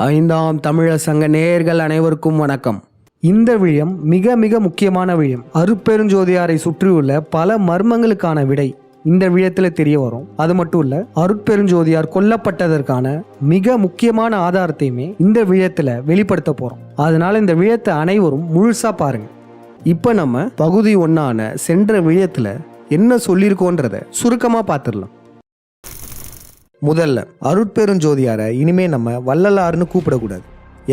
ஐந்தாம் தமிழர் சங்க நேயர்கள் அனைவருக்கும் வணக்கம். இந்த விழயம் மிக மிக முக்கியமான விழயம். அருட்பெருஞ்சோதியாரை சுற்றியுள்ள பல மர்மங்களுக்கான விடை இந்த விழயத்தில் தெரிய வரும். அது மட்டும் இல்ல, அருட்பெருஞ்சோதியார் கொல்லப்பட்டதற்கான மிக முக்கியமான ஆதாரத்தையுமே இந்த விழயத்துல வெளிப்படுத்த போறோம். அதனால இந்த விழயத்தை அனைவரும் முழுசா பாருங்க. இப்ப நம்ம பகுதி 1 சென்ற விழயத்துல என்ன சொல்லியிருக்கோன்றத சுருக்கமா பார்த்துடலாம். முதல்ல, அருட்பெருஞ்சோதியாரை இனிமே நம்ம வள்ளலார்னு கூப்பிடக்கூடாது.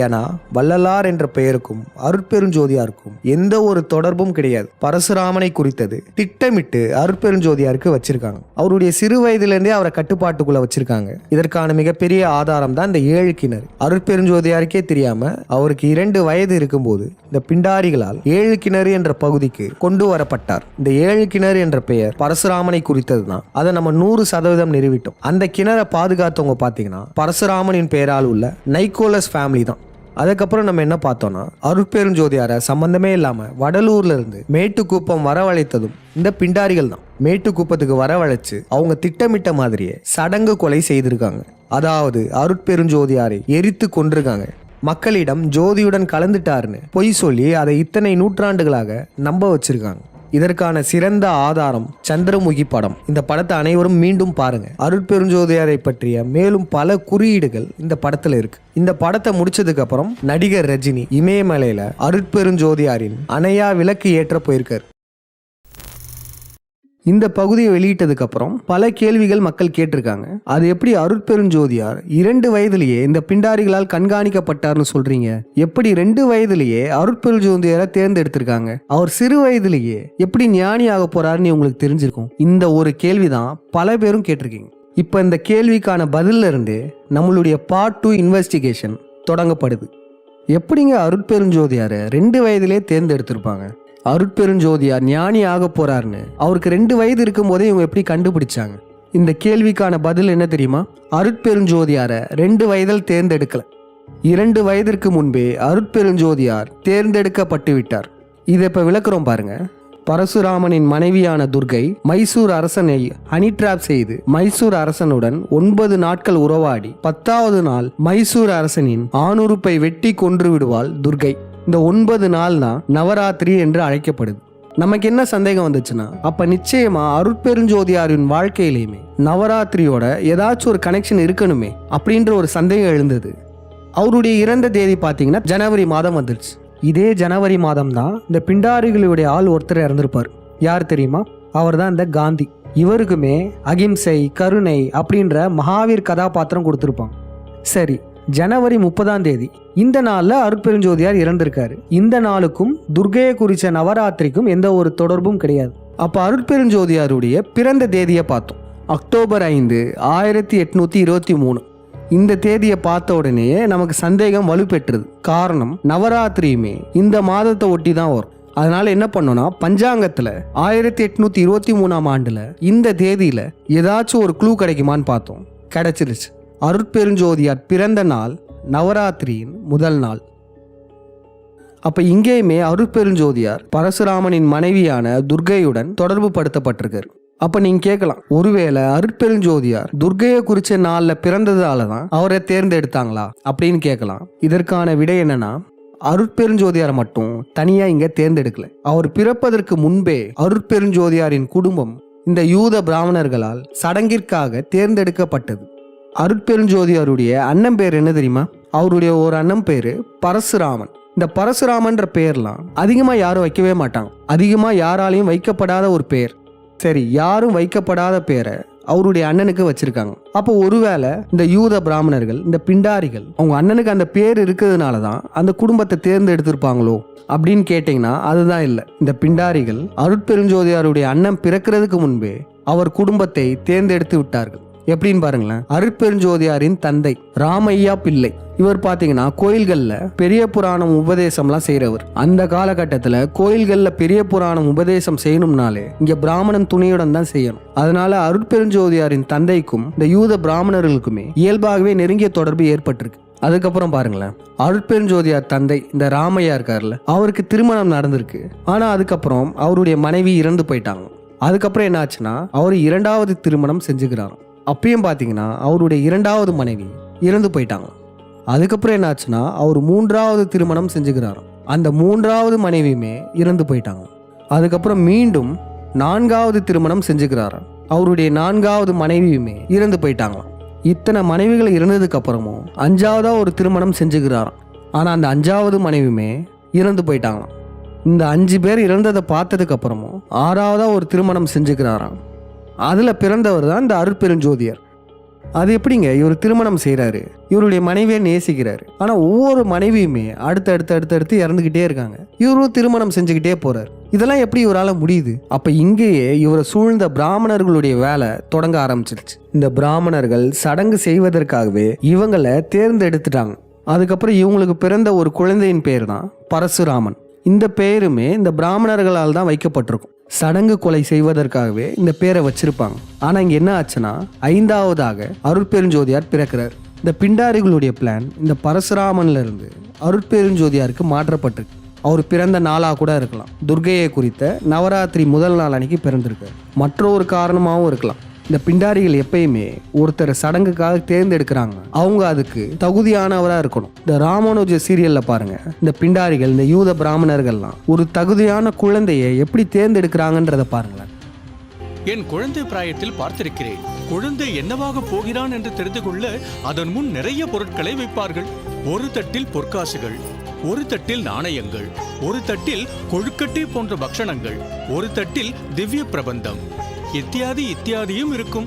ஏன்னா வள்ளலார் என்ற பெயருக்கும் அருட்பெருஞ்சோதியாருக்கும் எந்த ஒரு தொடர்பும் கிடையாது. பரசுராமனை குறித்தது திட்டமிட்டு அருட்பெருஞ்சோதியாருக்கு வச்சிருக்காங்க. அவருடைய சிறு வயதிலிருந்தே அவரை கட்டுப்பாட்டுக்குள்ள வச்சிருக்காங்க. இதற்கான மிகப்பெரிய ஆதாரம் தான் இந்த 7 கிணறு. அருட்பெருஞ்சோதியாருக்கே தெரியாம அவருக்கு 2 வயது இருக்கும்போது இந்த பிண்டாரிகளால் 7 கிணறு என்ற பகுதிக்கு கொண்டு வரப்பட்டார். இந்த 7 கிணறு என்ற பெயர் பரசுராமனை குறித்தது தான். அதை நம்ம 100% நிறுவிட்டோம். அந்த கிணறை பாதுகாத்தவங்க பாத்தீங்கன்னா பரசுராமனின் பெயரால் உள்ள நைக்கோலஸ் ஃபேமிலி தான். அதுக்கப்புறம் நம்ம என்ன பார்த்தோம்னா, அருட்பெருஞ்சோதியாரை சம்பந்தமே இல்லாம வடலூர்ல இருந்து மேட்டுக்குப்பம் வரவழைத்ததும் இந்த பிண்டாரிகள் தான். மேட்டுக்குப்பத்துக்கு வரவழைச்சு அவங்க திட்டமிட்ட மாதிரியே சடங்கு கொலை செய்திருக்காங்க. அதாவது அருட்பெருஞ்சோதியாரை எரித்து கொண்டிருக்காங்க. மக்களிடம் ஜோதியுடன் கலந்துட்டாருன்னு பொய் சொல்லி அதை இத்தனை நூற்றாண்டுகளாக நம்ப வச்சிருக்காங்க. இதற்கான சிறந்த ஆதாரம் சந்திரமுகி படம். இந்த படத்தை அனைவரும் மீண்டும் பாருங்க. அருட்பெருஞ்சோதியாரை பற்றிய மேலும் பல குறியீடுகள் இந்த படத்துல இருக்கு. இந்த படத்தை முடிச்சதுக்கு அப்புறம் நடிகர் ரஜினி இமயமலையில அருட்பெருஞ்சோதியாரின் அணையா விளக்கு ஏற்ற போயிருக்காரு. இந்த பகுதியை வெளியிட்டதுக்கு அப்புறம் பல கேள்விகள் மக்கள் கேட்டிருக்காங்க. அது எப்படி அருட்பெருஞ்சோதியார் 2 வயதிலேயே இந்த பிண்டாரிகளால் கண்காணிக்கப்பட்டார்னு சொல்றீங்க? எப்படி 2 வயதிலேயே அருட்பெருஞ்சோதியாரை தேர்ந்தெடுத்திருக்காங்க? அவர் சிறு வயதிலேயே எப்படி ஞானி ஆக போறாருன்னு உங்களுக்கு தெரிஞ்சிருக்கும். இந்த ஒரு கேள்விதான் பல பேரும் கேட்டிருக்கீங்க. இப்ப இந்த கேள்விக்கான பதில இருந்து நம்மளுடைய பார்ட் 2 இன்வெஸ்டிகேஷன் தொடங்கப்படுது. எப்படிங்க அருட்பெருஞ்சோதியாரை 2 வயதிலே தேர்ந்தெடுத்திருப்பாங்க? அருட்பெருஞ்சோதியார் ஞானி ஆக போறாருன்னு அவருக்கு 2 வயது இருக்கும் போதே இவங்க எப்படி கண்டுபிடிச்சாங்க? இந்த கேள்விக்கான பதில் என்ன தெரியுமா? அருட்பெருஞ்சோதியாரை 2 வயதில் தேர்ந்தெடுக்கல. 2 வயதிற்கு முன்பே அருட்பெருஞ்சோதியார் தேர்ந்தெடுக்கப்பட்டு விட்டார். இதை இப்ப விளக்குறோம் பாருங்க. பரசுராமனின் மனைவியான துர்கை மைசூர் அரசனை ஹனி டிராப் செய்து மைசூர் அரசனுடன் 9 நாட்கள் உறவாடி 10வது நாள் மைசூர் அரசனின் ஆணுறுப்பை வெட்டி கொன்று விடுவாள் துர்கை. இந்த 9 நாள் தான் நவராத்திரி என்று அழைக்கப்படுது. நமக்கு என்ன சந்தேகம் வந்துச்சுன்னா, அப்ப நிச்சயமா அருட்பெருஞ்சோதியாரின் வாழ்க்கையிலையுமே நவராத்திரியோட ஏதாச்சும் ஒரு கனெக்ஷன் இருக்கணுமே அப்படின்ற ஒரு சந்தேகம் எழுந்தது. அவருடைய இறந்த தேதி பார்த்தீங்கன்னா ஜனவரி மாதம் வந்துருச்சு. இதே ஜனவரி மாதம் தான் இந்த பிண்டாரிகளுடைய ஆள் ஒருத்தர் இறந்திருப்பார். யார் தெரியுமா? அவர் தான் இந்த காந்தி. இவருக்குமே அகிம்சை, கருணை அப்படின்ற மகாவீர் கதாபாத்திரம் கொடுத்துருப்பாங்க. சரி, ஜனவரி 30ஆம் தேதி இந்த நாள்ல அருட்பெருஞ்சோதியார் இறந்திருக்காரு. இந்த நாளுக்கும் துர்கையை குறிச்ச நவராத்திரிக்கும் எந்த ஒரு தொடர்பும் கிடையாது. அப்ப அருட்பெருஞ்சோதியாருடைய பிறந்த தேதியை பார்த்தோம். அக்டோபர் 5, 1823. இந்த தேதியை பார்த்த உடனே நமக்கு சந்தேகம் வலுப்பெற்றது. காரணம், நவராத்திரியுமே இந்த மாதத்தை ஒட்டி தான் வரும். அதனால என்ன பண்ணோம்னா, பஞ்சாங்கத்துல 1823ஆம் ஆண்டுல இந்த தேதியில ஏதாச்சும் ஒரு க்ளூ கிடைக்குமான்னு பார்த்தோம். கிடைச்சிருச்சு. அருட்பெருஞ்சோதியார் பிறந்த நாள் நவராத்திரியின் முதல் நாள். அப்ப இங்கேயுமே அருட்பெருஞ்சோதியார் பரசுராமனின் மனைவியான துர்கையுடன் தொடர்பு படுத்தப்பட்டிருக்காரு. அப்ப நீங்க கேட்கலாம், ஒருவேளை அருட்பெருஞ்சோதியார் துர்கையை குறிச்ச நாள்ல பிறந்ததாலதான் அவரை தேர்ந்தெடுத்தாங்களா அப்படின்னு கேட்கலாம். இதற்கான விடை என்னன்னா, அருட்பெருஞ்சோதியாரை மட்டும் தனியா இங்க தேர்ந்தெடுக்கல. அவர் பிறப்பதற்கு முன்பே அருட்பெருஞ்சோதியாரின் குடும்பம் இந்த யூத பிராமணர்களால் சடங்கிற்காக தேர்ந்தெடுக்கப்பட்டது. அருட்பெருஞ்சோதியாருடைய அண்ணன் பேர் என்ன தெரியுமா? அவருடைய ஒரு அண்ணன் பேரு பரசுராமன். இந்த பரசுராமன்ற பெயர்லாம் அதிகமா யாரும் வைக்கவே மாட்டாங்க. அதிகமா யாராலையும் வைக்கப்படாத ஒரு பெயர். சரி, யாரும் வைக்கப்படாத பேரை அவருடைய அண்ணனுக்கு வச்சிருக்காங்க. அப்போ ஒருவேளை இந்த யூத பிராமணர்கள், இந்த பிண்டாரிகள், அவங்க அண்ணனுக்கு அந்த பேர் இருக்கிறதுனாலதான் அந்த குடும்பத்தை தேர்ந்தெடுத்திருப்பாங்களோ அப்படின்னு கேட்டீங்கன்னா அதுதான் இல்லை. இந்த பிண்டாரிகள் அருட்பெருஞ்சோதியாருடைய அண்ணன் பிறக்கிறதுக்கு முன்பே அவர் குடும்பத்தை தேர்ந்தெடுத்து விட்டார்கள். எப்படின்னு பாருங்களேன். அருட்பெருஞ்சோதியாரின் தந்தை ராமையா பிள்ளை. இவர் பாத்தீங்கன்னா கோயில்கள்ல பெரிய புராணம் உபதேசம்லாம் செய்யறவர். அந்த காலகட்டத்துல கோயில்கள்ல பெரிய புராணம் உபதேசம் செய்யணும்னாலே இங்க பிராமணன் துணையுடன் தான் செய்யணும். அதனால அருட்பெருஞ்சோதியாரின் தந்தைக்கும் இந்த யூத பிராமணர்களுக்குமே இயல்பாகவே நெருங்கிய தொடர்பு ஏற்பட்டிருக்கு. அதுக்கப்புறம் பாருங்களேன், அருட்பெருஞ்சோதியார் தந்தை இந்த ராமையா இருக்காருல்ல, அவருக்கு திருமணம் நடந்திருக்கு. ஆனா அதுக்கப்புறம் அவருடைய மனைவி இறந்து போயிட்டாங்க. அதுக்கப்புறம் என்ன ஆச்சுன்னா, அவர் 2வது திருமணம் செஞ்சுக்கிறாங்க. அப்பயும் பார்த்தீங்கன்னா அவருடைய 2வது மனைவி இறந்து போயிட்டாங்க. அதுக்கப்புறம் என்னாச்சுன்னா அவர் 3வது திருமணம் செஞ்சுக்கிறாராம். அந்த 3வது மனைவியுமே இறந்து போயிட்டாங்க. அதுக்கப்புறம் மீண்டும் 4வது திருமணம் செஞ்சுக்கிறாராம். அவருடைய 4வது மனைவியுமே இறந்து போயிட்டாங்களாம். இத்தனை மனைவிகள் இருந்ததுக்கு அப்புறமும் 5வதா ஒரு திருமணம் செஞ்சுக்கிறாராம். ஆனால் அந்த 5வது மனைவியுமே இறந்து போயிட்டாங்களாம். இந்த 5 பேர் இறந்ததை பார்த்ததுக்கு அப்புறமும் 6வதா ஒரு திருமணம் செஞ்சுக்கிறாராம். அதில் பிறந்தவர் தான் இந்த அருட்பெருஞ்சோதியார். அது எப்படிங்க இவர் திருமணம் செய்கிறாரு, இவருடைய மனைவியை நேசிக்கிறாரு, ஆனால் ஒவ்வொரு மனைவியுமே அடுத்தடுத்து இறந்துக்கிட்டே இருக்காங்க. இவரும் திருமணம் செஞ்சுக்கிட்டே போறாரு. இதெல்லாம் எப்படி இவரால் முடியுது? அப்போ இங்கேயே இவரை சூழ்ந்த பிராமணர்களுடைய வேலை தொடங்க ஆரம்பிச்சிருச்சு. இந்த பிராமணர்கள் சடங்கு செய்வதற்காகவே இவங்களை தேர்ந்தெடுத்துட்டாங்க. அதுக்கப்புறம் இவங்களுக்கு பிறந்த ஒரு குழந்தையின் பேர் தான் பரசுராமன். இந்த பேருமே இந்த பிராமணர்களால் தான் வைக்கப்பட்டிருக்கும். சடங்கு கொலை செய்வதற்காகவே இந்த பேரை வச்சிருப்பாங்க. ஆனால் இங்கே என்ன ஆச்சுன்னா 5வதாக அருட்பெருஞ்சோதியார் பிறக்கிறார். இந்த பிண்டாரிகளுடைய பிளான் இந்த பரசுராமன்ல இருந்து அருட்பெருஞ்சோதியாருக்கு மாற்றப்பட்டிருக்கு. அவர் பிறந்த நாளாக கூட இருக்கலாம். துர்க்கையை குறித்த நவராத்திரி முதல் நாள் அன்னைக்கு பிறந்திருக்கார். மற்றொரு காரணமாகவும் இருக்கலாம். இந்த பிண்டாரிகள் எப்பயுமே ஒருத்தர் சடங்குக்காக தேர்ந்தெடுக்கிறாங்க, அவங்க அதுக்கு தகுதியானவராக இருக்கணும். இந்த ராமானுஜ சீரியல்ல பாருங்க, இந்த பிண்டாரிகள் இந்த யூத பிராமணர்கள்லாம் ஒரு தகுதியான குழந்தையை எப்படி தேர்ந்தெடுக்கிறாங்கன்றத பாருங்களேன். என் குழந்தை பிராயத்தில் பார்த்திருக்கிறேன். குழந்தை என்னவாக போகிறான் என்று தெரிந்து கொள்ள அதன் முன் நிறைய பொருட்களை வைப்பார்கள். ஒரு தட்டில் பொற்காசுகள், ஒரு தட்டில் நாணயங்கள், ஒரு தட்டில் கொழுக்கட்டை போன்ற பக்ஷணங்கள், ஒரு தட்டில் திவ்ய பிரபந்தம் இத்தியாதியும் இருக்கும்.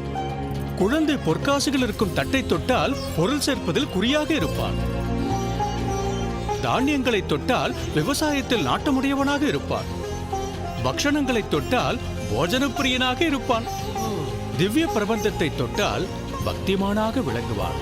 குழந்தை பொற்காசுகள் இருக்கும் தட்டை தொட்டால் பொருள் சேர்ப்பதில் குறியாக இருப்பான். தானியங்களை தொட்டால் விவசாயத்தில் நாட்டமுடையவனாக இருப்பான். பக்ஷணங்களை தொட்டால் போஜன பிரியனாக இருப்பான். திவ்ய பிரபந்தத்தை தொட்டால் பக்திமானாக விளங்குவான்.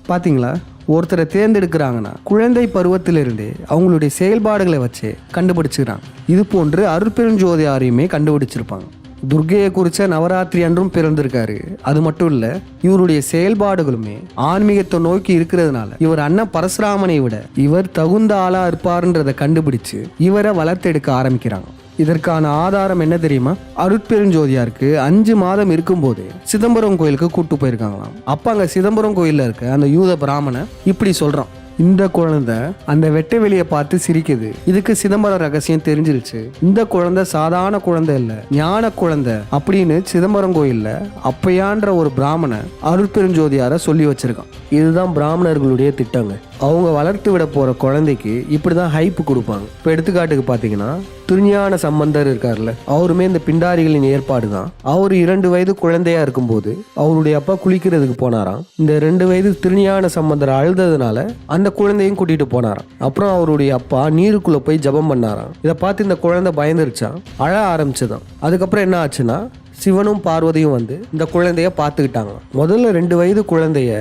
பார்த்தீங்களா, ஒருத்தரை தேர்ந்தெடுக்கிறாங்கன்னா குழந்தை பருவத்திலிருந்தே அவங்களுடைய செயல்பாடுகளை வச்சு கண்டுபிடிச்சிக்கிறாங்க. இது போன்று அருட்பெருஞ்சோதியாரையுமே கண்டுபிடிச்சிருப்பாங்க. துர்க்கையை குறித்த நவராத்திரி அன்றும் பிறந்திருக்காரு. அது மட்டும் இல்லை, இவருடைய செயல்பாடுகளுமே ஆன்மீகத்தை நோக்கி இருக்கிறதுனால இவர் அண்ணன் பரசுராமனை விட இவர் தகுந்த ஆளா இருப்பாருன்றதை கண்டுபிடிச்சு இவரை வளர்த்தெடுக்க ஆரம்பிக்கிறாங்க. இதற்கான ஆதாரம் என்ன தெரியுமா? அருட்பெருஞ்சோதியாருக்கு 5 மாதம் இருக்கும்போது சிதம்பரம் கோயிலுக்கு கூட்டு போயிருக்காங்களாம். அப்ப அங்க சிதம்பரம் கோயில்ல இருக்க அந்த யூத பிராமணன் இப்படி சொல்றான், இந்த குழந்தை அந்த வெட்ட வெளியை பார்த்து சிரிக்குது, இதுக்கு சிதம்பரம் ரகசியம் தெரிஞ்சிருச்சு. இந்த குழந்தை சாதாரண குழந்தை இல்ல, ஞான குழந்தை அப்படின்னு சிதம்பரம் கோயில்ல அப்பையான்ற ஒரு பிராமணன் அருட்பெருஞ்சோதியார சொல்லி வச்சிருக்கான். இதுதான் பிராமணர்களுடைய திட்டங்க. அவங்க வளர்த்து விட போற குழந்தைக்கு இப்படிதான் ஹைப் கொடுப்பாங்க. இப்போ எடுத்துக்காட்டுக்கு பாத்தீங்கன்னா திருஞான சம்பந்தர் இருக்கார்ல, அவருமே இந்த பிண்டாரிகளின் ஏற்பாடு தான். அவர் 2 வயது குழந்தையா இருக்கும்போது அவருடைய அப்பா குளிக்கிறதுக்கு போனாராம். இந்த 2 வயது திருஞான சம்பந்தர் அழுததுனால அந்த குழந்தையும் கூட்டிட்டு போனாராம். அப்புறம் அவருடைய அப்பா நீருக்குள்ள போய் ஜபம் பண்ணாராம். இதை பார்த்து இந்த குழந்தை பயந்துருச்சான், அழ ஆரம்பிச்சுதான். அதுக்கப்புறம் என்ன ஆச்சுன்னா சிவனும் பார்வதியும் வந்து இந்த குழந்தைய பார்த்துக்கிட்டாங்க. முதல்ல 2 வயது குழந்தைய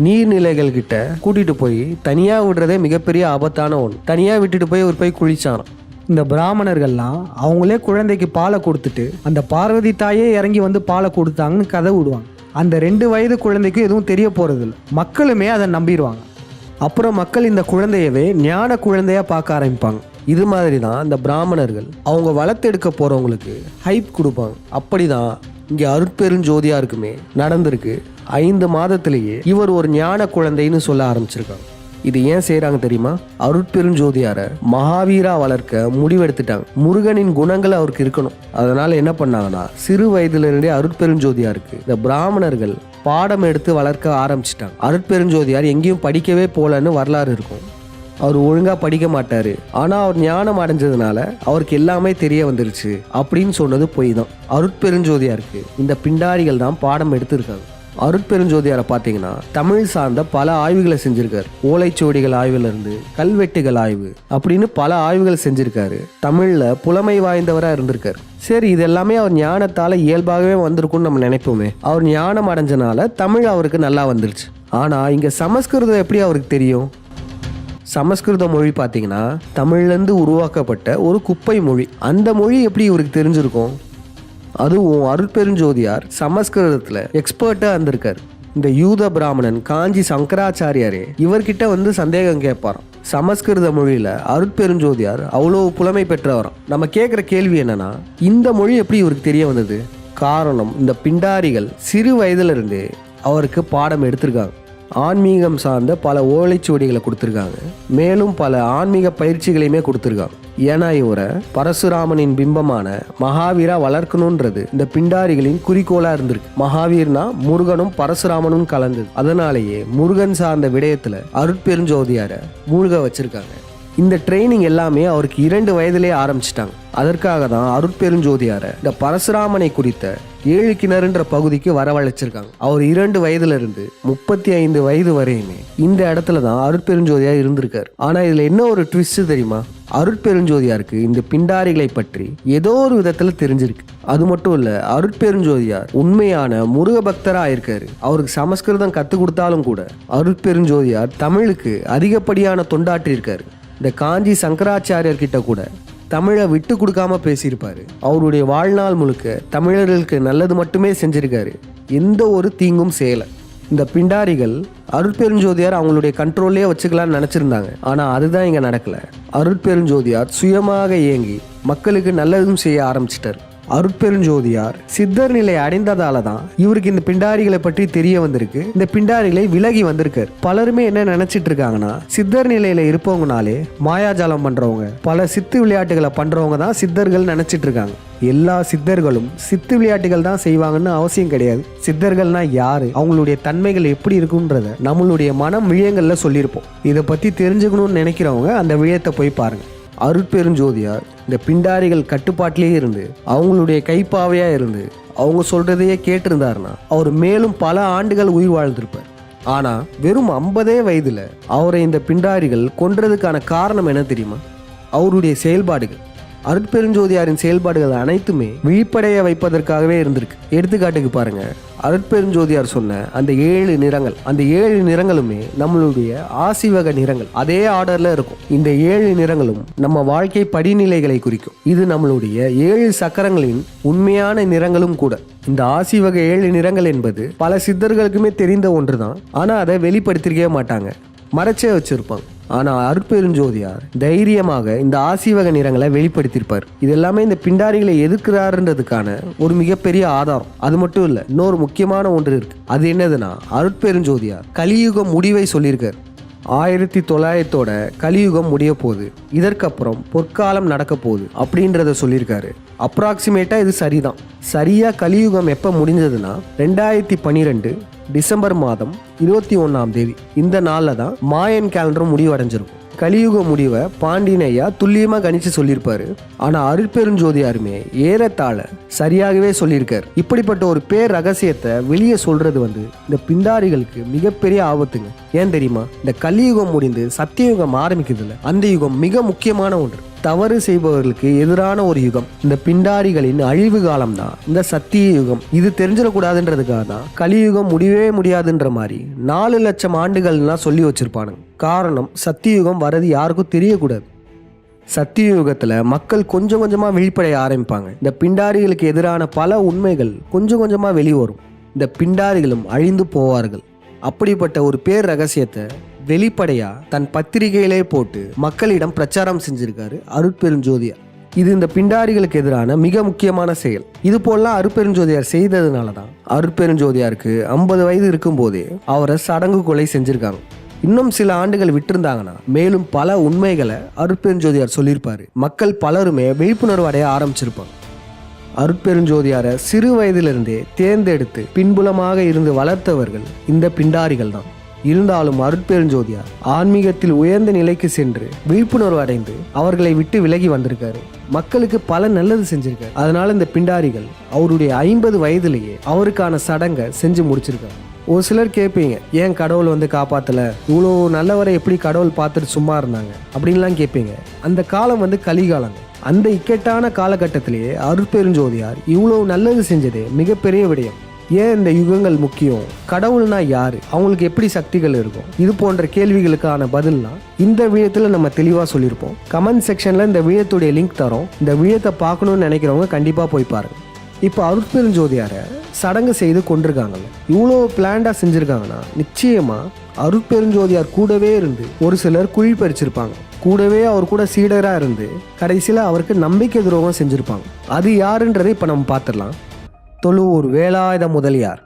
நீர்நிலைகள் கிட்ட கூட்டிட்டு போய் தனியா விடுறதே மிகப்பெரிய ஆபத்தான ஒன்று. தனியா விட்டுட்டு போய் ஒரு போய் குளிச்சானாம். இந்த பிராமணர்கள்லாம் அவங்களே குழந்தைக்கு பாலை கொடுத்துட்டு அந்த பார்வதி தாயே இறங்கி வந்து பாலை கொடுத்தாங்கன்னு கதை விடுவாங்க. அந்த 2 வயது குழந்தைக்கும் எதுவும் தெரிய போறது இல்லை. மக்களுமே அதை நம்பிடுவாங்க. அப்புறம் மக்கள் இந்த குழந்தையவே ஞான குழந்தையா பார்க்க ஆரம்பிப்பாங்க. இது மாதிரி தான் இந்த பிராமணர்கள் அவங்க வளர்த்தெடுக்க போறவங்களுக்கு ஹைப் கொடுப்பாங்க. அப்படிதான் இங்கே அருட்பெருஞ்சோதியாருக்குமே நடந்திருக்கு. 5 மாதத்திலேயே இவர் ஒரு ஞான குழந்தைன்னு சொல்ல ஆரம்பிச்சிருக்காங்க. இது ஏன் செய்யறாங்க தெரியுமா? அருட்பெருஞ்சோதியார மகாவீரா வளர்க்க முடிவெடுத்துட்டாங்க. முருகனின் குணங்கள் அவருக்கு இருக்கணும். அதனால என்ன பண்ணாங்கன்னா சிறு வயதுல இருந்தே அருட்பெருஞ்சோதியாருக்கு இந்த பிராமணர்கள் பாடம் எடுத்து வளர்க்க ஆரம்பிச்சிட்டாங்க. அருட்பெருஞ்சோதியார் எங்கேயும் படிக்கவே போலன்னு வரலாறு இருக்கும். அவர் ஒழுங்கா படிக்க மாட்டாரு, ஆனா அவர் ஞானம் அடைஞ்சதுனால அவருக்கு எல்லாமே தெரிய வந்துருச்சு அப்படின்னு சொன்னது பொய் தான். அருட்பெருஞ்சோதியாருக்கு இந்த பிண்டாரிகள் தான் பாடம் எடுத்திருக்காங்க. அருட்பெருஞ்சோதியாரை பார்த்தீங்கன்னா தமிழ் சார்ந்த பல ஆய்வுகளை செஞ்சிருக்காரு. ஓலைச்சுவடிகள் ஆய்வுல இருந்து கல்வெட்டுகள் ஆய்வு அப்படின்னு பல ஆய்வுகள் செஞ்சிருக்காரு. தமிழ்ல புலமை வாய்ந்தவரா இருந்திருக்காரு. சரி, இது எல்லாமே அவர் ஞானத்தால இயல்பாகவே வந்திருக்கும்னு நம்ம நினைப்போமே. அவர் ஞானம் அடைஞ்சனால தமிழ் அவருக்கு நல்லா வந்துருச்சு. ஆனா இங்க சமஸ்கிருதம் எப்படி அவருக்கு தெரியும்? சமஸ்கிருத மொழி பார்த்தீங்கன்னா தமிழ்லேருந்து உருவாக்கப்பட்ட ஒரு குப்பை மொழி. அந்த மொழி எப்படி இவருக்கு தெரிஞ்சிருக்கும்? அதுவும் அருட்பெருஞ்சோதியார் சமஸ்கிருதத்தில் எக்ஸ்பர்ட்டாக இருந்திருக்காரு. இந்த யூத பிராமணன் காஞ்சி சங்கராச்சாரியாரே இவர்கிட்ட வந்து சந்தேகம் கேட்பாராம். சமஸ்கிருத மொழியில அருட்பெருஞ்சோதியார் அவ்வளோ புலமை பெற்றவராம். நம்ம கேட்குற கேள்வி என்னன்னா, இந்த மொழி எப்படி இவருக்கு தெரிய வந்தது? காரணம், இந்த பிண்டாரிகள் சிறு வயதிலிருந்தே அவருக்கு பாடம் எடுத்திருக்காங்க. ஆன்மீகம் சார்ந்த பல ஓலைச்சுவடிகளை கொடுத்துருக்காங்க. மேலும் பல ஆன்மீக பயிற்சிகளையுமே கொடுத்துருக்காங்க. ஏன்னா இவரை பரசுராமனின் பிம்பமான மகாவீரா வளர்க்கணுன்றது இந்த பிண்டாரிகளின் குறிக்கோளா இருந்திருக்கு. மகாவீர்னா முருகனும் பரசுராமனும் கலந்தது. அதனாலேயே முருகன் சார்ந்த விடயத்துல அருட்பெருஞ்சோதியாரை மூழ்க வச்சிருக்காங்க. இந்த ட்ரைனிங் எல்லாமே அவருக்கு 2 வயதிலே ஆரம்பிச்சிட்டாங்க. அதற்காக தான் அருட்பெருஞ்சோதியாரை இந்த பரசுராமனை குறித்த 7 கிணறுன்ற பகுதிக்கு வரவழைச்சிருக்காங்க. அவர் 2 வயதுல இருந்து 35 வயது வரையுமே இந்த இடத்துல தான் அருட்பெருஞ்சோதியார் இருந்திருக்காரு. ஆனா இதுல என்ன ஒரு ட்விஸ்ட் தெரியுமா? அருட்பெருஞ்சோதியாருக்கு இந்த பிண்டாரிகளை பற்றி ஏதோ ஒரு விதத்துல தெரிஞ்சிருக்கு. அது மட்டும் இல்ல, அருட்பெருஞ்சோதியார் உண்மையான முருக பக்தரா இருக்காரு. அவருக்கு சமஸ்கிருதம் கத்து கொடுத்தாலும் கூட அருட்பெருஞ்சோதியார் தமிழுக்கு அதிகப்படியான தொண்டாற்றி இருக்காரு. இந்த காஞ்சி சங்கராச்சாரியர் கிட்ட கூட தமிழை விட்டு கொடுக்காம பேசியிருப்பாரு. அவருடைய வாழ்நாள் முழுக்க தமிழர்களுக்கு நல்லது மட்டுமே செஞ்சிருக்காரு. எந்த ஒரு தீங்கும் செய்யலை. இந்த பிண்டாரிகள் அருட்பெருஞ்சோதியார் அவங்களுடைய கண்ட்ரோல்லே வச்சுக்கலாம்னு நினச்சிருந்தாங்க. ஆனால் அதுதான் இங்கே நடக்கலை. அருட்பெருஞ்சோதியார் சுயமாக இயங்கி மக்களுக்கு நல்லதும் செய்ய ஆரம்பிச்சிட்டார். அருட்பெருஞ்சோதியார் சித்தர் நிலை அடைந்ததால தான் இவருக்கு இந்த பிண்டாரிகளை பற்றி தெரிய வந்திருக்கு. இந்த பிண்டாரிகளை விலகி வந்திருக்காரு. பலருமே என்ன நினைச்சிட்டு இருக்காங்கன்னா, சித்தர் நிலையில இருப்பவங்கனாலே மாயாஜாலம் பண்றவங்க, பல சித்து விளையாட்டுகளை பண்றவங்க தான் சித்தர்கள் நினைச்சிட்டு இருக்காங்க. எல்லா சித்தர்களும் சித்து விளையாட்டுகள் தான் செய்வாங்கன்னு அவசியம் கிடையாது. சித்தர்கள்னா யாரு, அவங்களுடைய தன்மைகள் எப்படி இருக்குன்றத நம்மளுடைய மனம் விழயங்கள்ல சொல்லியிருப்போம். இதை பத்தி தெரிஞ்சுக்கணும்னு நினைக்கிறவங்க அந்த விழயத்தை போய் பாருங்க. அருட்பெருஞ்சோதியார் இந்த பிண்டாரிகள் கட்டுப்பாட்டிலே இருந்து அவங்களுடைய கைப்பாவையா இருந்து அவங்க சொல்றதையே கேட்டிருந்தாருன்னா அவர் மேலும் பல ஆண்டுகள் உயிர் வாழ்ந்திருப்பார். ஆனா வெறும் 50 வயதுல அவரை இந்த பிண்டாரிகள் கொன்றதுக்கான காரணம் என்ன தெரியுமா? அவருடைய செயல்பாடுகள். அருட்பெருஞ்சோதியாரின் செயல்பாடுகள் அனைத்துமே விழிப்படைய வைப்பதற்காகவே இருந்திருக்கு. எடுத்துக்காட்டுக்கு பாருங்க, அருட்பெருஞ்சோதியார் சொன்ன அந்த 7 நிறங்கள், அந்த 7 நிறங்களுமே நம்மளுடைய ஆசிவக நிறங்கள். அதே ஆர்டர்ல இருக்கும். இந்த 7 நிறங்களும் நம்ம வாழ்க்கை படிநிலைகளை குறிக்கும். இது நம்மளுடைய 7 சக்கரங்களின் உண்மையான நிறங்களும் கூட. இந்த ஆசிவக 7 நிறங்கள் என்பது பல சித்தர்களுக்குமே தெரிந்த ஒன்றுதான். ஆனா அதை வெளிப்படுத்திருக்கவே மாட்டாங்க, மறைச்சே வச்சிருப்பாங்க. ஆனா அருட்பெருஞ்சோதியார் தைரியமாக இந்த ஆசிவக நிறங்களை வெளிப்படுத்தியிருப்பார். இது எல்லாமே இந்த பிண்டாரிகளை எதிர்க்கிறாருன்றதுக்கான ஒரு மிகப்பெரிய ஆதாரம். அது மட்டும் இல்ல, இன்னொரு முக்கியமான ஒன்று இருக்கு. அது என்னதுன்னா, அருட்பெருஞ்சோதியார் கலியுக முடிவை சொல்லியிருக்கார். 1900 கலியுகம் முடிய போகுது, இதற்கப்புறம் பொற்காலம் நடக்க போகுது அப்படின்றத சொல்லியிருக்காரு. அப்ராக்சிமேட்டா இது சரிதான். சரியா கலியுகம் எப்ப முடிஞ்சதுன்னா 2012 டிசம்பர் மாதம் 21ஆம் தேதி. இந்த நாளில் தான் மாயன் கேலண்டரும் முடிவடைஞ்சிருக்கும். கலியுக முடிவை பாண்டியன் ஐயா துல்லியமாக கணிச்சு சொல்லியிருப்பாரு. ஆனால் அருட்பெருஞ்சோதியாருமே ஏறத்தாழ சரியாகவே சொல்லியிருக்காரு. இப்படிப்பட்ட ஒரு பேர் ரகசியத்தை வெளியே சொல்றது இந்த பிண்டாரிகளுக்கு மிகப்பெரிய ஆபத்துங்க. ஏன் தெரியுமா? இந்த கலியுகம் முடிந்து சத்தியயுகம் ஆரம்பிக்குதுல்ல, அந்த யுகம் மிக முக்கியமான ஒன்று. தவறு செய்பவர்களுக்கு எதிரான ஒரு யுகம். இந்த பிண்டாரிகளின் அழிவு காலம் தான் இந்த சத்திய யுகம். இது தெரிஞ்சிடக்கூடாதுன்றதுக்காக தான் கலியுகம் முடியவே முடியாதுன்ற மாதிரி 4 லட்சம் ஆண்டுகள்லாம் சொல்லி வச்சிருப்பானுங்க. காரணம், சத்தியுகம் வரது யாருக்கும் தெரியக்கூடாது. சத்தியுகத்தில் மக்கள் கொஞ்சம் கொஞ்சமாக விழிப்படைய ஆரம்பிப்பாங்க. இந்த பிண்டாரிகளுக்கு எதிரான பல உண்மைகள் கொஞ்சம் கொஞ்சமாக வெளிவரும். இந்த பிண்டாரிகளும் அழிந்து போவார்கள். அப்படிப்பட்ட ஒரு பேர் ரகசியத்தை வெளிப்படையா தன் பத்திரிகையிலே போட்டு மக்களிடம் பிரச்சாரம் செஞ்சிருக்காரு அருட்பெருஞ்சோதியார். இது இந்த பிண்டாரிகளுக்கு எதிரான மிக முக்கியமான செயல். இது போலாம் அருட்பெருஞ்சோதியார் செய்ததுனால தான் அருட்பெருஞ்சோதியாருக்கு 50 வயது இருக்கும் போதே அவரை சடங்கு கொலை செஞ்சிருக்காங்க. இன்னும் சில ஆண்டுகள் விட்டிருந்தாங்கன்னா மேலும் பல உண்மைகளை அருட்பெருஞ்சோதியார் சொல்லியிருப்பாரு. மக்கள் பலருமே விழிப்புணர்வு அடைய ஆரம்பிச்சிருப்பாங்க. அருட்பெருஞ்சோதியாரை சிறு வயதிலிருந்தே தேர்ந்தெடுத்து பின்புலமாக இருந்து வளர்த்தவர்கள் இந்த பிண்டாரிகள் தான். இருந்தாலும் அருட்பெருஞ்சோதியார் ஆன்மீகத்தில் உயர்ந்த நிலைக்கு சென்று விழிப்புணர்வு அடைந்து அவர்களை விட்டு விலகி வந்திருக்காரு. மக்களுக்கு பல நல்லது செஞ்சிருக்காரு. அதனால இந்த பிண்டாரிகள் அவருடைய 50 வயதிலேயே அவருக்கான சடங்கை செஞ்சு முடிச்சிருக்காரு. ஒரு சிலர் கேட்பீங்க, ஏன் கடவுள் காப்பாத்தல, இவ்வளோ நல்லவரை எப்படி கடவுள் பார்த்துட்டு சும்மா இருந்தாங்க அப்படின்லாம் கேட்பீங்க. அந்த காலம் கலிகாலங்க. அந்த இக்கட்டான காலகட்டத்திலேயே அருட்பெருஞ்சோதியார் இவ்வளோ நல்லது செஞ்சது மிகப்பெரிய விடயம். ஏன் இந்த யுகங்கள் முக்கியம், கடவுள்னா யாரு, அவங்களுக்கு எப்படி சக்திகள் இருக்கும், இது போன்ற கேள்விகளுக்கான பதில்லாம் இந்த விழயத்தில் நம்ம தெளிவாக சொல்லியிருப்போம். கமெண்ட் செக்ஷனில் இந்த விழயத்துடைய லிங்க் தரோம். இந்த விழயத்தை பார்க்கணும்னு நினைக்கிறவங்க கண்டிப்பாக போய் பாருங்க. இப்போ அருட்பெருஞ்சோதியாரை சடங்கு செய்து கொண்டிருக்காங்கல்ல, இவ்வளோ பிளான்டாக செஞ்சுருக்காங்கன்னா நிச்சயமாக அருட்பெருஞ்சோதியார் கூடவே இருந்து ஒரு சிலர் குழி பறிச்சிருப்பாங்க. கூடவே அவர் கூட சீடராக இருந்து கடைசியில் அவருக்கு நம்பிக்கை துரோகம் செஞ்சுருப்பாங்க. அது யாருன்றதை இப்போ நம்ம பார்த்துடலாம். தொழுவூர் வேலாயுத முதலியார்.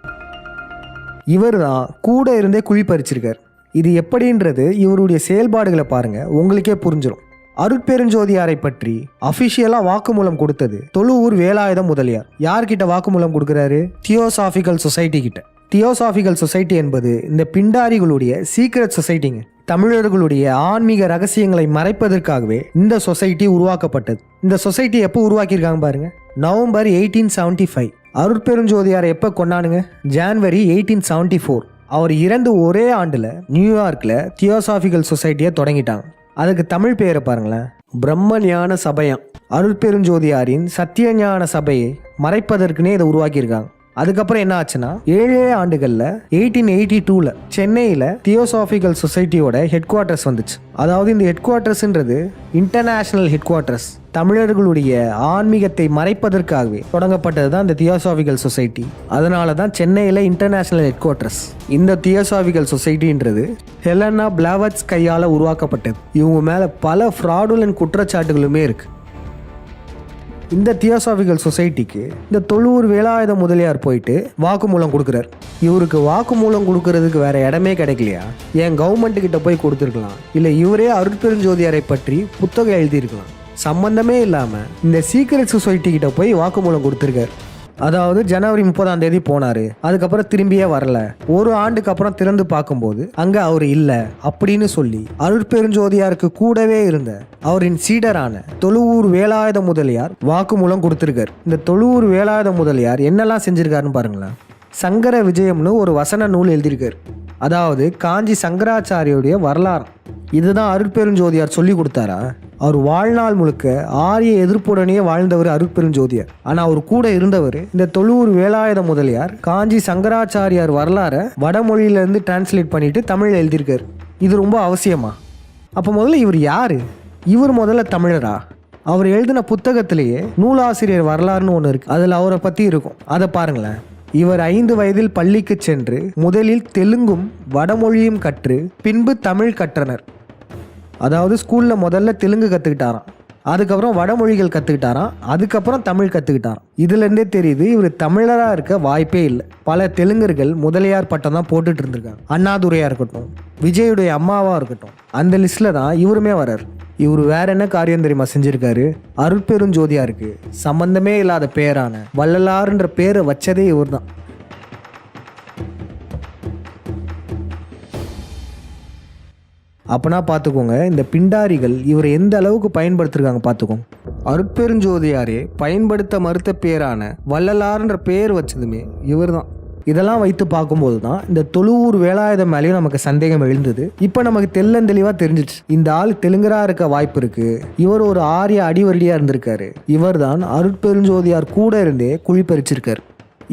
இவர் தான் கூட இருந்தே குழி பறிச்சிருக்கார். இது எப்படின்றது இவருடைய செயல்பாடுகளை பாருங்கள், உங்களுக்கே புரிஞ்சிடும். அருட்பெருஞ்சோதியாரை பற்றி அஃபிஷியலாக வாக்குமூலம் கொடுத்தது தொழுவூர் வேலாயுத முதலியார். யார்கிட்ட வாக்குமூலம் கொடுக்குறாரு? தியோசாபிக்கல் சொசைட்டி கிட்ட. தியோசாபிக்கல் சொசைட்டி என்பது இந்த பிண்டாரிகளுடைய சீக்ரெட் சொசைட்டிங்க. தமிழர்களுடைய ஆன்மீக ரகசியங்களை மறைப்பதற்காகவே இந்த சொசைட்டி உருவாக்கப்பட்டது. இந்த சொசைட்டி எப்போ உருவாக்கியிருக்காங்க பாருங்க, நவம்பர் 1875. அருட்பெருஞ்சோதியாரை எப்போ கொண்டாடுங்க? ஜான்வரி 1874. அவர் இறந்து ஒரே ஆண்டில் நியூயார்க்கில் தியோசாபிக்கல் சொசைட்டியை தொடங்கிட்டாங்க. அதுக்கு தமிழ் பேரை பாருங்களேன், பிரம்மஞான சபையாம். அருட்பெருஞ்சோதியாரின் சத்தியஞான சபையை மறைப்பதற்குனே இதை உருவாக்கியிருக்காங்க. அதுக்கப்புறம் என்ன ஆச்சுன்னா 7 ஆண்டுகளில் 1882ல் சென்னையில் தியோசாபிக்கல் சொசைட்டியோட ஹெட் குவார்ட்டர்ஸ் வந்துச்சு. அதாவது இந்த ஹெட் குவார்ட்டர்ஸ்ன்றது இன்டர்நேஷனல் ஹெட் குவார்ட்டர்ஸ். தமிழர்களுடைய ஆன்மீகத்தை மறைப்பதற்காகவே தொடங்கப்பட்டது தான் இந்த தியோசாபிக்கல் சொசைட்டி. அதனால தான் சென்னையில் இன்டர்நேஷனல் ஹெட் குவார்ட்டர்ஸ். இந்த தியோசாபிக்கல் சொசைட்டின்றது ஹெலனா பிளாவட்ஸ் கையால் உருவாக்கப்பட்டது. இவங்க மேலே பல ஃப்ராடுலன் குற்றச்சாட்டுகளுமே இருக்குது. இந்த தியோசாபிக்கல் சொசைட்டிக்கு இந்த தொழுவூர் வேலாயுத முதலியார் போயிட்டு வாக்குமூலம் கொடுக்குறார். இவருக்கு வாக்குமூலம் கொடுக்கறதுக்கு வேற இடமே கிடைக்கலையா? ஏன் கவர்மெண்ட் கிட்ட போய் கொடுத்துருக்கலாம், இல்லை இவரே அருட்பெருஞ்சோதியாரை பற்றி புத்தகம் எழுதியிருக்கலாம். சம்பந்தமே இல்லாமல் இந்த சீக்ரெட் சொசைட்டி கிட்ட போய் வாக்குமூலம் கொடுத்துருக்கார். அதாவது ஜனவரி 30 போனார், அதுக்கப்புறம் திரும்பியே வரல. ஒரு ஆண்டுக்கு அப்புறம் திறந்து பார்க்கும்போது அங்கே அவர் இல்லை அப்படின்னு சொல்லி அருட்பெருஞ்சோதியாருக்கு கூடவே இருந்த அவரின் சீடரான தொழுவூர் வேலாயுத முதலியார் வாக்குமூலம் கொடுத்துருக்கார். இந்த தொழுவூர் வேலாயுத முதலியார் என்னெல்லாம் செஞ்சிருக்காருன்னு பாருங்களேன். சங்கர விஜயம்னு ஒரு வசன நூல் எழுதியிருக்கார். அதாவது காஞ்சி சங்கராச்சாரியுடைய வரலாறு. இதுதான் அருட்பெருஞ்சோதியார் சொல்லி கொடுத்தாரா? அவர் வாழ்நாள் முழுக்க ஆரிய எதிர்ப்புடனே வாழ்ந்தவர் அருட்பெருஞ்சோதியார். ஆனால் அவர் கூட இருந்தவர் இந்த தொழுவூர் வேலாயுத முதலியார். காஞ்சி சங்கராச்சாரியார் வரலாறை வடமொழியிலேருந்து டிரான்ஸ்லேட் பண்ணிட்டு தமிழ் எழுதியிருக்கார். இது ரொம்ப அவசியமா? அப்போ முதல்ல இவர் யாரு? இவர் முதல்ல தமிழரா? அவர் எழுதின புத்தகத்திலேயே நூலாசிரியர் வரலாறுன்னு ஒன்று இருக்கு, அதில் அவரை பற்றி இருக்கும். அதை பாருங்களேன். இவர் 5 வயதில் பள்ளிக்கு சென்று முதலில் தெலுங்கும் வடமொழியும் கற்று பின்பு தமிழ் கற்றனர். அதாவது ஸ்கூலில் முதல்ல தெலுங்கு கற்றுக்கிட்டாராம், அதுக்கப்புறம் வடமொழிகள் கற்றுக்கிட்டாராம், அதுக்கப்புறம் தமிழ் கற்றுக்கிட்டாராம். இதுலேருந்தே தெரியுது இவர் தமிழராக இருக்க வாய்ப்பே இல்லை. பல தெலுங்கர்கள் முதலியார் பட்டம் தான் போட்டுட்டு இருந்திருக்காங்க. அண்ணாதுரையாக இருக்கட்டும், விஜயுடைய அம்மாவாக இருக்கட்டும், அந்த லிஸ்ட்டில் தான் இவருமே வரார். இவர் வேற என்ன காரியம் தெரியுமா செஞ்சிருக்காரு? அருட்பெருஞ்சோதியாருக்கு சம்பந்தமே இல்லாத பேரான வள்ளலார்ன்ற பேரை வச்சதே இவர் தான். அப்பனா பார்த்துக்கோங்க, இந்த பிண்டாரிகள் இவரை எந்த அளவுக்கு பயன்படுத்திருக்காங்க பார்த்துக்கோங்க. அருட்பெருஞ்சோதியாரே பயன்படுத்த மறுத்த பேரான வள்ளலார்ன்ற பேர் வச்சதுமே இவர் தான். இதெல்லாம் வைத்து பார்க்கும்போது தான் இந்த தொழுவூர் வேலாயுதம் மேலேயும் நமக்கு சந்தேகம் எழுந்தது. இப்போ நமக்கு தெளிவாக தெரிஞ்சிச்சு, இந்த ஆள் தெலுங்கரா இருக்க வாய்ப்பு இருக்கு. இவர் ஒரு ஆரிய அடிவருடியாக இருந்திருக்காரு. இவர் தான் அருட்பெருஞ்சோதியார் கூட இருந்தே குழி பறிச்சிருக்காரு.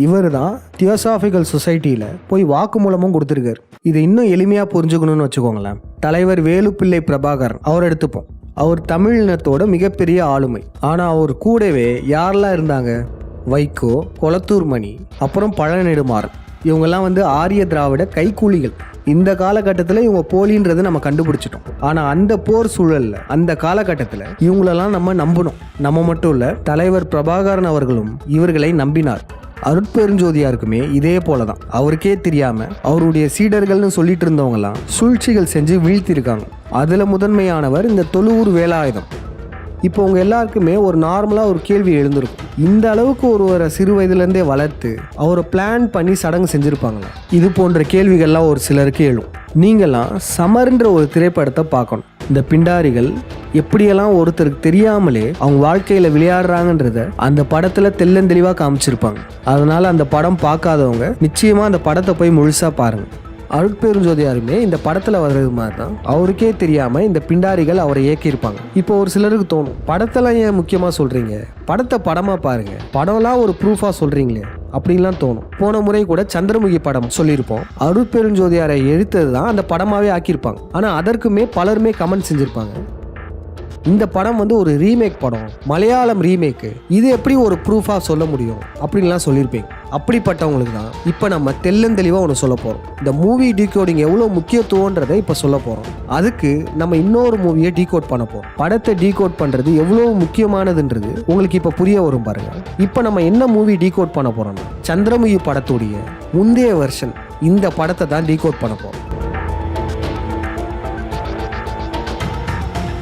இவர் தான் தியோசாபிக்கல் சொசைட்டியில் போய் வாக்குமூலமும் கொடுத்துருக்காரு. இதை இன்னும் எளிமையாக புரிஞ்சுக்கணும்னு வச்சுக்கோங்களேன். தலைவர் வேலுப்பிள்ளை பிரபாகரன் அவர் எடுத்துப்போம். அவர் தமிழினத்தோட மிகப்பெரிய ஆளுமை. ஆனால் அவர் கூடவே யாரெல்லாம் இருந்தாங்க? வைகோ, கொளத்தூர் மணி, அப்புறம் பழநெடுமாறன். இவங்கெல்லாம் ஆரிய திராவிட கைக்கூலிகள். இந்த காலகட்டத்தில் இவங்க போலின்றது நம்ம கண்டுபிடிச்சிட்டோம். ஆனால் அந்த போர் சூழலில் அந்த காலகட்டத்தில் இவங்களெல்லாம் நம்ம நம்பணும். நம்ம மட்டும் இல்லை, தலைவர் பிரபாகரன் அவர்களும் இவர்களை நம்பினார். அருட்பெருஞ்சோதியாருக்குமே இதே போல தான். அவருக்கே தெரியாமல் அவருடைய சீடர்கள்னு சொல்லிட்டு இருந்தவங்கலாம் சூழ்ச்சிகள் செஞ்சு வீழ்த்திருக்காங்க. அதில் முதன்மையானவர் இந்த தொழுவூர் வேலாயுதம். இப்போ உங்கள் எல்லாருக்குமே ஒரு நார்மலாக ஒரு கேள்வி எழுந்திருக்கும். இந்த அளவுக்கு ஒருவரை சிறு வயதுலேருந்தே வளர்த்து அவரை பிளான் பண்ணி சடங்கு செஞ்சுருப்பாங்களா? இது போன்ற கேள்விகள்லாம் ஒரு சிலருக்கு எழும். நீங்களாம் சமர்ன்ற ஒரு திரைப்படத்தை பார்க்கணும். இந்த பிண்டாரிகள் எப்படியெல்லாம் ஒருத்தருக்கு தெரியாமலே அவங்க வாழ்க்கையில் விளையாடுறாங்கன்றத அந்த படத்தில் தெளிவாக காமிச்சிருப்பாங்க. அதனால் அந்த படம் பார்க்காதவங்க நிச்சயமாக அந்த படத்தை போய் முழுசாக பாருங்கள். அருட்பெருஞ்சோதியாருமே இந்த படத்தில் வர்றது மாதிரி தான் அவருக்கே தெரியாமல் இந்த பிண்டாரிகள் அவரை இயக்கியிருப்பாங்க. இப்போ ஒரு சிலருக்கு தோணும், படத்தெல்லாம் ஏன் முக்கியமாக சொல்கிறீங்க, படத்தை படமாக பாருங்கள், படம்லாம் ஒரு ப்ரூஃபாக சொல்கிறீங்களே அப்படின்லாம் தோணும். போன முறை கூட சந்திரமுகி படம் சொல்லியிருப்போம். அருட்பெருஞ்சோதியாரை எடுத்தது தான் அந்த படமாகவே ஆக்கியிருப்பாங்க. ஆனால் அதற்குமே பலருமே கமெண்ட் செஞ்சுருப்பாங்க, இந்த படம் வந்து ஒரு ரீமேக் படம், மலையாளம் ரீமேக்கு, இது எப்படி ஒரு ப்ரூஃபா சொல்ல முடியும் அப்படின்லாம் சொல்லியிருப்பேன். அப்படிப்பட்டவங்களுக்கு தான் இப்போ நம்ம தெளிவாக ஒன்று சொல்ல போகிறோம். இந்த மூவி டீகோடிங் எவ்வளோ முக்கியத்துவன்றதை இப்போ சொல்ல போகிறோம். அதுக்கு நம்ம இன்னொரு மூவியை டீகோட் பண்ண போகிறோம். படத்தை டீகோட் பண்ணுறது எவ்வளோ முக்கியமானதுன்றது உங்களுக்கு இப்போ புரிய வரும் பாருங்க. இப்போ நம்ம என்ன மூவி டீகோட் பண்ண போகிறோம்னா சந்திரமுகி படத்துடைய முந்தைய வெர்ஷன், இந்த படத்தை தான் டீகோட் பண்ண போகிறோம்.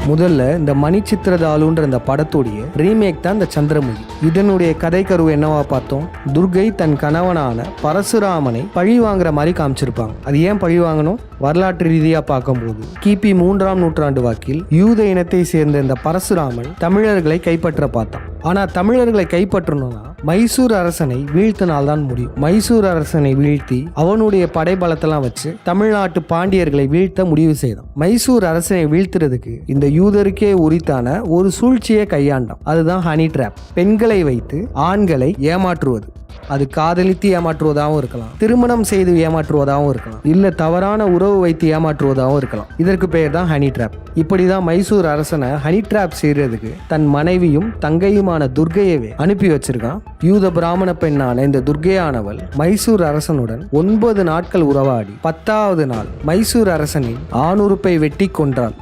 முதல்ல இந்த மணிச்சித்திரதாளுன்ற இந்த படத்துடைய ரீமேக் தான் இந்த சந்திரமுகி. இதனுடைய கதை கருவு என்னவா பார்த்தோம், துர்கை தன் கணவனான பரசுராமனை பழி வாங்குற மாதிரி காமிச்சிருப்பாங்க. அது ஏன் பழி வாங்கணும், வரலாற்று ரீதியாக பார்க்கும்போது கிபி 3ஆம் நூற்றாண்டு வாக்கில் யூத இனத்தை சேர்ந்த இந்த பரசுராமன் தமிழர்களை கைப்பற்ற பார்த்தான். ஆனால் தமிழர்களை கைப்பற்றணும்னா மைசூர் அரசனை வீழ்த்தினால்தான் முடியும். மைசூர் அரசனை வீழ்த்தி அவனுடைய படைபலத்தெல்லாம் வச்சு தமிழ்நாட்டு பாண்டியர்களை வீழ்த்த முடிவு செய்தான். மைசூர் அரசனை வீழ்த்துறதுக்கு இந்த யூதருக்கே உரித்தான ஒரு சூழ்ச்சியை கையாண்டான். அதுதான் ஹனி ட்ராப். பெண்களை வைத்து ஆண்களை ஏமாற்றுவது. அது காதலித்து ஏமாற்றுவதாகவும் இருக்கலாம், திருமணம் செய்து ஏமாற்றுவதாகவும் இருக்கலாம், இல்ல தவறான உறவு வைத்து ஏமாற்றுவதாகவும் இருக்கலாம். இதற்கு பெயர் தான் ஹனி ட்ராப். இப்படிதான் மைசூர் அரசனை ஹனி ட்ராப் செய்யறதுக்கு தன் மனைவியும் தங்கையுமான துர்கையவே அனுப்பி வச்சிருக்கான். யூத பிராமண பெண்ணான இந்த துர்கையானவள் மைசூர் அரசனுடன் 9 நாட்கள் உறவாடி 10வது நாள் மைசூர் அரசனின் ஆணுறுப்பை வெட்டி கொன்றாள்.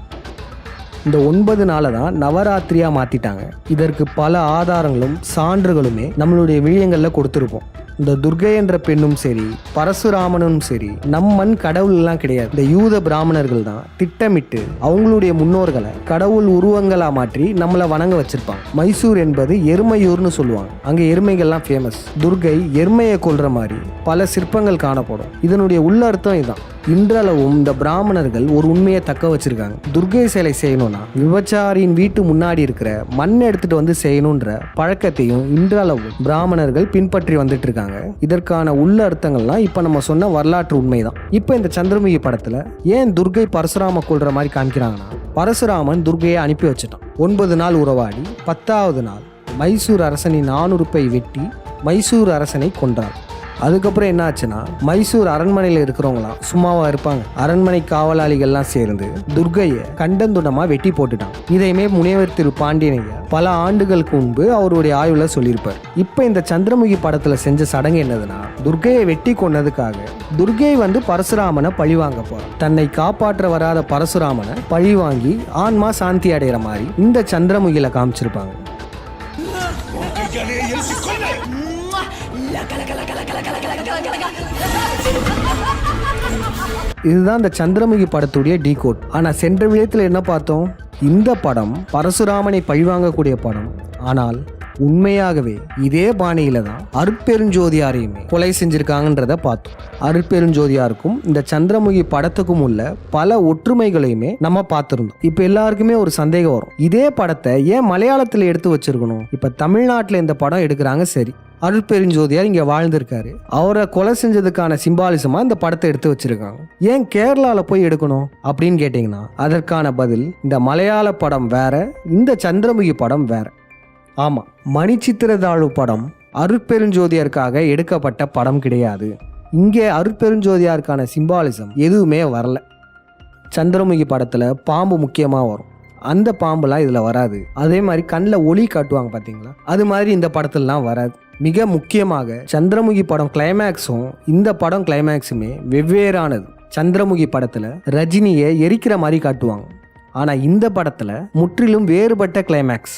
இந்த 9 நாளை தான் நவராத்திரியா மாத்திட்டாங்க. இதற்கு பல ஆதாரங்களும் சான்றுகளுமே நம்மளுடைய விழியங்கள்ல கொடுத்துருப்போம். இந்த துர்கை என்ற பெண்ணும் சரி, பரசுராமனும் சரி, நம்மன் கடவுள் எல்லாம் கிடையாது. இந்த யூத பிராமணர்கள் தான் திட்டமிட்டு அவங்களுடைய முன்னோர்களை கடவுள் உருவங்களா மாற்றி நம்மளை வணங்க வச்சிருப்பாங்க. மைசூர் என்பது எருமையூர்னு சொல்லுவாங்க. அங்க எருமைகள்லாம் ஃபேமஸ். துர்கை எருமையை கொல்ற மாதிரி பல சிற்பங்கள் காணப்படும். இதனுடைய உள்ளர்த்தம் இதுதான். இன்றளவும் இந்த பிராமணர்கள் ஒரு உண்மையை தக்க வச்சிருக்காங்க. துர்கை சிலை செய்யணும்னா விபச்சாரியின் வீட்டு முன்னாடி இருக்கிற மண் எடுத்துட்டு வந்து செய்யணுன்ற பழக்கத்தையும் இன்றளவும் பிராமணர்கள் பின்பற்றி வந்துட்டு இருக்காங்க. இதற்கான உள்ள அர்த்தங்கள்லாம் இப்ப நம்ம சொன்ன வரலாற்று உண்மைதான். இப்ப இந்த சந்திரமுகி படத்துல ஏன் துர்கை பரசுராம கொல்ற மாதிரி காமிக்கிறாங்கன்னா, பரசுராமன் துர்கையை அனுப்பி வச்சுட்டான். 9 நாள் உறவாடி 10வது நாள் மைசூர் அரசனின் ஆணுறுப்பை வெட்டி மைசூர் அரசனை கொன்றார். அதுக்கப்புறம் என்ன ஆச்சுன்னா, மைசூர் அரண்மனையில் இருக்கிறவங்களாம் சும்மாவா இருப்பாங்க. அரண்மனை காவலாளிகள்லாம் சேர்ந்து துர்கையை கண்டந்துடமா வெட்டி போட்டுட்டாங்க. இதையுமே முனைவர் திரு பாண்டியனையா பல ஆண்டுகளுக்கு முன்பு அவருடைய ஆய்வுல சொல்லியிருப்பார். இப்ப இந்த சந்திரமுகி படத்துல செஞ்ச சடங்கு என்னதுன்னா, துர்கையை வெட்டி கொன்னதுக்காக துர்கை வந்து பரசுராமனை பழி வாங்க போறான். தன்னை காப்பாற்ற வராத பரசுராமனை பழி வாங்கி ஆன்மா சாந்தி அடைகிற மாதிரி இந்த சந்திரமுகில காமிச்சிருப்பாங்க. இதுதான் இந்த சந்திரமுகி படத்துடைய டீகோட். ஆனா சென்ற விடயத்தில் என்ன பார்த்தோம், இந்த படம் பரசுராமனை பழிவாங்கக்கூடிய படம். ஆனால் உண்மையாகவே இதே பாணியில தான் அருட்பெருஞ்சோதியாரையுமே கொலை செஞ்சிருக்காங்கன்றத பார்த்தோம். அருட்பெருஞ்சோதியாருக்கும் இந்த சந்திரமுகி படத்துக்கும் உள்ள பல ஒற்றுமைகளையுமே நம்ம பார்த்திருந்தோம். இப்ப எல்லாருக்குமே ஒரு சந்தேகம் வரும், இதே படத்தை ஏன் மலையாளத்துல எடுத்து வச்சிருக்கணும்? இப்ப தமிழ்நாட்டுல இந்த படம் எடுக்கிறாங்க, சரி, அருட்பெருஞ்சோதியார் இங்க வாழ்ந்திருக்காரு, அவரை கொலை செஞ்சதுக்கான சிம்பாலிசமா இந்த படத்தை எடுத்து வச்சிருக்காங்க. ஏன் கேரளால போய் எடுக்கணும் அப்படின்னு கேட்டீங்கன்னா, அதற்கான பதில் இந்த மலையாள படம் வேற, இந்த சந்திரமுகி படம் வேற. ஆமா, மணிச்சித்திரதாழு படம் அருட்பெருஞ்சோதியாருக்காக எடுக்கப்பட்ட படம் கிடையாது. இங்கே அருட்பெருஞ்சோதியாருக்கான சிம்பாலிசம் எதுவுமே வரல. சந்திரமுகி படத்துல பாம்பு முக்கியமா வரும், அந்த பாம்புலாம் இதுல வராது. அதே மாதிரி கண்ணில் ஒளி காட்டுவாங்க பாத்தீங்களா, அது மாதிரி இந்த படத்துலலாம் வராது. மிக முக்கியமாக சந்திரமுகி படம் கிளைமேக்ஸும் இந்த படம் கிளைமேக்ஸுமே வெவ்வேறானது. சந்திரமுகி படத்துல ரஜினியை எரிக்கிற மாதிரி காட்டுவாங்க, ஆனா இந்த படத்துல முற்றிலும் வேறுபட்ட கிளைமேக்ஸ்.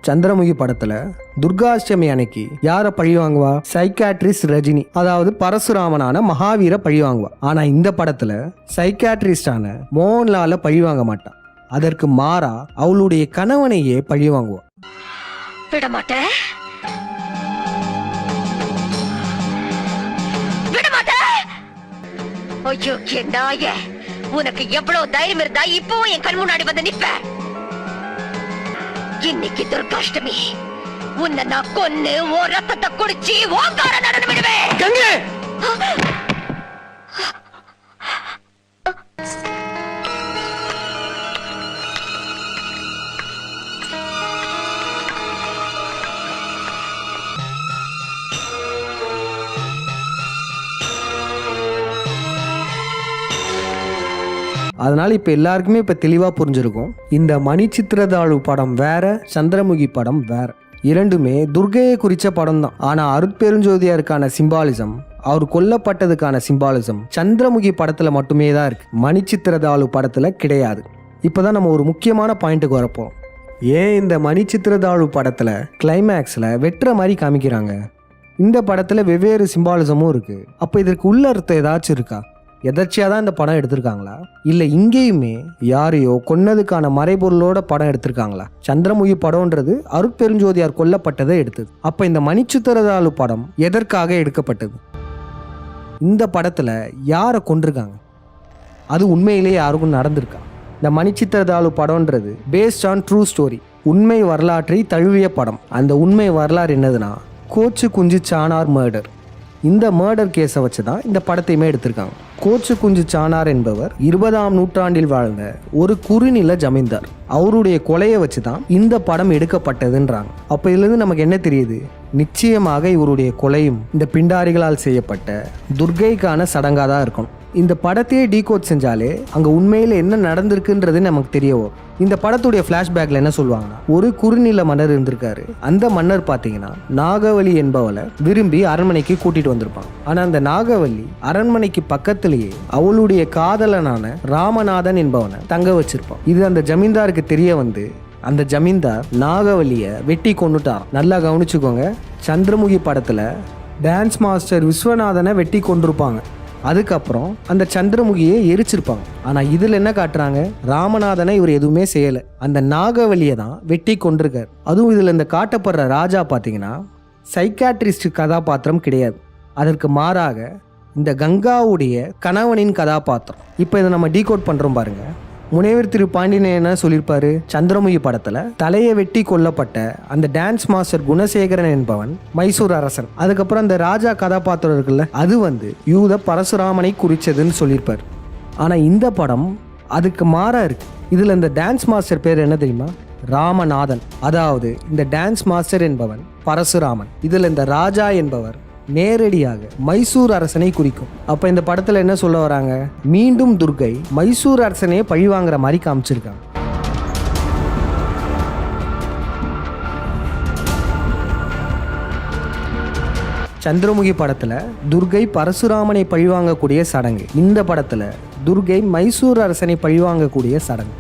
சந்திரமுகி படத்துல துர்காஷ்டமி அன்னைக்கு யார பழி வாங்குவா? சைக்காட்ரிஸ்ட் ரஜினி, அதாவது பரசுராமனான மகாவீர பழி வாங்குவா. ஆனா இந்த படத்துல சைக்காட்ரிஸ்டான மோகன்லால பழி வாங்க மாட்டான். அதற்கு மாறா அவளுடைய கணவனையே பழி வாங்குவா. உனக்கு எவ்வளவு தைரியம் இருந்தா இப்பவும் என் கண் முன்னாடி வந்து நிப்ப? இன்னைக்கு துர்காஷ்டமி. உன்னை நான் கொன்னு ஓ ரத்தத்தை குடிச்சு ஓங்கார நடனம் விடுவேன். கங்கை அதனால இப்ப எல்லாருக்குமே இப்ப தெளிவா புரிஞ்சிருக்கும். இந்த மணிச்சித்திரதாழு படம் வேற, சந்திரமுகி படம் வேற. இரண்டுமே துர்கையை குறிச்ச படம் தான். ஆனா அருட்பெருஞ்சோதியாருக்கான சிம்பாலிசம், அவர் கொல்லப்பட்டதுக்கான சிம்பாலிசம் சந்திரமுகி படத்துல மட்டுமே தான் இருக்கு, மணிச்சித்திரதாழு படத்துல கிடையாது. இப்பதான் நம்ம ஒரு முக்கியமான பாயிண்ட்டுக்கு வரப்போம். ஏன் இந்த மணிச்சித்திரதாழு படத்துல கிளைமேக்ஸ்ல வெட்டுற மாதிரி காமிக்கிறாங்க? இந்த படத்துல வெவ்வேறு சிம்பாலிசமும் இருக்கு. அப்ப இதற்கு உள்ள அர்த்தம் ஏதாச்சும் இருக்கா? எதர்ச்சியாக தான் இந்த படம் எடுத்திருக்காங்களா, இல்லை இங்கேயுமே யாரையோ கொன்னதுக்கான மறைபொருளோட படம் எடுத்திருக்காங்களா? சந்திரமுகி படம்ன்றது அருட்பெருஞ்சோதியார் கொல்லப்பட்டதை எடுத்தது. அப்போ இந்த மணிச்சித்திரதாழு படம் எதற்காக எடுக்கப்பட்டது? இந்த படத்தில் யாரை கொண்டிருக்காங்க? அது உண்மையிலேயே யாருக்கும் நடந்திருக்கா? இந்த மணிச்சித்திரதாழு படம்ன்றது பேஸ்ட் ஆன் ட்ரூ ஸ்டோரி, உண்மை வரலாற்றை தழுவிய படம். அந்த உண்மை வரலாறு என்னதுன்னா, கோச்சு குஞ்சு சானார் மர்டர். இந்த மர்டர் கேஸை வச்சு தான் இந்த படத்தையுமே எடுத்திருக்காங்க. கோச்சு குஞ்சு சானார் என்பவர் 20ஆம் நூற்றாண்டில் வாழ்ந்த ஒரு குறுநில ஜமீன்தார். அவருடைய கொலையை வச்சு தான் இந்த படம் எடுக்கப்பட்டதுன்றாங்க. அப்போ இதுலேருந்து நமக்கு என்ன தெரியுது? நிச்சயமாக இவருடைய கொலையும் இந்த பிண்டாரிகளால் செய்யப்பட்ட துர்கைக்கான சடங்காக தான் இருக்கணும். இந்த படத்தையே டீகோட் செஞ்சாலே அங்கே உண்மையில் என்ன நடந்திருக்குன்றது நமக்கு தெரிய வரும். இந்த படத்துடைய ஃப்ளாஷ்பேக்கில் என்ன சொல்லுவாங்கன்னா, ஒரு குறுநில மன்னர் இருந்திருக்காரு. அந்த மன்னர் பார்த்தீங்கன்னா நாகவல்லி என்பவளை விரும்பி அரண்மனைக்கு கூட்டிட்டு வந்திருப்பான். ஆனால் அந்த நாகவல்லி அரண்மனைக்கு பக்கத்திலேயே அவளுடைய காதலனான ராமநாதன் என்பவனை தங்க வச்சிருப்பான். இது அந்த ஜமீன்தாருக்கு தெரிய வந்து அந்த ஜமீன்தார் நாகவல்லியை வெட்டி கொண்டுட்டார். நல்லா கவனிச்சுக்கோங்க, சந்திரமுகி படத்தில் டான்ஸ் மாஸ்டர் விஸ்வநாதனை வெட்டி கொண்டிருப்பாங்க. அதுக்கப்புறம் அந்த சந்திரமுகியை எரிச்சிருப்பாங்க. ஆனால் இதில் என்ன காட்டுறாங்க? ராமநாதனை இவர் எதுவுமே செய்யலை, அந்த நாகவல்லியை தான் வெட்டி கொண்டிருக்கார். அதுவும் இதில் இந்த காட்டப்படுற ராஜா பார்த்தீங்கன்னா சைக்காட்ரிஸ்ட் கதாபாத்திரம் கிடையாது. அதற்கு மாறாக இந்த கங்காவுடைய கணவனின் கதாபாத்திரம். இப்போ இதை நம்ம டீகோட் பண்ணுறோம் பாருங்க. முனைவர் திரு பாண்டியன் என்ன சொல்லியிருப்பாரு? சந்திரமுகி படத்தில் தலையை வெட்டி கொல்லப்பட்ட அந்த டான்ஸ் மாஸ்டர் குணசேகரன் என்பவன் மைசூர் அரசன். அதுக்கப்புறம் அந்த ராஜா கதாபாத்திரம் இருக்குல்ல, அது வந்து யூத பரசுராமனை குறிச்சதுன்னு சொல்லியிருப்பார். ஆனால் இந்த படம் அதுக்கு மாறா இருக்கு. இதில் இந்த டான்ஸ் மாஸ்டர் பேர் என்ன தெரியுமா? ராமநாதன். அதாவது இந்த டான்ஸ் மாஸ்டர் என்பவன் பரசுராமன். இதில் இந்த ராஜா என்பவர் நேரடியாக மைசூர் அரசனை குறிக்கும். அப்ப இந்த படத்துல என்ன சொல்ல வராங்க? மீண்டும் துர்கை மைசூர் அரசனையே பழிவாங்கிற மாதிரி காமிச்சிருக்காங்க. சந்திரமுகி படத்துல துர்கை பரசுராமனை பழிவாங்கக்கூடிய சடங்கு, இந்த படத்துல துர்கை மைசூர் அரசனை பழிவாங்கக்கூடிய சடங்கு.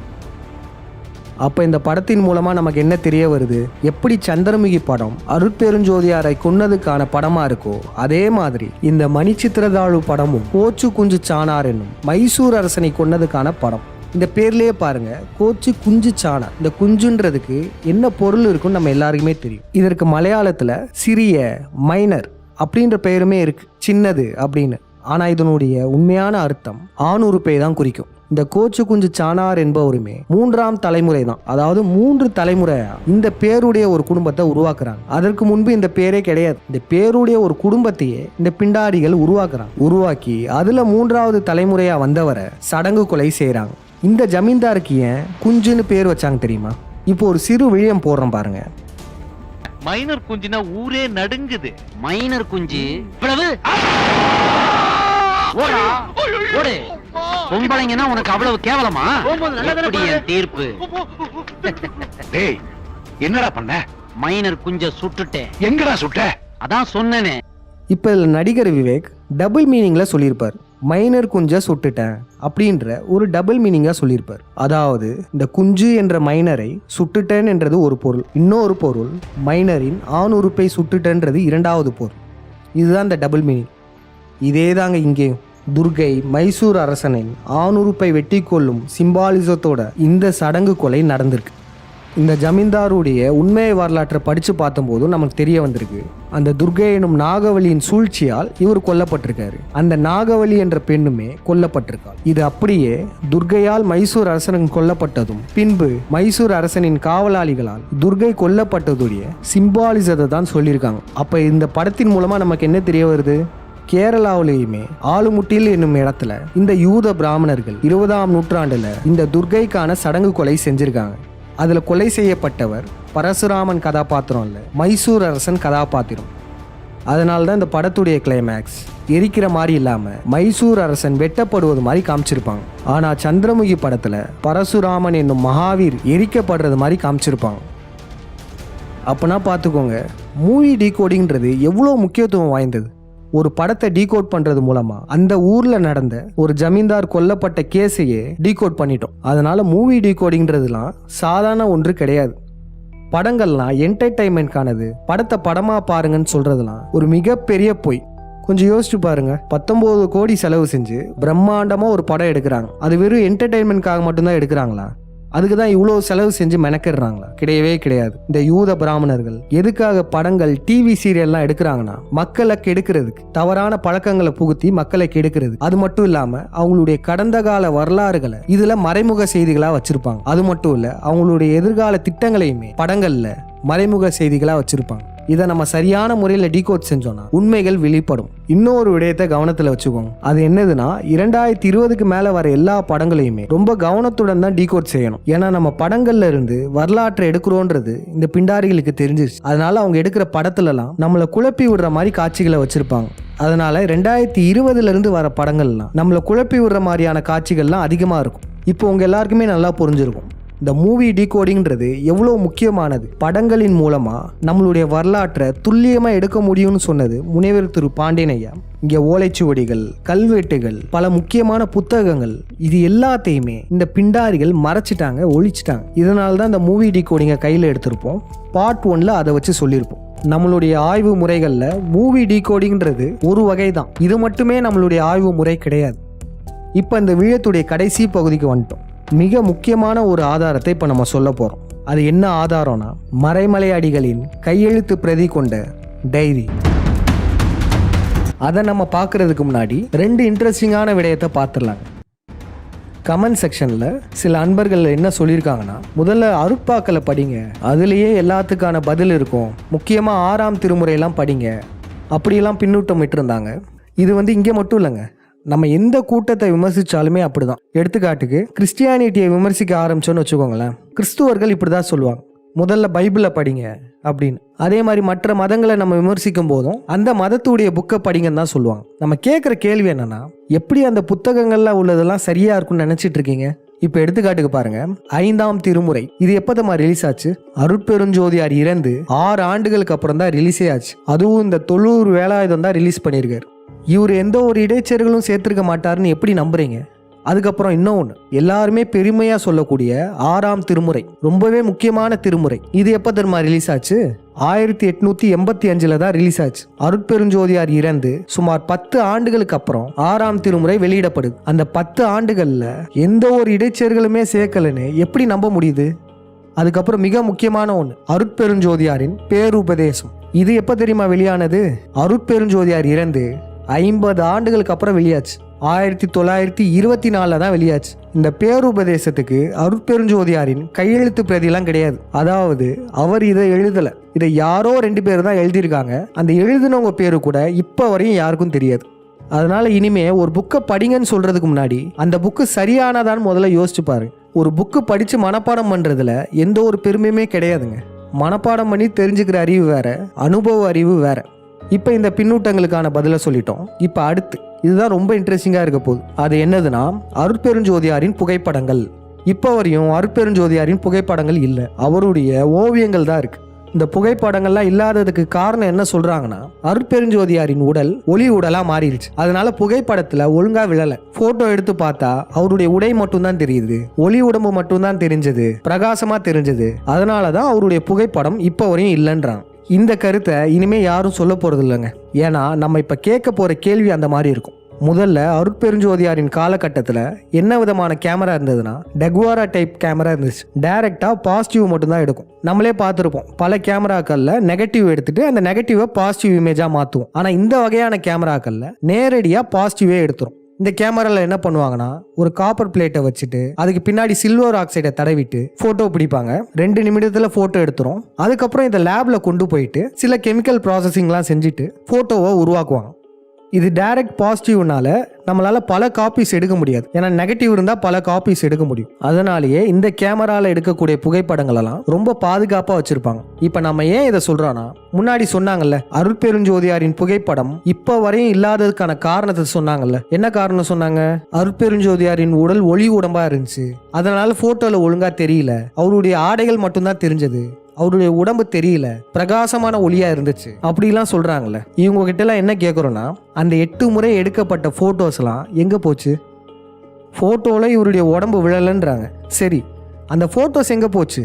அப்போ இந்த படத்தின் மூலமாக நமக்கு என்ன தெரிய வருது? எப்படி சந்திரமுகி படம் அருட்பெருஞ்சோதியாரை கொன்னதுக்கான படமாக இருக்கோ, அதே மாதிரி இந்த மணிச்சித்திரதாழு படமும் கோச்சு குஞ்சு சானார் என்னும் மைசூர் அரசனை கொன்னதுக்கான படம். இந்த பேர்லேயே பாருங்க, கோச்சு குஞ்சு சானார். இந்த குஞ்சுன்றதுக்கு என்ன பொருள் இருக்குன்னு நம்ம எல்லாருக்குமே தெரியும். இதற்கு மலையாளத்தில் சிறிய, மைனர் அப்படின்ற பெயருமே இருக்கு, சின்னது அப்படின்னு. ஆனால் இதனுடைய உண்மையான அர்த்தம் ஆணுறுப்பை தான் குறிக்கும். இந்த கோச்சு குஞ்சு சானார் என்பவருமே 3ஆம் தலைமுறை தான். அதாவது 3 தலைமுறையா இந்த பேருடைய ஒரு குடும்பத்தை உருவாக்குறாங்க. அதற்கு முன்பு இந்த பேரே கிடையாது. இந்த பேருடைய ஒரு குடும்பத்தையே இந்த பிண்டாரிகள் உருவாக்கி அதுல 3ஆவது தலைமுறையா வந்தவரை சடங்கு கொலை செய்யறாங்க. இந்த ஜமீன்தாருக்கு ஏன் குஞ்சுன்னு பேர் வச்சாங்க தெரியுமா? இப்போ ஒரு சிறு விழியம் போடுறோம் பாருங்க. மைனர் குஞ்சுனா ஊரே நடுங்குது. மைனர் குஞ்சு பொம்பளைங்கன்னா உனக்கு அவ்வளவு கேவலமா? தீர்ப்பு. டேய், என்னடா பண்ண? மைனர் குஞ்ச சுட்டுட்டேன். எங்கடா சுட்ட? அதான் சொன்னேனே. இப்ப நடிகர் விவேக் டபுள் மீனிங்ல சொல்லியிருப்பார். மைனர் குஞ்ச சுட்டுட்டேன் அப்படின்ற ஒரு டபுள் மீனிங்கா சொல்லியிருப்பார். அதாவது இந்த குஞ்சு என்ற மைனரை சுட்டுட்டேன் என்றது ஒரு பொருள், இன்னொரு பொருள் மைனரின் ஆண் உறுப்பை சுட்டுட்டேன்றது 2வது பொருள். இதுதான் இந்த டபுள் மீனிங். இதே தாங்க இங்கேயும். துர்கை மைசூர் அரசனின் ஆணுறுப்பை வெட்டி கொள்ளும் சிம்பாலிசத்தோட இந்த சடங்கு கொலை நடந்திருக்கு. இந்த ஜமீன்தாருடைய உண்மை வரலாற்றை படித்து பார்த்தபோது நமக்கு தெரிய வந்திருக்கு, அந்த துர்கை எனும் நாகவலியின் சூழ்ச்சியால் இவர் கொல்லப்பட்டிருக்காரு. அந்த நாகவலி என்ற பெண்ணுமே கொல்லப்பட்டிருக்காள். இது அப்படியே துர்கையால் மைசூர் அரசன் கொல்லப்பட்டதும் பின்பு மைசூர் அரசனின் காவலாளிகளால் துர்கை கொல்லப்பட்டதுடைய சிம்பாலிசத்தை தான் சொல்லியிருக்காங்க. அப்போ இந்த படத்தின் மூலமாக நமக்கு என்ன தெரிய வருது? கேரளாவிலேயுமே ஆளுமுட்டில் என்னும் இடத்துல இந்த யூத பிராமணர்கள் 20ஆம் நூற்றாண்டுல இந்த துர்கைக்கான சடங்கு கொலை செஞ்சிருக்காங்க. அதுல கொலை செய்யப்பட்டவர் பரசுராமன் கதாபாத்திரம் இல்லை, மைசூர் அரசன் கதாபாத்திரம். அதனால தான் இந்த படத்துடைய கிளைமேக்ஸ் எரிக்கிற மாதிரி இல்லாம மைசூர் அரசன் வெட்டப்படுவது மாதிரி காமிச்சிருப்பாங்க. ஆனா சந்திரமுகி படத்துல பரசுராமன் என்னும் மகாவீர் எரிக்கப்படுறது மாதிரி காமிச்சிருப்பாங்க. அப்பனா பார்த்துக்கோங்க, மூவி டீகோடிங்கிறது எவ்வளோ முக்கியத்துவம் வாய்ந்தது. ஒரு படத்தை டீகோட் பண்றது மூலமா அந்த ஊர்ல நடந்த ஒரு ஜமீன்தார் கொல்லப்பட்ட கேஸையே டீகோட் பண்ணிட்டோம். அதனால மூவி டீகோடிங்கிறதுலாம் சாதாரண ஒன்று கிடையாது. படங்கள்லாம் என்டர்டைன்மெண்ட்கானது, படத்தை படமா பாருங்கன்னு சொல்றதுலாம் ஒரு மிகப்பெரிய பொய். கொஞ்சம் யோசிச்சு பாருங்க, 19 கோடி செலவு செஞ்சு பிரம்மாண்டமா ஒரு படம் எடுக்கிறாங்க. அது வெறும் என்டர்டைன்மெண்ட்காக மட்டும்தான் எடுக்கிறாங்களா? அதுக்கு தான் இவ்வளோ செலவு செஞ்சு மெனக்கிடுறாங்களா? கிடையவே கிடையாது. இந்த யூத பிராமணர்கள் எதுக்காக படங்கள் டிவி சீரியல்லாம் எடுக்கிறாங்கன்னா மக்களை கெடுக்கிறதுக்கு, தவறான பழக்கங்களை புகுத்தி மக்களை கெடுக்கிறது. அது மட்டும் இல்லாம அவங்களுடைய கடந்த கால வரலாறுகளை இதுல மறைமுக செய்திகளா வச்சிருப்பாங்க. அது மட்டும் இல்ல, அவங்களுடைய எதிர்கால திட்டங்களையுமே படங்கள்ல மறைமுக செய்திகளா வச்சிருப்பாங்க. இதை நம்ம சரியான முறையில் டீகோட் செஞ்சோம்னா உண்மைகள் வெளிப்படும். இன்னொரு விடயத்தை கவனத்தில் வச்சுக்கோங்க. அது என்னதுன்னா, 2020க்கு மேலே வர எல்லா படங்களையுமே ரொம்ப கவனத்துடன் தான் டீகோட் செய்யணும். ஏன்னா நம்ம படங்கள்ல இருந்து வரலாற்றை எடுக்கிறோன்றது இந்த பிண்டாரிகளுக்கு தெரிஞ்சிருச்சு. அதனால அவங்க எடுக்கிற படத்துலலாம் நம்மளை குழப்பி விடுற மாதிரி காட்சிகளை வச்சிருப்பாங்க. அதனால 2020லேருந்து வர படங்கள்லாம் நம்மளை குழப்பி விடுற மாதிரியான காட்சிகள்லாம் அதிகமாக இருக்கும். இப்போ உங்க எல்லாருக்குமே நல்லா புரிஞ்சிருக்கும் இந்த மூவி டீகோடிங்கிறது எவ்வளோ முக்கியமானது. படங்களின் மூலமா நம்மளுடைய வரலாற்றை துல்லியமாக எடுக்க முடியும்னு சொன்னது முனைவர் திரு பாண்டியன் ஐயா. இங்கே ஓலைச்சுவடிகள், கல்வெட்டுகள், பல முக்கியமான புத்தகங்கள், இது எல்லாத்தையுமே இந்த பிண்டாரிகள் மறைச்சிட்டாங்க, ஒழிச்சிட்டாங்க. இதனால தான் இந்த மூவி டீகோடிங்கை கையில் எடுத்திருப்போம். பார்ட் 1ல் அதை வச்சு சொல்லியிருப்போம். நம்மளுடைய ஆய்வு முறைகளில் மூவி டீகோடிங்கிறது ஒரு வகை தான். இது மட்டுமே நம்மளுடைய ஆய்வு முறை கிடையாது. இப்போ இந்த விழத்துடைய கடைசி பகுதிக்கு வந்துட்டோம். மிக முக்கியமான ஒரு ஆதாரத்தை இப்போ நம்ம சொல்ல போகிறோம். அது என்ன ஆதாரம்னா, மறைமலை அடிகளின் கையெழுத்து பிரதி கொண்ட டைரி. அதை நம்ம பார்க்கறதுக்கு முன்னாடி 2 இன்ட்ரெஸ்டிங்கான விடயத்தை பார்த்துடலாங்க. கமெண்ட் செக்ஷனில் சில அன்பர்கள் என்ன சொல்லியிருக்காங்கன்னா, முதல்ல அருட்பாக்களை படிங்க, அதுலேயே எல்லாத்துக்கான பதில் இருக்கும், முக்கியமாக 6ஆம் திருமுறையெல்லாம் படிங்க, அப்படியெல்லாம் பின்னூட்டம் விட்டுருந்தாங்க. இது இங்கே மட்டும் இல்லைங்க, நம்ம எந்த கூட்டத்தை விமர்சித்தாலுமே அப்படிதான். எடுத்துக்காட்டுக்கு கிறிஸ்டியானிட்டியை விமர்சிக்க ஆரம்பிச்சோன்னு வச்சுக்கோங்களேன், கிறிஸ்துவர்கள் இப்படி தான் சொல்லுவாங்க, முதல்ல பைபிளை படிங்க அப்படின்னு. அதே மாதிரி மற்ற மதங்களை நம்ம விமர்சிக்கும் போதும் அந்த மதத்துடைய புக்கை படிங்கன்னு தான் சொல்லுவாங்க. நம்ம கேட்குற கேள்வி என்னன்னா, எப்படி அந்த புத்தகங்கள்ல உள்ளதெல்லாம் சரியா இருக்கும்னு நினைச்சிட்டு இருக்கீங்க? இப்போ எடுத்துக்காட்டுக்கு பாருங்க, 5ஆம் திருமுறை இது எப்போதமா ரிலீஸ் ஆச்சு? அருட்பெருஞ்சோதியார் இறந்து 6 ஆண்டுகளுக்கு அப்புறம் தான் ரிலீஸே ஆச்சு. அதுவும் இந்த தொழூர் வேலாயுதம் தான் ரிலீஸ் பண்ணியிருக்காரு. இவர் எந்த ஒரு இடைச்செருகளும் சேர்த்திருக்க மாட்டாருன்னு எப்படி நம்புறீங்க? அதுக்கப்புறம் இன்னொன்று, எல்லாருமே பெருமையா சொல்லக்கூடிய 6ஆம் திருமுறை ரொம்பவே முக்கியமான திருமுறை. இது எப்போ தெரியுமா ரிலீஸ் ஆச்சு? 1885 தான் ரிலீஸ் ஆச்சு. அருட்பெருஞ்சோதியார் இறந்து சுமார் 10 ஆண்டுகளுக்கு அப்புறம் 6ஆம் திருமுறை வெளியிடப்படுது. அந்த 10 ஆண்டுகள்ல எந்த ஒரு இடைச்செருகளுமே சேர்க்கலன்னு எப்படி நம்ப முடியுது? அதுக்கப்புறம் மிக முக்கியமான ஒன்று, அருட்பெருஞ்சோதியாரின் பேருபதேசம். இது எப்போ தெரியுமா வெளியானது? அருட்பெருஞ்சோதியார் இறந்து 50 ஆண்டுகளுக்கு அப்புறம் வெளியாச்சு. 1924 தான் வெளியாச்சு. இந்த பேருபதேசத்துக்கு அருட்பெருஞ்சோதியாரின் கையெழுத்து பிரதிலாம் கிடையாது. அதாவது அவர் இதை எழுதலை, இதை யாரோ 2 பேர் தான் எழுதியிருக்காங்க. அந்த எழுதினவங்க பேரு கூட இப்போ வரையும் யாருக்கும் தெரியாது. அதனால இனிமே ஒரு புக்கை படிங்கன்னு சொல்றதுக்கு முன்னாடி அந்த புக்கு சரியானதான்னு முதல்ல யோசிச்சு பாரு. ஒரு புக்கு படித்து மனப்பாடம் பண்ணுறதுல எந்த ஒரு பெருமையுமே கிடையாதுங்க. மனப்பாடம் பண்ணி தெரிஞ்சுக்கிற அறிவு வேற, அனுபவ அறிவு வேற. இப்போ இந்த பின்னூட்டங்களுக்கான பதிலை சொல்லிட்டோம். இப்போ அடுத்து இதுதான் ரொம்ப இன்ட்ரெஸ்டிங்காக இருக்க போகுது. அது என்னதுன்னா, அருட்பெருஞ்சோதியாரின் புகைப்படங்கள். இப்போ வரையும் அருட்பெருஞ்சோதியாரின் புகைப்படங்கள் இல்லை, அவருடைய ஓவியங்கள் தான் இருக்கு. இந்த புகைப்படங்கள்லாம் இல்லாததுக்கு காரணம் என்ன சொல்றாங்கன்னா, அருட்பெருஞ்சோதியாரின் உடல் ஒளி உடலா மாறிடுச்சு. அதனால புகைப்படத்துல ஒழுங்கா விழல. போட்டோ எடுத்து பார்த்தா அவருடைய உடை மட்டும் தான் தெரியுது, ஒளி உடம்பு மட்டும் தான் தெரிஞ்சது, பிரகாசமா தெரிஞ்சது. அதனாலதான் அவருடைய புகைப்படம் இப்போ வரையும் இல்லைன்றாங்க. இந்த கருத்தை இனிமே யாரும் சொல்ல போறது இல்லைங்க. ஏன்னா நம்ம இப்ப கேட்க போற கேள்வி அந்த மாதிரி இருக்கும். முதல்ல அருட்பெருஞ்சோதியாரின் காலகட்டத்தில் என்ன விதமான கேமரா இருந்ததுன்னா டெகுவாரா டைப் கேமரா இருந்துச்சு. டைரெக்டாக பாசிட்டிவ் மட்டும்தான் எடுக்கும். நம்மளே பார்த்துருப்போம், பல கேமராக்களில் நெகட்டிவ் எடுத்துட்டு அந்த நெகட்டிவை பாசிட்டிவ் இமேஜாக மாற்றுவோம். ஆனால் இந்த வகையான கேமராக்களில் நேரடியாக பாசிட்டிவே எடுத்துரும். இந்த கேமரால என்ன பண்ணுவாங்கன்னா, ஒரு காப்பர் பிளேட்டை வச்சுட்டு அதுக்கு பின்னாடி சில்வர் ஆக்சைடை தடவிட்டு போட்டோ பிடிப்பாங்க. 2 நிமிடத்துல போட்டோ எடுத்துரும். அதுக்கப்புறம் இந்த லேப்ல கொண்டு போயிட்டு சில கெமிக்கல் ப்ராசஸிங்லாம் செஞ்சுட்டு போட்டோவை உருவாக்குவாங்க. இது டைரக்ட் பாசிட்டிவ்னால நம்மளால பல காப்பீஸ் எடுக்க முடியாது. ஏன்னா நெகட்டிவ் இருந்தா பல காப்பீஸ் எடுக்க முடியும். அதனாலேயே இந்த கேமரால எடுக்கக்கூடிய புகைப்படங்கள் எல்லாம் ரொம்ப பாதுகாப்பா வச்சிருப்பாங்க. இப்ப நம்ம ஏன் இதை சொல்றோம்னா, முன்னாடி சொன்னாங்கல்ல அருட்பெருஞ்சோதியாரின் புகைப்படம் இப்ப வரையும் இல்லாததுக்கான காரணத்தை சொன்னாங்கல்ல. என்ன காரணம் சொன்னாங்க? அருட்பெருஞ்சோதியாரின் உடல் ஒளி உடம்பா இருந்துச்சு, அதனால போட்டோல ஒழுங்கா தெரியல, அவருடைய ஆடைகள் மட்டும்தான் தெரிஞ்சது, அவருடைய உடம்பு தெரியல, பிரகாசமான ஒளியா இருந்துச்சு அப்படிலாம் சொல்றாங்கல்ல. இவங்க கிட்ட எல்லாம் என்ன கேட்கறோம்னா, அந்த 8 முறை எடுக்கப்பட்ட போட்டோஸ் எல்லாம் எங்க போச்சு? போட்டோல இவருடைய உடம்பு விழலன்றாங்க. சரி, அந்த போட்டோஸ் எங்க போச்சு?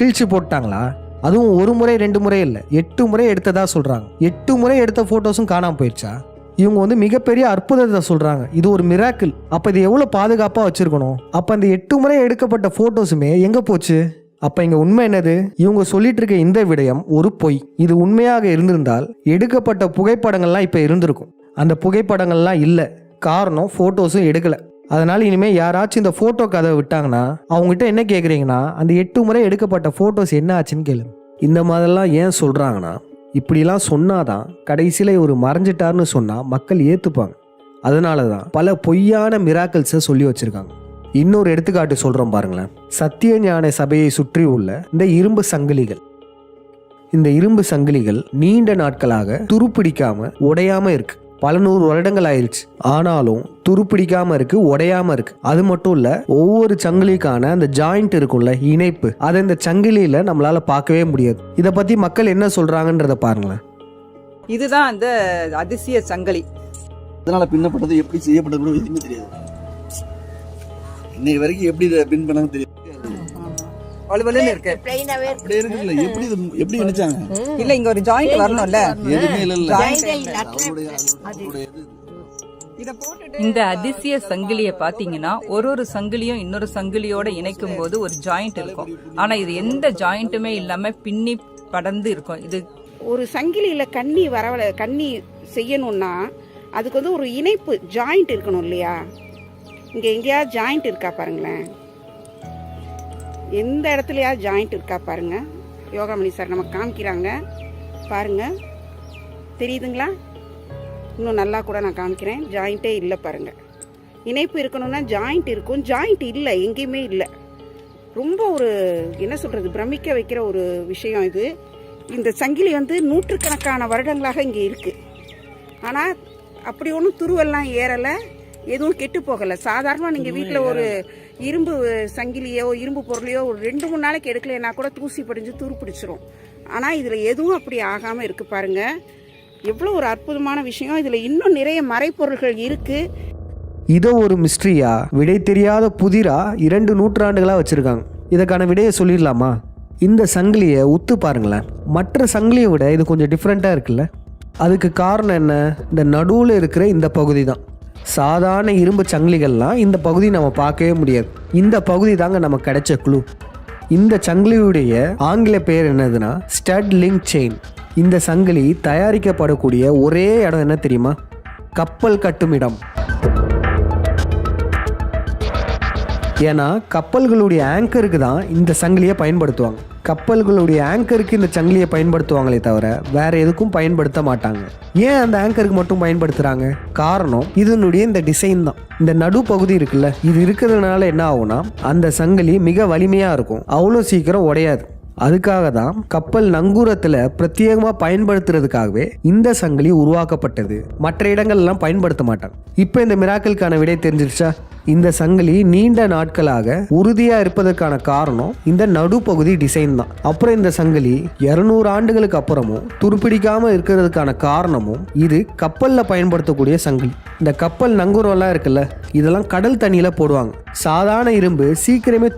கிழிச்சு போட்டாங்களா? அதுவும் 1 முறை 2 முறை இல்லை, 8 முறை எடுத்ததா சொல்றாங்க. 8 முறை எடுத்த போட்டோஸும் காணாம போயிடுச்சா? இவங்க மிகப்பெரிய அற்புதத்தை சொல்றாங்க. இது ஒரு மிராக்கிள். அப்ப இது எவ்வளவு பாதுகாப்பா வச்சிருக்கணும்? அப்ப அந்த 8 முறை எடுக்கப்பட்ட போட்டோஸுமே எங்க போச்சு? அப்ப இங்க உண்மை என்னது? இவங்க சொல்லிட்டு இருக்க இந்த விடயம் ஒரு பொய். இது உண்மையாக இருந்திருந்தால் எடுக்கப்பட்ட புகைப்படங்கள்லாம் இப்ப இருந்திருக்கும். அந்த புகைப்படங்கள்லாம் இல்ல, காரணம் போட்டோஸும் எடுக்கல. அதனால இனிமே யாராச்சும் இந்த போட்டோ கதை விட்டாங்கன்னா அவங்ககிட்ட என்ன கேக்குறீங்கன்னா, அந்த 8 முறை எடுக்கப்பட்ட போட்டோஸ் என்ன ஆச்சுன்னு கேளு. இந்த மாதிரிலாம் ஏன் சொல்றாங்கன்னா, இப்படிலாம் சொன்னாதான் கடைசியில இவர் மறைஞ்சிட்டாருன்னு சொன்னா மக்கள் ஏத்துப்பாங்க. அதனாலதான் பல பொய்யான மிராக்கிள்ஸை சொல்லி வச்சிருக்காங்க. இன்னொரு எடுத்துக்காட்டு சொல்றோம் பாருங்களேன். சத்திய ஞான சபையை சுற்றி உள்ள இந்த இரும்பு சங்கிலிகள், இந்த இரும்பு சங்கிலிகள் நீண்ட நாட்களாக துருப்பிடிக்காம உடையாம இருக்கு. பல 100 வருடங்கள் ஆயிடுச்சு, ஆனாலும் துருப்பிடிக்காம இருக்கு, உடையாம இருக்கு. அது மட்டும் இல்ல, ஒவ்வொரு சங்கிலிக்கான அந்த ஜாயிண்ட் இருக்கும்ல, இணைப்பு, அதை இந்த சங்கிலியில நம்மளால பார்க்கவே முடியாது. இதை பத்தி மக்கள் என்ன சொல்றாங்கன்றத பாருங்களேன். இதுதான் அந்த அதிசய சங்கிலி. அதனால பின்னப்பட்டது எப்படி செய்யப்பட்டது எதுவுமே தெரியாது. இன்னைக்கு வரைக்கும் எப்படி இதை பின் பண்ணாலும் தெரியாது. வலுவலுன்னு இருக்கு. அப்படியே இருக்குல்ல, எப்படி நினைச்சாங்க? இல்ல, இங்க ஒரு ஜாயிண்ட் வரணும்ல. எதுவுமே இல்ல. இந்த அதிசய சங்கிலியை பாத்தீங்கன்னா ஒரு சங்கிலியும் இன்னொரு சங்கிலியோட இணைக்கும் போது ஒரு ஜாயிண்ட் இருக்கும். ஆனா இது எந்த ஜாயிண்ட்டுமே இல்லாம பின்னி படர்ந்து இருக்கும். இது ஒரு சங்கிலியில கண்ணி செய்யணும்னா அதுக்கு வந்து ஒரு இணைப்பு ஜாயிண்ட் இருக்கணும் இல்லையா? இங்க எங்கேயா ஜாயிண்ட் இருக்கா பாருங்களேன். எந்த இடத்துலயா ஜாயிண்ட் இருக்கா பாருங்க. யோகாமணி சார் நம்ம காமிக்கிறாங்க பாருங்க, தெரியுதுங்களா? இன்னும் நல்லா கூட நான் காமிக்கிறேன். ஜாயிண்ட்டே இல்லை பாருங்க. இணைப்பு இருக்கணும்னா ஜாயிண்ட் இருக்கும், ஜாயிண்ட் இல்லை, எங்கேயுமே இல்லை. ரொம்ப ஒரு என்ன சொல்றது, பிரமிக்க வைக்கிற ஒரு விஷயம் இது. இந்த சங்கிலி வந்து நூற்றுக்கணக்கான வருடங்களாக இங்கே இருக்கு. ஆனால் அப்படி ஒன்றும் துருவெல்லாம் ஏறலை, எதுவும் கெட்டு போகலை. சாதாரணமாக நீங்கள் வீட்டில் ஒரு இரும்பு சங்கிலியோ இரும்பு பொருளையோ ஒரு 2-3 நாளைக்கு எடுக்கலைன்னா கூட தூசி படிஞ்சு துரு பிடிச்சிரும். ஆனால் இதில் எதுவும் அப்படி ஆகாமல் இருக்குது பாருங்க. எவ்வளோ ஒரு அற்புதமான விஷயம். இதில் இன்னும் நிறைய மறைப்பொருள்கள் இருக்குது. இதை ஒரு மிஸ்ட்ரியா, விடை தெரியாத புதிரா 2 நூற்றாண்டுகளாக வச்சுருக்காங்க. இதுக்கான விடையை சொல்லிடலாமா? இந்த சங்கிலியை உத்து பாருங்களேன். மற்ற சங்கிலியை விட இது கொஞ்சம் டிஃப்ரெண்ட்டாக இருக்குல்ல. அதுக்கு காரணம் என்ன? இந்த நடுவில் இருக்கிற இந்த பகுதி தான். சாதாரண இரும்பு சங்கிலிகள்லாம் இந்த பகுதி நம்ம பார்க்கவே முடியாது. இந்த பகுதி தாங்க நமக்கு கிடைச்ச க்ளூ. இந்த சங்கிலியுடைய ஆங்கில பெயர் என்னதுன்னா ஸ்டட் லிங்க் செயின். இந்த சங்கிலி தயாரிக்கப்படக்கூடிய ஒரே இடம் என்ன தெரியுமா? கப்பல் கட்டும் இடம். ஏன்னா கப்பல்களுடைய ஆங்கருக்கு தான் இந்த சங்கிலியை பயன்படுத்துவாங்க. கப்பல்களுடைய ஆங்கருக்கு இந்த சங்கிலியை பயன்படுத்துவாங்களே தவிர வேற எதுக்கும் பயன்படுத்த மாட்டாங்க. ஏன் அந்த ஆங்கருக்கு மட்டும் பயன்படுத்துறாங்க? காரணம் இதனுடைய இந்த டிசைன் தான். இந்த நடு பகுதி இருக்குல்ல, இது இருக்கிறதுனால என்ன ஆகும்னா அந்த சங்கிலி மிக வலிமையா இருக்கும், அவ்வளோ சீக்கிரம் உடையாது. அதுக்காக தான் கப்பல் நங்கூரத்துல பிரத்யேகமா பயன்படுத்துறதுக்காகவே இந்த சங்கிலி உருவாக்கப்பட்டது. மற்ற இடங்கள்லாம் பயன்படுத்த மாட்டாங்க. இப்போ இந்த மிராக்கிளுக்கான விடை தெரிஞ்சிருச்சா? இந்த சங்கிலி நீண்ட நாட்களாக உறுதியா இருப்பதற்கான காரணம் இந்த நடுப்பகுதி டிசைன் தான். அப்புறம் இந்த சங்கிலி 200 ஆண்டுகளுக்கு அப்புறமும் துருப்பிடிக்காம இருக்கிறதுக்கான காரணமும் இது கப்பல்ல பயன்படுத்தக்கூடிய சங்கிலி. இந்த கப்பல் நங்கூரம்லாம் இருக்குல்ல, இதெல்லாம் கடல் தண்ணியில போடுவாங்க. சாதாரண இரும்பு சீக்கிரமே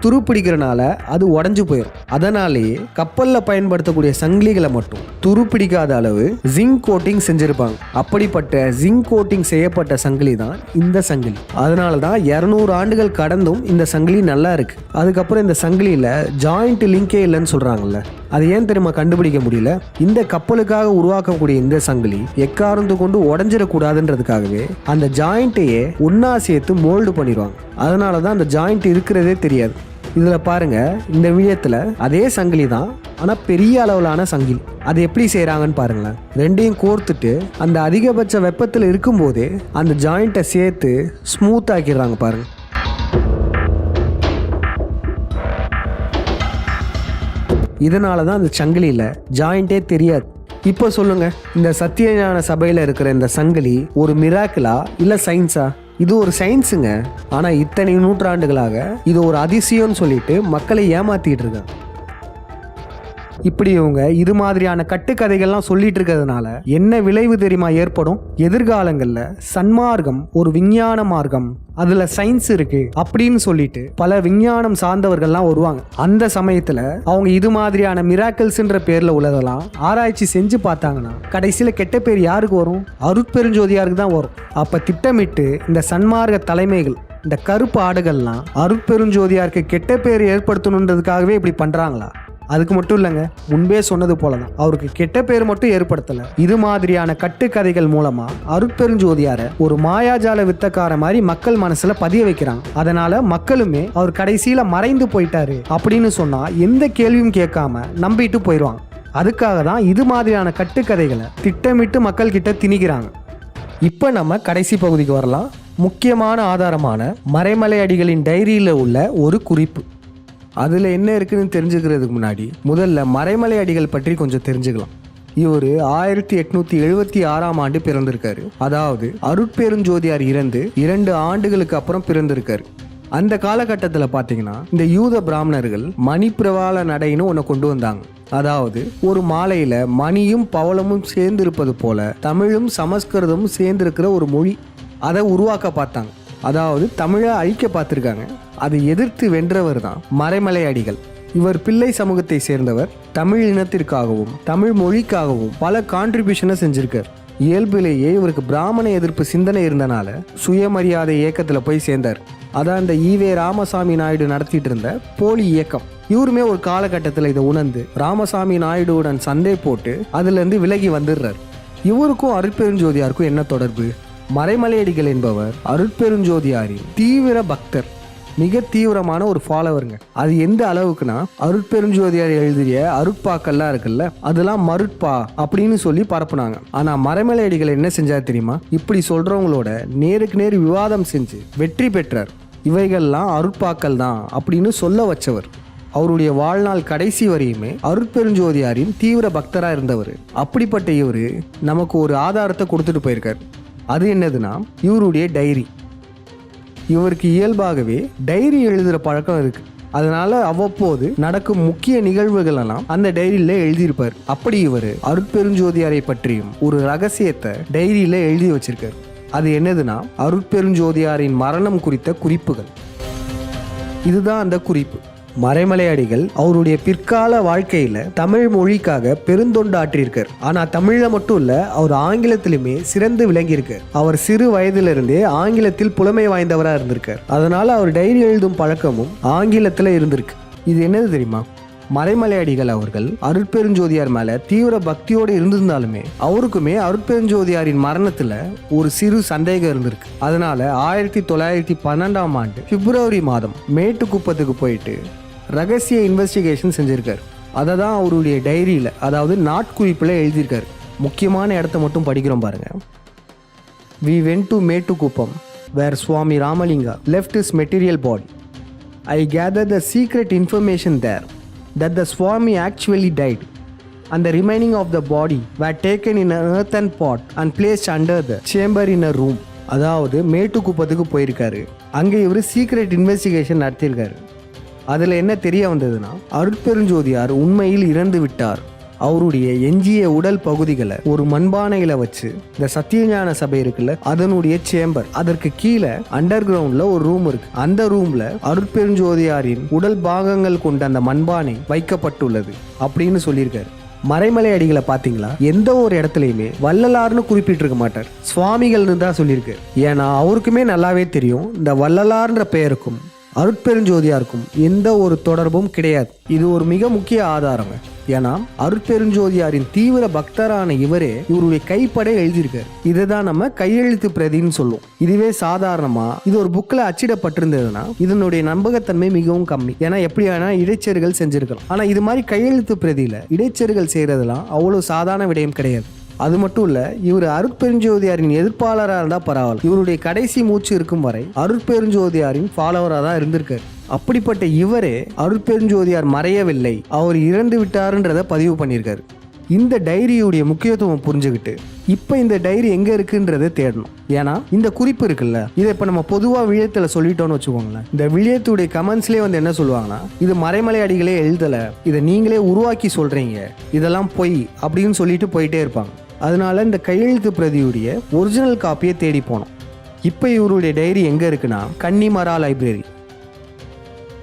துருப்பிடிக்கிறனால அது உடஞ்சு போயிடும். அதனாலேயே கப்பல்ல பயன்படுத்தக்கூடிய சங்கிலிகளை மட்டும் துருப்பிடிக்காத அளவு ஜிங்க் கோட்டிங் செஞ்சிருப்பாங்க. அப்படிப்பட்ட ஜிங்க் கோட்டிங் செய்யப்பட்ட சங்கிலி தான் இந்த சங்கிலி. அதனாலதான் 200 ஆண்டுகள் கடந்தும் இந்த சங்கிலி நல்லா இருக்கு. அதுக்கப்புறம் இந்த சங்கிலியில ஜாயிண்ட் லிங்கே இல்லைன்னு சொல்றாங்கல்ல, அது ஏன் தெரியுமா கண்டுபிடிக்க முடியல? இந்த கப்பலுக்காக உருவாக்கக்கூடிய இந்த சங்கிலி எக்காரணத்து கொண்டு உடஞ்சிடக்கூடாதுன்றதுக்காகவே அந்த ஜாயிண்ட்டையே ஒன்னா சேர்த்து மோல்டு பண்ணிடுவாங்க. அதனாலதான் அந்த ஜாயிண்ட் இருக்கிறதே தெரியாது. இதுல பாருங்க, இந்த விழயத்துல அதே சங்கிலி தான், ஆனா பெரிய அளவிலான சங்கிலி. அது எப்படி செய்யறாங்கன்னு பாருங்களேன். ரெண்டையும் கோர்த்துட்டு அந்த அதிகபட்ச வெப்பத்தில் இருக்கும்போதே அந்த ஜாயிண்ட்டை சேர்த்து ஸ்மூத் ஆக்கிடுறாங்க பாருங்க. இதனால தான் அந்த சங்கிலியில் ஜாயிண்டே தெரியாது. இப்போ சொல்லுங்க, இந்த சத்தியஞான சபையில் இருக்கிற இந்த சங்கிலி ஒரு மிராக்கிளா இல்லை சயின்ஸா? இது ஒரு சயின்ஸுங்க. ஆனால் இத்தனை நூற்றாண்டுகளாக இது ஒரு அதிசயம்னு சொல்லிட்டு மக்களை ஏமாத்திட்டு இருக்காங்க. இப்படி இவங்க இது மாதிரியான கட்டுக்கதைகள்லாம் சொல்லிட்டு இருக்கிறதுனால என்ன விளைவு தெரியுமா ஏற்படும்? எதிர்காலங்களில் சன்மார்க்கம் ஒரு விஞ்ஞான மார்க்கம், அதுல சயின்ஸ் இருக்கு அப்படின்னு சொல்லிட்டு பல விஞ்ஞானம் சார்ந்தவர்கள்லாம் வருவாங்க. அந்த சமயத்துல அவங்க இது மாதிரியான மிராக்கிள்ஸ்ன்ற பேர்ல உள்ளதெல்லாம் ஆராய்ச்சி செஞ்சு பார்த்தாங்கன்னா கடைசியில கெட்ட பேர் யாருக்கு வரும்? அருட்பெருஞ்சோதியாருக்கு தான் வரும். அப்ப திட்டமிட்டு இந்த சன்மார்க்க தலைமைகள், இந்த கருப்பு ஆடுகள்லாம் அருட்பெருஞ்சோதியாருக்கு கெட்ட பேர் ஏற்படுத்தணுன்றதுக்காகவே இப்படி பண்றாங்களா? அதுக்கு மட்டும் இல்லைங்க, முன்பே சொன்னது போலதான் அவருக்கு கெட்ட பேர் மட்டும் ஏற்படுத்தல. இது மாதிரியான கட்டுக்கதைகள் மூலமா அருட்பெருஞ்சோதியார ஒரு மாயாஜால வித்தக்கார மாதிரி மக்கள் மனசுல பதிய வைக்கிறாங்க. அதனால மக்களுமே அவர் கடைசியில மறைந்து போயிட்டாரு அப்படின்னு சொன்னா எந்த கேள்வியும் கேட்காம நம்பிட்டு போயிடுவாங்க. அதுக்காக தான் இது மாதிரியான கட்டுக்கதைகளை திட்டமிட்டு மக்கள் கிட்ட திணிக்கிறாங்க. இப்ப நம்ம கடைசி பகுதிக்கு வரலாம். முக்கியமான ஆதாரமான மறைமலை அடிகளின் டைரியில உள்ள ஒரு குறிப்பு. அதில் என்ன இருக்குன்னு தெரிஞ்சுக்கிறதுக்கு முன்னாடி முதல்ல மறைமலை அடிகள் பற்றி கொஞ்சம் தெரிஞ்சுக்கலாம். இவர் 1876ஆம் ஆண்டு பிறந்திருக்காரு. அதாவது அருட்பெருஞ்சோதியார் இறந்து 2 ஆண்டுகளுக்கு அப்புறம் பிறந்திருக்காரு. அந்த காலகட்டத்தில் பார்த்தீங்கன்னா இந்த யூத பிராமணர்கள் மணிப்பிரவாள நடைன்னு ஒன்று கொண்டு வந்தாங்க. அதாவது ஒரு மாலையில் மணியும் பவளமும் சேர்ந்து இருப்பது போல தமிழும் சமஸ்கிருதமும் சேர்ந்திருக்கிற ஒரு மொழி, அதை உருவாக்க பார்த்தாங்க. அதாவது தமிழை அழிக்க பார்த்துருக்காங்க. அதை எதிர்த்து வென்றவர் தான் மறைமலை அடிகள். இவர் பிள்ளை சமூகத்தை சேர்ந்தவர். தமிழ் இனத்திற்காகவும் தமிழ் மொழிக்காகவும் பல கான்ட்ரிபியூஷனை செஞ்சிருக்கார். இயல்பிலேயே இவருக்கு பிராமண எதிர்ப்பு சிந்தனை இருந்தனால சுயமரியாதை இயக்கத்தில் போய் சேர்ந்தார். அதான் இந்த ஈவே ராமசாமி நாயுடு நடத்திட்டு இருந்த போலி இயக்கம். இவருமே ஒரு காலகட்டத்தில் இதை உணர்ந்து ராமசாமி நாயுடுவுடன் சண்டை போட்டு அதுலேருந்து விலகி வந்துடுறார். இவருக்கும் அருட்பெருஞ்சோதியாருக்கும் என்ன தொடர்பு? மறைமலையடிகள் என்பவர் அருட்பெருஞ்சோதியாரின் தீவிர பக்தர், மிக தீவிரமான ஒரு ஃபாலோவருங்க. அது எந்த அளவுக்குன்னா அருட்பெருஞ்சோதியார் எழுதிய அருட்பாக்கள்லாம் இருக்குல்ல, அதெல்லாம் மருட்பா அப்படின்னு சொல்லி பரப்புனாங்க. ஆனா மறைமலையடிகள் என்ன செஞ்சார் தெரியுமா? இப்படி சொல்றவங்களோட நேருக்கு நேர் விவாதம் செஞ்சு வெற்றி பெற்றார். இவைகள்லாம் அருட்பாக்கள் தான் அப்படின்னு சொல்ல வச்சவர். அவருடைய வாழ்நாள் கடைசி வரையுமே அருட்பெருஞ்சோதியாரின் தீவிர பக்தராக இருந்தவர். அப்படிப்பட்ட இவர் நமக்கு ஒரு ஆதாரத்தை கொடுத்துட்டு போயிருக்கார். அது என்னதுன்னா இவருடைய டைரி. இவருக்கு இயல்பாகவே டைரி எழுதுகிற பழக்கம் இருக்கு. அதனால அவ்வப்போது நடக்கும் முக்கிய நிகழ்வுகள் எல்லாம் அந்த டைரியில எழுதியிருப்பார். அப்படி இவர் அருட்பெருஞ்சோதியாரை பற்றியும் ஒரு ரகசியத்தை டைரியில எழுதி வச்சிருக்காரு. அது என்னதுன்னா அருட்பெருஞ்சோதியாரின் மரணம் குறித்த குறிப்புகள். இதுதான் அந்த குறிப்பு. மறைமலை அடிகள் அவருடைய பிற்கால வாழ்க்கையில தமிழ் மொழிக்காக பெருந்தொண்டாற்றியிருக்கார். ஆனா தமிழ்ல மட்டும் இல்ல, அவர் ஆங்கிலத்திலுமே சிறந்து விளங்கியிருக்கார். அவர் சிறு வயதிலிருந்தே ஆங்கிலத்தில் புலமை வாய்ந்தவரா இருந்திருக்கார். அதனால அவர் டைரி எழுதும் பழக்கமும் ஆங்கிலத்துல இருந்திருக்கு. இது என்னது தெரியுமா? மறைமலை அடிகள் அவர்கள் அருட்பெருஞ்சோதியார் மேல தீவிர பக்தியோடு இருந்திருந்தாலுமே அவருக்குமே அருட்பெருஞ்சோதியாரின் மரணத்துல ஒரு சிறு சந்தேகம் இருந்திருக்கு. அதனால 1912ஆம் ஆண்டு பிப்ரவரி மாதம் மேட்டுக்குப்பத்துக்கு போயிட்டு ரகசிய இன்வெஸ்டிகேஷன் செஞ்சிருக்காரு. அதை தான் அவருடைய டைரியில, அதாவது நாட்குறிப்புல எழுதியிருக்காரு. முக்கியமான இடத்த மட்டும் படிக்கிறோம் பாருங்க. We went to Metukuppam where Swami Ramalinga left his material body. I gathered the secret information there that the Swami actually died and the remaining of the body were taken in an earthen pot and placed under the chamber in a room அதாவது மேட்டுக்குப்பத்துக்கு போயிருக்காரு. அங்கே இவர் secret investigation நடத்தியிருக்காரு. அதில் என்ன தெரிய வந்ததுன்னா, அருட்பெருஞ்சோதியார் உண்மையில் இறந்து விட்டார். அவருடைய எஞ்சிய உடல் பகுதிகளை ஒரு மண்பானையில வச்சு, இந்த சத்தியஞான சபை இருக்குல்ல, அதனுடைய சேம்பர், அதற்கு கீழே அண்டர் கிரவுண்ட்ல ஒரு ரூம் இருக்கு. அந்த ரூம்ல அருட்பெருஞ்சோதியாரின் உடல் பாகங்கள் கொண்ட அந்த மண்பானை வைக்கப்பட்டுள்ளது அப்படின்னு சொல்லியிருக்காரு. மறைமலை அடிகளை பாத்தீங்களா, எந்த ஒரு இடத்துலயுமே வள்ளலார்னு குறிப்பிட்டு இருக்க மாட்டார், சுவாமிகள்னு தான் சொல்லியிருக்கு. ஏன்னா அவருக்குமே நல்லாவே தெரியும் இந்த வள்ளலார்ன்ற பெயருக்கும் அருட்பெருஞ்சோதியாருக்கும் எந்த ஒரு தொடர்பும் கிடையாது. இது ஒரு மிக முக்கிய ஆதாரம். ஏன்னா அருட்பெருஞ்சோதியாரின் தீவிர பக்தரான இவரே இவருடைய கைப்பட எழுதியிருக்காரு. இதுதான் நம்ம கையெழுத்து பிரதின்னு சொல்லுவோம். இதுவே சாதாரணமா இது ஒரு புக்ல அச்சிடப்பட்டிருந்ததுன்னா இதனுடைய நம்பகத்தன்மை மிகவும் கம்மி. ஏன்னா எப்படியான இடைச்செருகள் செஞ்சிருக்கலாம். ஆனா இது மாதிரி கையெழுத்து பிரதியில இடைச்செருகள் செய்யறதுலாம் அவ்வளவு சாதாரண விடயம் கிடையாது. அது மட்டும் இல்ல, இவர் அருட்பெருஞ்சோதியாரின் எதிர்ப்பாளராக இருந்தா பரவாயில்ல, இவருடைய கடைசி மூச்சு இருக்கும் வரை அருட்பெருஞ்சோதியாரின் ஃபாலோவராக தான் இருந்திருக்காரு. அப்படிப்பட்ட இவரே அருட்பெருஞ்சோதியார் மறையவில்லை, அவர் இறந்து விட்டாருன்றதை பதிவு பண்ணியிருக்காரு. இந்த டைரியுடைய முக்கியத்துவம் புரிஞ்சுக்கிட்டு இப்போ இந்த டைரி எங்க இருக்குன்றதை தேடணும். ஏன்னா இந்த குறிப்பு இருக்குல்ல, இதை இப்போ நம்ம பொதுவாக விழியத்துல சொல்லிட்டோம்னு வச்சுக்கோங்களேன், இந்த விழியத்துடைய கமெண்ட்ஸ்லேயே வந்து என்ன சொல்லுவாங்கன்னா, இது மறைமலை அடிகளே எழுதலை, இதை நீங்களே உருவாக்கி சொல்றீங்க, இதெல்லாம் பொய் அப்படின்னு சொல்லிட்டு போயிட்டே இருப்பாங்க. அதனால இந்த கையெழுத்து பிரதியுடைய ஒரிஜினல் காப்பியை தேடி போனோம். இப்போ இவருடைய டைரி எங்கே இருக்குன்னா, கன்னிமரா லைப்ரரி.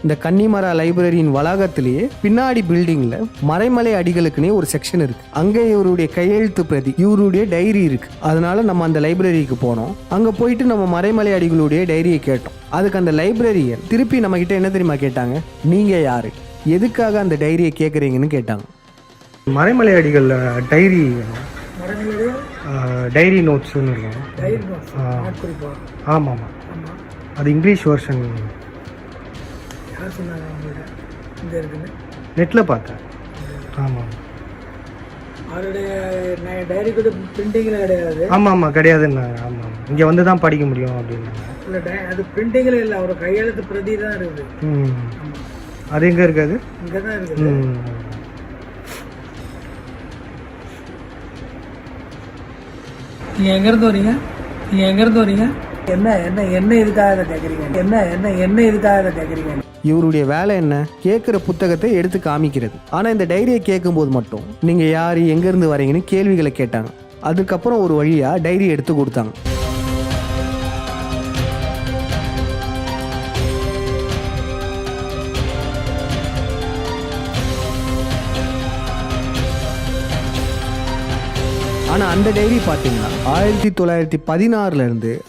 இந்த கன்னிமரா லைப்ரரியின் வளாகத்திலேயே பின்னாடி பில்டிங்ல மறைமலை அடிகளுக்குன்னே ஒரு செக்ஷன் இருக்கு. அங்கே இவருடைய கையெழுத்து பிரதி, இவருடைய டைரி இருக்கு. அதனால நம்ம அந்த லைப்ரரிக்கு போனோம். அங்க போயிட்டு நம்ம மறைமலை அடிகளுடைய டைரியை கேட்டோம். அதுக்கு அந்த லைப்ரரியன் திருப்பி நம்ம கிட்ட என்ன தெரியுமா கேட்டாங்க, நீங்க யாரு, எதுக்காக அந்த டைரியை கேட்குறீங்கன்னு கேட்டாங்க. மறைமலை அடிகள் டைரி, டைரி நோட்ஸ்ன்னு இருக்கும். ஆமாம், அது இங்கிலீஷ் வெர்ஷன். நெட்டில் பார்த்தேன். ஆமாம், ஆமாம் கிடையாதுன்னாங்க. ஆமாம், இங்கே வந்து தான் படிக்க முடியும் அப்படின்னு. அது பிரிண்டிங்கில் இல்லை, ஒரு கையெழுத்து பிரதி தான் இருக்குது. அது எங்கே இருக்காது? இங்கே தான் இருக்குது. நீங்கள் எங்கேருந்து வரீங்க? நீங்கள் எங்கேருந்து வரீங்க? என்ன என்ன என்ன இதுக்காக இதை கேட்குறீங்க? என்ன என்ன என்ன இதுக்காக இதை கேட்குறீங்க? இவருடைய வேலை என்ன, கேட்குற புத்தகத்தை எடுத்து காமிக்கிறது. ஆனால் இந்த டைரியை கேட்கும்போது மட்டும் நீங்கள் யார், எங்கேருந்து வரீங்கன்னு கேள்விகளை கேட்டாங்க. அதுக்கப்புறம் ஒரு வழியாக டைரி எடுத்து கொடுத்தாங்க. ஆனால் அந்த டைரி பார்த்தீங்கன்னா 1916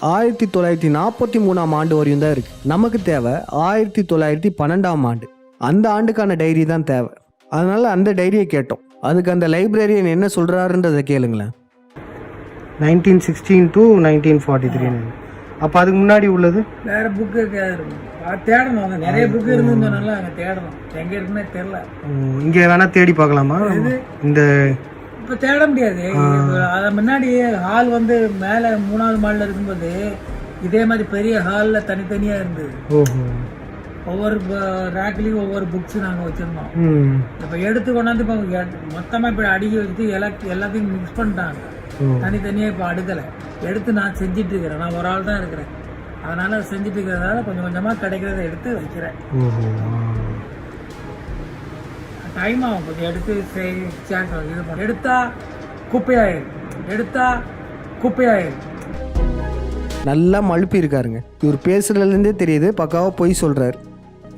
1943 ஆண்டு வரையும் தான் இருக்கு. நமக்கு தேவை 1912 அந்த ஆண்டுக்கான டைரி தான் தேவை. அதனால அந்த டைரியை கேட்டோம். அதுக்கு அந்த லைப்ரரியன் என்ன சொல்றாருன்றதை கேளுங்களேன். 1916 to 1943. அப்போ அதுக்கு முன்னாடி உள்ளது வேற புக்கு தேடணும். நிறைய புக்கு இருந்ததுனால அங்கே தேடணும். எங்கே இருக்குன்னே தெரியல. இங்கே வேணா தேடி பார்க்கலாமா? இந்த இப்போ தேட முடியாது. அதை முன்னாடி ஹால் வந்து மேலே 3வது மாடியில் இருக்கும்போது இதே மாதிரி பெரிய ஹாலில் தனித்தனியாக இருந்தது. ஒவ்வொரு ரேக்லேயும் ஒவ்வொரு புக்ஸ் நாங்கள் வச்சுருந்தோம். இப்போ எடுத்து கொண்டாந்து இப்போ மொத்தமாக இப்போ அடுக்கி வச்சுட்டு எல்லாத்தையும் மிக்ஸ் பண்ணிட்டாங்க. தனித்தனியாக இப்போ அடுக்கலை. எடுத்து நான் செஞ்சுட்டு இருக்கிறேன். நான் ஒரு ஆள் தான் இருக்கிறேன். அதனால் செஞ்சுட்டு இருக்கிறதால கொஞ்சம் கொஞ்சமாக கிடைக்கிறத எடுத்து வைக்கிறேன். டைம் ஆகும் கொஞ்சம் எடுத்து இது பண்ண. எடுத்தா குப்பையாயிரும். நல்லா மழுப்பி இருக்காருங்க. இவர் பேசுறதுலேருந்தே தெரியுது பக்காவாக பொய் சொல்றாரு.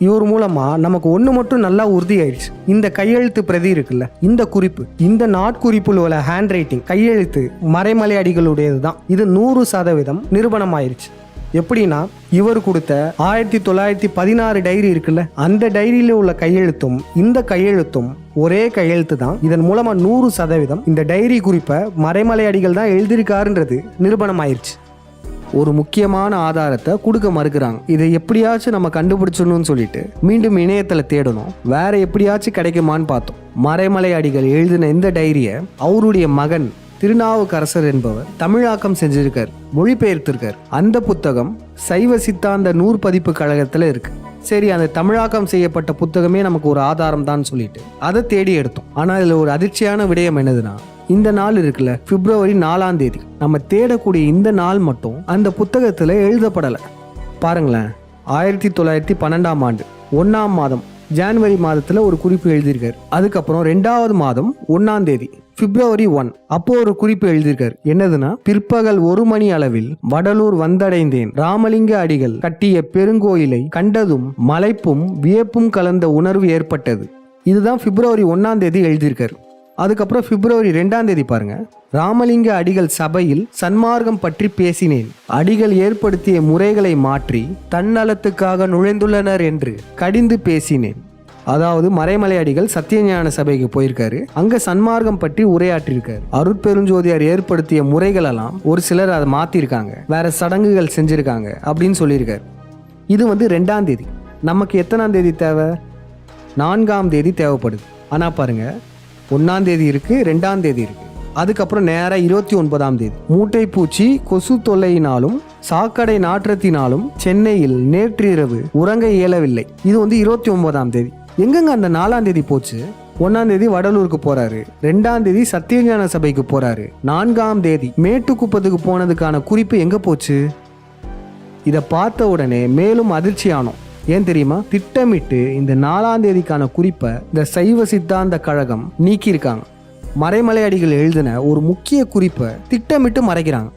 இவர் மூலமா நமக்கு ஒன்று மட்டும் நல்லா உறுதி ஆயிடுச்சு. இந்த கையெழுத்து பிரதி இருக்குல்ல, இந்த குறிப்பு, இந்த நாட்குறிப்பில் உள்ள ஹேண்ட் ரைட்டிங் கையெழுத்து மறைமலை அடிகளுடையது தான். இது 100% நிரூபணம் ஆயிடுச்சு. எப்படின்னா, இவர் கொடுத்த 1916 டைரி இருக்குல்ல, அந்த டைரியில உள்ள கையெழுத்தும் இந்த கையெழுத்தும் ஒரே கையெழுத்து தான். இதன் மூலமா 100% இந்த டைரி குறிப்பை மறைமலை அடிகள் தான் எழுதியிருக்காருன்றது நிரூபணம் ஆயிடுச்சு. ஒரு முக்கியமான ஆதாரத்தை கொடுக்க மறுக்கிறாங்க. இதை எப்படியாச்சும் நம்ம கண்டுபிடிச்சணும்னு சொல்லிட்டு மீண்டும் இணையத்தில் தேடணும். வேற எப்படியாச்சும் கிடைக்குமான்னு பார்த்தோம். மறைமலை அடிகள் எழுதின இந்த டைரியை அவருடைய மகன் திருநாவுக்கரசர் என்பவர் தமிழாக்கம் செஞ்சிருக்கார், மொழிபெயர்த்திருக்கார். அந்த புத்தகம் சைவ சித்தாந்த நூற்பதிப்பு கழகத்தில் இருக்கு. சரி, அந்த தமிழாக்கம் செய்யப்பட்ட புத்தகமே நமக்கு ஒரு ஆதாரம் தான் சொல்லிட்டு அதை தேடி எடுத்தோம். ஆனால் இதில் ஒரு அதிர்ச்சியான விடயம் என்னதுன்னா, இந்த நாள் இருக்குல்ல, பிப்ரவரி 4ஆம் தேதி, நம்ம தேடக்கூடிய இந்த நாள் மட்டும் அந்த புத்தகத்துல எழுதப்படலை. பாருங்களேன், 1912ஆம் ஆண்டு 1ஆம் மாதம் ஜான்வரி மாதத்துல ஒரு குறிப்பு எழுதியிருக்காரு. அதுக்கப்புறம் 2வது மாதம் 1ஆம் தேதி பிப்ரவரி 1 அப்போ ஒரு குறிப்பு எழுதியிருக்காரு. என்னதுன்னா, பிற்பகல் 1 மணி அளவில் வடலூர் வந்தடைந்தேன். ராமலிங்க அடிகள் கட்டிய பெருங்கோயிலை கண்டதும் மலைப்பும் வியப்பும் கலந்த உணர்வு ஏற்பட்டது. இதுதான் பிப்ரவரி 1ஆம் தேதி எழுதியிருக்காரு. அதுக்கப்புறம் பிப்ரவரி 2ஆம் தேதி பாருங்க, ராமலிங்க அடிகள் சபையில் சன்மார்க்கம் பற்றி பேசினேன். அடிகள் ஏற்படுத்திய முறைகளை மாற்றி தன்னலத்துக்காக நுழைந்துள்ளனர் என்று கடிந்து பேசினேன். அதாவது மறைமலை அடிகள் சத்தியஞான சபைக்கு போயிருக்காரு, அங்க சன்மார்க்கம் பற்றி உரையாற்றிருக்காரு. அருட்பெருஞ்சோதியார் ஏற்படுத்திய முறைகள் எல்லாம் ஒரு சிலர் அதை மாத்திருக்காங்க, வேற சடங்குகள் செஞ்சிருக்காங்க அப்படின்னு சொல்லியிருக்காரு. இது 2ஆம் தேதி. நமக்கு எத்தனாம் தேதி தேவை? 4ஆம் தேதி தேவைப்படுது. ஆனா பாருங்க, 1ஆம் தேதி இருக்கு, 2ஆம் தேதி இருக்கு. அதுக்கப்புறம் நேரா 29ஆம் தேதி, மூட்டை பூச்சி கொசு தொல்லையினாலும் சாக்கடை நாற்றத்தினாலும் சென்னையில் நேற்றிரவு உறங்க இயலவில்லை. இது 29ஆம் தேதி. எங்கெங்க அந்த 4ஆம் தேதி போச்சு? 1ஆம் தேதி வடலூருக்கு போறாரு, 2ஆம் தேதி சத்தியஞான சபைக்கு போறாரு, 4ஆம் தேதி மேட்டுக்குப்பத்துக்கு போனதுக்கான குறிப்பு எங்க போச்சு? இதை பார்த்த உடனே மேலும் அதிர்ச்சி ஆனோம். ஏன் தெரியுமா? திட்டமிட்டு இந்த 4ஆம் தேதிக்கான குறிப்பை இந்த சைவ சித்தாந்த கழகம் நீக்கியிருக்காங்க. மறைமலை அடிகள் எழுதின ஒரு முக்கிய குறிப்பை திட்டமிட்டு மறைக்கிறாங்க.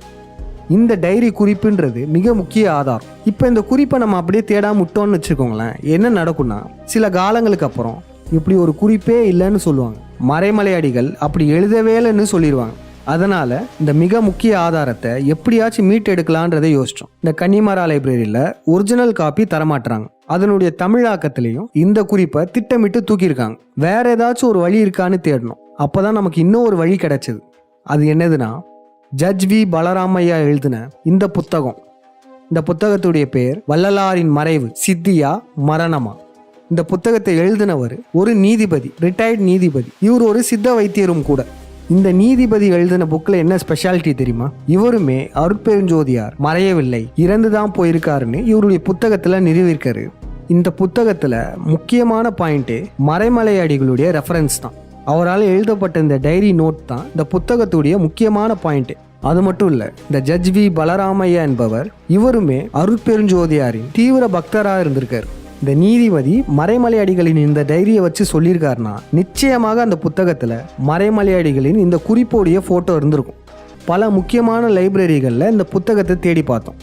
இந்த டைரி குறிப்புன்றது மிக முக்கிய ஆதாரம். இப்போ இந்த குறிப்பை நம்ம அப்படியே தேடாம விட்டோம்னு வச்சுக்கோங்களேன், என்ன நடக்கும்னா, சில காலங்களுக்கு அப்புறம் இப்படி ஒரு குறிப்பே இல்லைன்னு சொல்லுவாங்க. மறைமலை அடிகள் அப்படி எழுதவே இல்லைன்னு சொல்லிடுவாங்க. அதனால இந்த மிக முக்கிய ஆதாரத்தை எப்படியாச்சும் மீட்டெடுக்கலான்றதை யோசிச்சோம். இந்த கன்னிமரா லைப்ரரியில ஒரிஜினல் காப்பி தரமாட்டுறாங்க. அதனுடைய தமிழாக்கத்திலையும் இந்த குறிப்பை திட்டமிட்டு தூக்கியிருக்காங்க. வேற ஏதாச்சும் ஒரு வழி இருக்கான்னு தேடணும். அப்பதான் நமக்கு இன்னும் ஒரு வழி கிடைச்சது. அது என்னதுன்னா, ஜட்ஜ் வி பலராமையா எழுதின இந்த புத்தகம். இந்த புத்தகத்துடைய பேர் வள்ளலாரின் மறைவு, சித்தியா மரணமா. இந்த புத்தகத்தை எழுதினவர் ஒரு நீதிபதி, ரிட்டையர்ட் நீதிபதி. இவர் ஒரு சித்த வைத்தியரும் கூட. இந்த நீதிபதி எழுதின புக்கில் என்ன ஸ்பெஷாலிட்டி தெரியுமா? இவருமே அருட்பெருஞ்சோதியார் மறையவில்லை, இறந்துதான் போயிருக்காருன்னு இவருடைய புத்தகத்துல நிறுவியிருக்காரு. இந்த புத்தகத்துல முக்கியமான பாயிண்டே மறைமலை அடிகளுடைய ரெஃபரன்ஸ் தான். அவரால் எழுதப்பட்ட இந்த டைரி நோட் தான் இந்த புத்தகத்துடைய முக்கியமான பாயிண்ட். அது மட்டும் இல்ல, இந்த ஜட்ஜ் வி பலராமையா என்பவர் இவருமே அருட்பெருஞ்சோதியாரின் தீவிர பக்தராக இருந்திருக்காரு. இந்த நீதிபதி மறைமலை அடிகளின் இந்த டைரியை வச்சு சொல்லியிருக்காருன்னா, நிச்சயமாக அந்த புத்தகத்துல மறைமலை அடிகளின் இந்த குறிப்போடைய போட்டோ இருந்திருக்கும். பல முக்கியமான லைப்ரரிகளில் இந்த புத்தகத்தை தேடி பார்த்தோம்.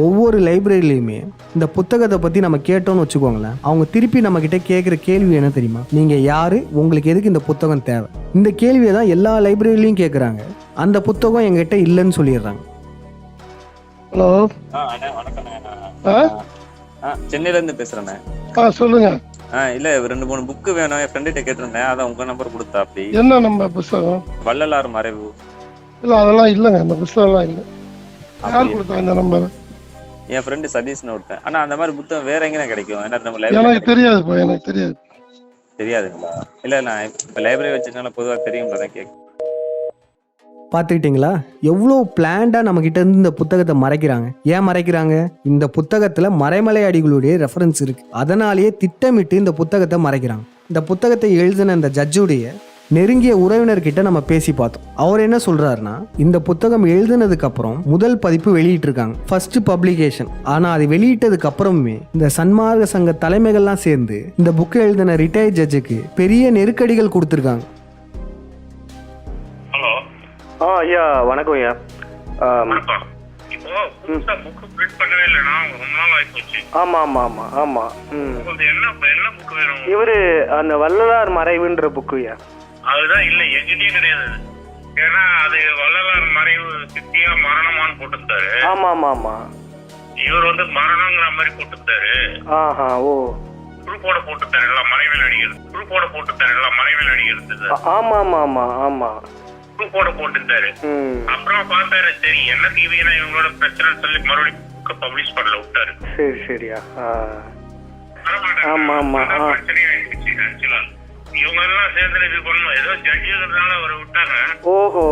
ஒவ்வொரு லைப்ரரியிலையுமே இந்த புத்தகத்தை பற்றி நம்ம கேட்டோம்னு வச்சுக்கோங்களேன், அவங்க திருப்பி நம்ம கிட்ட கேட்குற கேள்வி என்ன தெரியுமா? நீங்கள் யாரு, உங்களுக்கு எதுக்கு இந்த புத்தகம் தேவை? இந்த கேள்வியை தான் எல்லா லைப்ரரியிலையும் கேட்குறாங்க. அந்த புத்தகம் எங்ககிட்ட இல்லைன்னு சொல்லிடுறாங்க. ஹலோ, வணக்கம். சென்னையில இருந்து பேசுறேன். சொல்லுங்க. இல்ல 2-3 புக்கு வேணும், என் ஃப்ரெண்ட கேட்டிருந்தேன், அதான் உங்க நம்பர் கொடுத்தா. அப்படி என்ன நம்ம புத்தகம்? வள்ளலார் மறைவு. இல்ல அதெல்லாம் இல்லைங்க, அந்த புத்தகம்லாம் இல்லை. யார் கொடுத்தா இந்த நம்பர்? என் ஃப்ரெண்டு சதீஷ்னு ஒருத்தன். ஆனா அந்த மாதிரி புத்தகம் வேற எங்க கிடைக்கும்? எனக்கு தெரியாதுப்பா, எனக்கு தெரியாது. தெரியாதுங்களா? இல்ல நான் இப்ப லைப்ரரி வச்சிருக்கனால பொதுவா தெரியும்ல தான் கேட்க. பார்த்துக்கிட்டிங்களா எவ்வளோ பிளான்டாக நம்மக்கிட்ட இருந்து இந்த புத்தகத்தை மறைக்கிறாங்க. ஏன் மறைக்கிறாங்க? இந்த புத்தகத்தில் மறைமலை அடிகளுடைய ரெஃபரன்ஸ் இருக்குது, அதனாலேயே திட்டமிட்டு இந்த புத்தகத்தை மறைக்கிறாங்க. இந்த புத்தகத்தை எழுதின இந்த ஜட்ஜுடைய நெருங்கிய உறவினர்கிட்ட நம்ம பேசி பார்த்தோம். அவர் என்ன சொல்றாருன்னா, இந்த புத்தகம் எழுதினதுக்கு அப்புறம் முதல் பதிப்பு வெளியிட்டிருக்காங்க, ஃபர்ஸ்ட் பப்ளிகேஷன். ஆனா அது வெளியிட்டதுக்கு அப்புறமே இந்த சன்மார்க்க சங்க தலைமைகள்லாம் சேர்ந்து இந்த புக்கை எழுதின ரிட்டையர்ட் ஜட்ஜுக்கு பெரிய நெருக்கடிகள் கொடுத்துருக்காங்க. ஹலோ. ஐயா வணக்கம் ஐயா. இவரு அந்த வள்ளலார் மறைவுன்ற புக்குயா? அதுதான் இல்ல, எங்கிட்டே கிடையாது. ஏன்னா அது வள்ளலார் மறைவு சித்தியா மரணமான்னு போட்டுருந்தாரு. ஆமா ஆமா ஆமா. இவர் மரணங்கிற மாதிரி போட்டுருந்தாரு. ஆஹா. ஓ, குரூப்போட போட்டுருந்தாரு எல்லாம் மறைவில் அடிக்கிறது. குரூப்போட போட்டுருந்தாரு எல்லாம் மறைவில் அடிக்கிறது. ஆமா ஆமா ஆமா ஆமா. குரூப்போட போட்டுருந்தாரு. அப்புறம் பார்த்தாரு, சரி என்ன டிவினா இவங்களோட பிரச்சனை சொல்லி மறுபடியும் பப்ளிஷ் பண்ணல விட்டாரு. சரி சரியா. ஆமா ஆமா. பிரச்சனையா இவங்க எல்லாம் சேர்ந்து இது பண்ணணும், ஏதோ ஜட்ஜுங்கிறதுனால அவரை விட்டாங்க. ஓஹோ.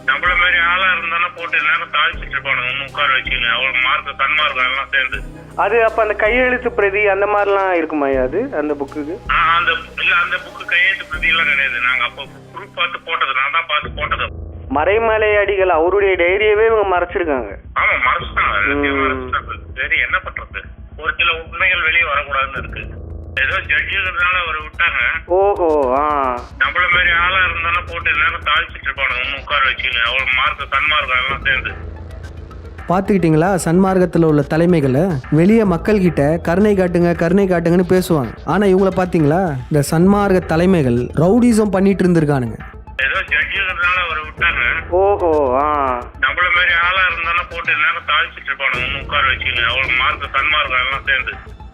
நம்மள மாதிரி ஆளா இருந்தாலும் போட்டு நேரம் தாழ்ச்சிட்டு இருப்பானுங்க, ஒன்னும் உட்கார வச்சுன்னு. அவள் மார்க்க கண்மார்க்கம் எல்லாம் சேர்ந்து அது அப்ப அந்த கையெழுத்து பிரதி அந்த மாதிரிலாம் இருக்குமா அது அந்த புக்குக்கு? அந்த அந்த புக்கு கையெழுத்து பிரதி எல்லாம் கிடையாது. நாங்க அப்போ ப்ரூஃப் பார்த்து போட்டது, நான் தான் பார்த்து போட்டது. மறைமலை அடிகள் அவருடைய டைரியவே இவங்க மறைச்சிருக்காங்க. ஆமா, மறைச்சிட்டாங்க. சரி, என்ன பண்றது? ஒரு சில உண்மைகள் வெளியே வரக்கூடாதுன்னு இருக்கு. ஏதோ ஜட்ஜுங்கிறதுனால அவர் விட்டாங்க. ஓஹோ. நம்மள மாதிரி ஆளா இருந்தாலும் போட்டு எல்லாரும் தாழ்ச்சிட்டு இருப்பானுங்க, ஒன்னும் உட்கார வச்சுங்க. அவ்வளவு மார்க்க சன்மார்க்கம் எல்லாம் சேர்ந்து பார்த்துக்கிட்டிங்களா? சன்மார்க்கத்தில் உள்ள தலைமைகளை வெளியே மக்கள்கிட்ட கருணை காட்டுங்கன்னு பேசுவாங்க. ஆனால் இவங்கள பார்த்தீங்களா, இந்த சன்மார்க்க தலைமைகள் ரவுடிசம் பண்ணிட்டு இருந்திருக்கானுங்க. ஏதோ ஜட்ஜுங்கிறதுனால அவர் விட்டாங்க. ஓஹோ. நம்மள மாதிரி ஆளா இருந்தாலும் போட்டு எல்லாரும் தாழ்ச்சிட்டு இருப்பானுங்க, ஒன்னும் உட்கார வச்சுங்க. அவ்வளவு மார்க்க சன்மார்க்கம் எல்லாம் சேர்ந்து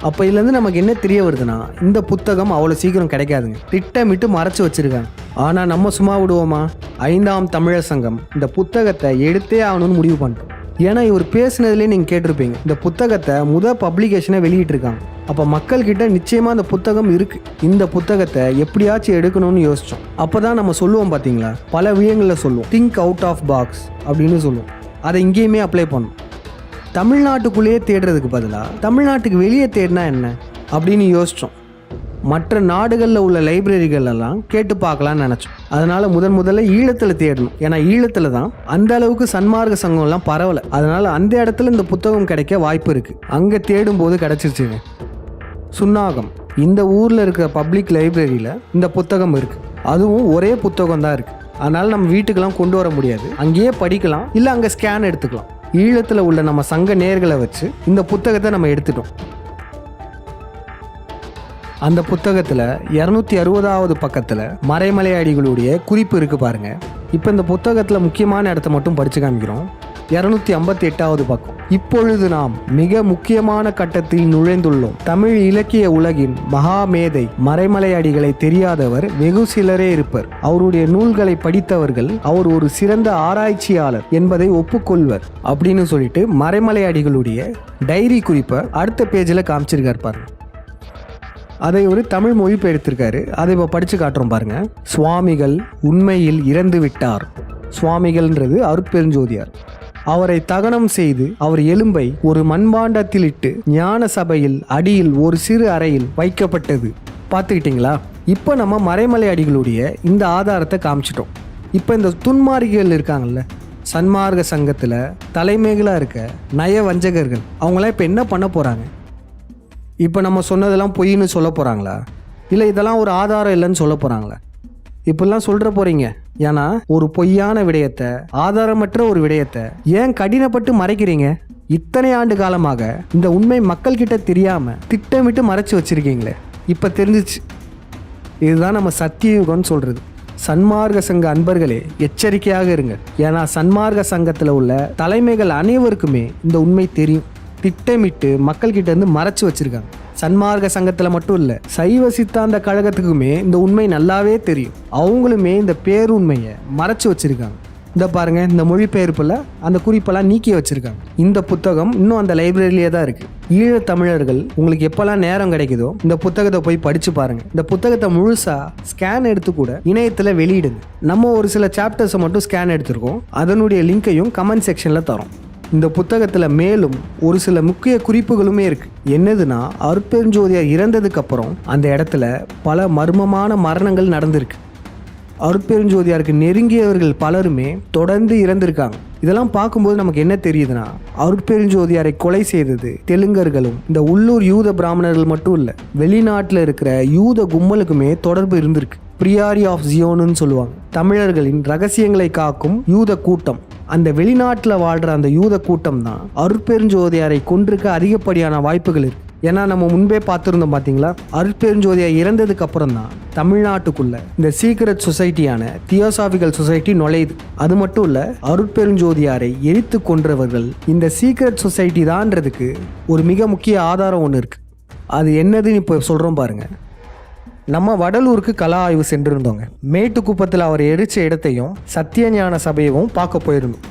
அப்போ இதுலேருந்து நமக்கு என்ன தெரிய வருதுன்னா, இந்த புத்தகம் அவ்வளோ சீக்கிரம் கிடைக்காதுங்க, திட்டமிட்டு மறைச்சு வச்சிருக்காங்க. ஆனால் நம்ம சும்மா விடுவோமா? 5ஆம் தமிழர் சங்கம் இந்த புத்தகத்தை எடுத்தே ஆகணும்னு முடிவு பண்ணிட்டோம். ஏன்னா இவர் பேசுனதுலேயே நீங்கள் கேட்டிருப்பீங்க, இந்த புத்தகத்தை பப்ளிகேஷனை வெளியிட்டிருக்காங்க. அப்போ மக்கள்கிட்ட நிச்சயமாக அந்த புத்தகம் இருக்குது. இந்த புத்தகத்தை எப்படியாச்சும் எடுக்கணும்னு யோசித்தோம். அப்போ தான் நம்ம சொல்லுவோம் பார்த்தீங்களா, பல விஷயங்களில் சொல்லுவோம், திங்க் அவுட் ஆஃப் பாக்ஸ் அப்படின்னு சொல்லுவோம். அதை இங்கேயுமே அப்ளை பண்ணோம். தமிழ்நாட்டுக்குள்ளேயே தேடுறதுக்கு பதிலாக தமிழ்நாட்டுக்கு வெளியே தேடினா என்ன அப்படின்னு யோசித்தோம். மற்ற நாடுகளில் உள்ள லைப்ரரிகளெல்லாம் கேட்டு பார்க்கலான்னு நினச்சோம். அதனால் முதல்ல ஈழத்தில் தேடணும். ஏன்னா ஈழத்தில் தான் அந்த அளவுக்கு சன்மார்க்க சங்கம்லாம் பரவலை. அதனால் அந்த இடத்துல இந்த புத்தகம் கிடைக்க வாய்ப்பு இருக்குது. அங்கே தேடும்போது கிடச்சிருச்சுங்க. சுன்னாகம் இந்த ஊரில் இருக்கிற பப்ளிக் லைப்ரரியில் இந்த புத்தகம் இருக்குது. அதுவும் ஒரே புத்தகம் தான் இருக்குது. அதனால் நம்ம வீட்டுக்கெல்லாம் கொண்டு வர முடியாது, அங்கேயே படிக்கலாம், இல்லை அங்கே ஸ்கேன் எடுத்துக்கலாம். ஈழத்தில் உள்ள நம்ம சங்க நேர்களை வச்சு இந்த புத்தகத்தை நம்ம எடுத்துட்டோம். அந்த புத்தகத்தில் 260வது பக்கத்தில் மறைமலை அடிகளுடைய குறிப்பு இருக்குது பாருங்கள். இப்போ இந்த புத்தகத்தில் முக்கியமான இடத்த மட்டும் படித்து காமிக்கிறோம். 258வது பக்கம். இப்பொழுது நாம் மிக முக்கியமான கட்டத்தில் நுழைந்துள்ளோம். தமிழ் இலக்கிய உலகின் மகாமேதை மறைமலை அடிகளை தெரியாதவர் வெகு சிலரே இருப்பர். அவருடைய நூல்களை படித்தவர்கள் அவர் ஒரு சிறந்த ஆராய்ச்சியாளர் என்பதை ஒப்புக்கொள்வர் அப்படின்னு சொல்லிட்டு மறைமலை அடிகளுடைய டைரி குறிப்பை அடுத்த பேஜில் காமிச்சிருக்கார் பாருங்க. அதை ஒரு தமிழ் மொழிபெயர்த்திருக்காரு. அதை இப்போ படித்து காட்டுறோம் பாருங்க. சுவாமிகள் உண்மையில் இறந்து விட்டார். சுவாமிகள்ன்றது அருட்பெருஞ்சோதியார். அவரை தகனம் செய்து அவர் எலும்பை ஒரு மண்பாண்டத்தில் இட்டு ஞான சபையில் அடியில் ஒரு சிறு அறையில் வைக்கப்பட்டது. பார்த்துக்கிட்டிங்களா? இப்போ நம்ம மறைமலை அடிகளுடைய இந்த ஆதாரத்தை காமிச்சிட்டோம். இப்போ இந்த துன்மார்கிகள் இருக்காங்கல்ல, சன்மார்க்க சங்கத்தில் தலைமைகளாக இருக்க நய வஞ்சகர்கள், அவங்களாம் இப்போ என்ன பண்ண போகிறாங்க? இப்போ நம்ம சொன்னதெல்லாம் பொய்ன்னு சொல்ல போகிறாங்களா, இல்லை இதெல்லாம் ஒரு ஆதாரம் இல்லைன்னு சொல்ல போகிறாங்களா? இப்படிலாம் சொல்கிற போகிறீங்க. ஏன்னா ஒரு பொய்யான விடயத்தை, ஆதாரமற்ற ஒரு விடயத்தை ஏன் கடினப்பட்டு மறைக்கிறீங்க? இத்தனை ஆண்டு காலமாக இந்த உண்மை மக்கள்கிட்ட தெரியாமல் திட்டமிட்டு மறைச்சி வச்சுருக்கீங்களே, இப்போ தெரிஞ்சிச்சு. இதுதான் நம்ம சத்தியயுகம்னு சொல்கிறது. சன்மார்க்க சங்க அன்பர்களே எச்சரிக்கையாக இருங்க. ஏன்னா சன்மார்க்க சங்கத்தில் உள்ள தலைமைகள் அனைவருக்குமே இந்த உண்மை தெரியும். திட்டமிட்டு மக்கள்கிட்ட இருந்து மறைச்சு வச்சிருக்காங்க. சன்மார்க்க சங்கத்தில் மட்டும் இல்லை, சைவ சித்தாந்த கழகத்துக்குமே இந்த உண்மை நல்லாவே தெரியும். அவங்களுமே இந்த பேருண்மையை மறைச்சு வச்சிருக்காங்க. இந்த பாருங்க, இந்த மொழிபெயர்ப்பில் அந்த குறிப்பெல்லாம் நீக்கி வச்சிருக்காங்க. இந்த புத்தகம் இன்னும் அந்த லைப்ரரியிலே தான் இருக்கு. ஈழத் தமிழர்கள் உங்களுக்கு எப்பெல்லாம் நேரம் கிடைக்குதோ இந்த புத்தகத்தை போய் படிச்சு பாருங்க. இந்த புத்தகத்தை முழுசா ஸ்கேன் எடுத்து கூட இணையத்தில் வெளியிடுங்க. நம்ம ஒரு சில சாப்டர்ஸை மட்டும் ஸ்கேன் எடுத்திருக்கோம். அதனுடைய லிங்கையும் கமெண்ட் செக்ஷனில் தரோம். இந்த புத்தகத்தில் மேலும் ஒரு சில முக்கிய குறிப்புகளுமே இருக்கு. என்னதுன்னா, அருட்பெருஞ்சோதியார் இறந்ததுக்கு அப்புறம் அந்த இடத்துல பல மர்மமான மரணங்கள் நடந்திருக்கு. அருட்பெருஞ்சோதியாருக்கு நெருங்கியவர்கள் பலருமே தொடர்ந்து இறந்திருக்காங்க. இதெல்லாம் பார்க்கும்போது நமக்கு என்ன தெரியுதுன்னா, அருட்பெருஞ்சோதியாரை கொலை செய்தது தெலுங்கர்களும் இந்த உள்ளூர் யூத பிராமணர்கள் மட்டும் இல்லை, வெளிநாட்டில் இருக்கிற யூத கும்பலுக்குமே தொடர்பு இருந்திருக்கு. பிரியாரி ஆஃப் ஜியோன்னு சொல்லுவாங்க. தமிழர்களின் ரகசியங்களை காக்கும் யூத கூட்டம். அந்த வெளிநாட்டில் வாழ்கிற அந்த யூத கூட்டம் தான் அருட்பெருஞ்சோதியாரை கொன்றிருக்க அதிகப்படியான வாய்ப்புகள் இருக்கு. ஏன்னா நம்ம முன்பே பார்த்துருந்தோம் பார்த்தீங்களா, அருட்பெருஞ்சோதியார் இறந்ததுக்கு அப்புறம் தான் தமிழ்நாட்டுக்குள்ள இந்த சீக்ரெட் சொசைட்டியான தியோசாபிக்கல் சொசைட்டி நுழையுது. அது மட்டும் இல்லை, அருட்பெருஞ்சோதியாரை எரித்து கொன்றவர்கள் இந்த சீக்ரெட் சொசைட்டி தான்றதுக்கு ஒரு மிக முக்கிய ஆதாரம் ஒன்று இருக்கு. அது என்னதுன்னு இப்போ சொல்கிறோம் பாருங்க. நம்ம வடலூருக்கு கலா ஆய்வு சென்றிருந்தோங்க. மேட்டுக்குப்பத்தில் அவர் எரிச்ச இடத்தையும் சத்தியஞான சபையவும் பார்க்க போயிருந்தோம்.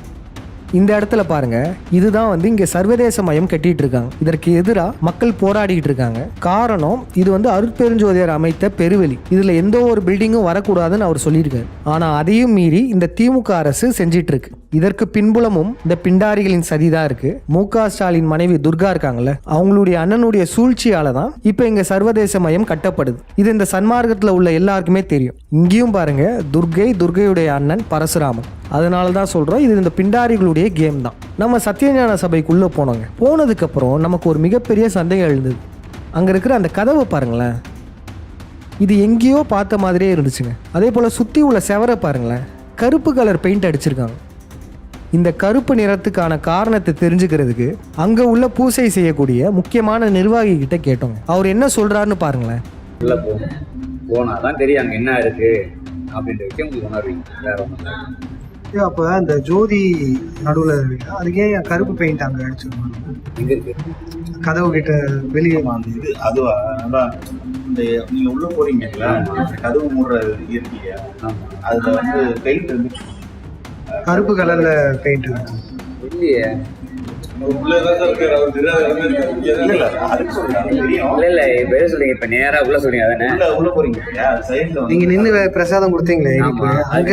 இந்த இடத்துல பாருங்க, இதுதான் இங்கே சர்வதேச மையம் கட்டிட்டு இருக்காங்க. இதற்கு எதிராக மக்கள் போராடிக்கிட்டு இருக்காங்க. காரணம், இது அருட்பெருஞ்சோதியார் அமைத்த பெருவெளி. இதுல எந்த ஒரு பில்டிங்கும் வரக்கூடாதுன்னு அவர் சொல்லியிருக்காரு. ஆனா அதையும் மீறி இந்த திமுக அரசு செஞ்சிட்டு இருக்கு. இதற்கு பின்புலமும் இந்த பிண்டாரிகளின் சதிதான் இருக்கு. மு.க. ஸ்டாலின் மனைவி துர்கா இருக்காங்கல்ல, அவங்களுடைய அண்ணனுடைய சூழ்ச்சியால தான் இப்ப இங்க சர்வதேச மையம் கட்டப்படுது. இது இந்த சன்மார்க்கத்துல உள்ள எல்லாருக்குமே தெரியும். இங்கேயும் பாருங்க, துர்கையுடைய அண்ணன் பரசுராமன். அதனால தான் சொல்றோம், இது இந்த பிண்டாரிகளுடைய கேம் தான். நம்ம சத்தியஞான சபைக்குள்ள போனோங்க. போனதுக்கு அப்புறம் நமக்கு ஒரு மிகப்பெரிய சந்தேகம் எழுந்தது. அங்க இருக்கிற அந்த கதவை பாருங்களேன், இது எங்கேயோ பார்த்த மாதிரியே இருந்துச்சுங்க. அதே போல சுத்தி உள்ள செவரை பாருங்களேன், கருப்பு கலர் பெயிண்ட் அடிச்சிருக்காங்க. இந்த கருப்பு நிறத்துக்கான காரணத்தை தெரிஞ்சுக்கிறதுக்கு அங்க உள்ள பூசை செய்யக்கூடிய முக்கியமான நிர்வாகி கிட்ட கேட்டோங்க. அவர் என்ன சொல்றாருன்னு பாருங்களேன். உள்ள போனாதான் தெரியும் அங்க என்ன இருக்கு அப்படின்ற விஷயம் உங்களுக்கு உணர்வீங்க. வேற ஒன்றும் அப்போ அந்த ஜோதி நடுவில் இருக்கு, அதுக்கே கருப்பு பெயிண்ட் அங்கே அடிச்சிருக்காங்க. எங்க இருக்கு கதவு கிட்ட வெளியே அந்த இது அதுவா அதான் இந்த நீங்க உள்ள போறீங்களா, கதவு மூடுற இருக்கீங்க, அதுல வந்து பெயிண்ட் இருந்து கருப்பு கலர்ல பெயிண்ட் இருக்கு. இல்லையே, உள்ளதான் சார் இருக்காரு அவர். இல்ல அதுக்கு சொல்றேன் தெரியும். இல்ல இப்ப எது சொல்றீங்க? இப்ப நேரா உள்ள சொல்றீங்க அதானே? உள்ள போறீங்க சைடுல நீங்க நின்று பிரசாதம் கொடுத்தீங்களே அங்க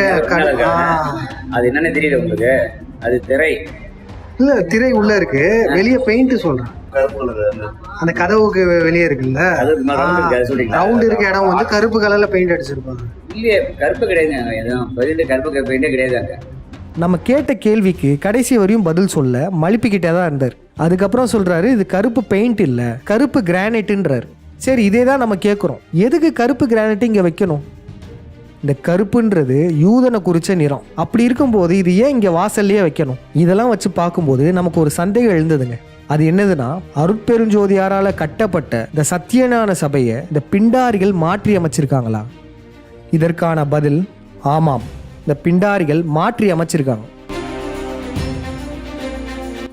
அது என்னன்னு தெரியல உங்களுக்கு? அது திரை இல்ல, திரை உள்ள இருக்கு, வெளியே பெயிண்ட் சொல்றேன். அந்த கதவுக்கு வெளியே இருக்குல்ல, ரவுண்ட் இருக்க இடம் வந்து கருப்பு கலர்ல பெயிண்ட் அடிச்சிருப்பாங்க. இல்லையே, கருப்பு கிடையாது, எதுவும் கருப்பு பெயிண்டே கிடையாது அங்க. நம்ம கேட்ட கேள்விக்கு கடைசி வரையும் பதில் சொல்ல மழுப்பிக்கிட்டே தான் இருந்தார். அதுக்கப்புறம் சொல்றாரு, இது கருப்பு பெயிண்ட் இல்ல, கருப்பு கிரானைட்ன்றார். சரி, இதே தான் நம்ம கேட்குறோம், எதுக்கு கருப்பு கிரானைட் இங்க வைக்கணும்? இந்த கருப்புன்றது யூதனை குறிச்ச நிறம். அப்படி இருக்கும்போது இது ஏன் இங்க வாசல்லையே வைக்கணும்? இதெல்லாம் வச்சு பார்க்கும்போது நமக்கு ஒரு சந்தேகம் எழுந்ததுங்க. அது என்னதுன்னா, அருட்பெருஞ்சோதியாரால கட்டப்பட்ட இந்த சத்தியஞான சபையை இந்த பிண்டாரிகள் மாற்றி அமைச்சிருக்காங்களா? இதற்கான பதில் ஆமாம், இந்த பிண்டாரிகள் மாற்றி அமைச்சிருக்காங்க.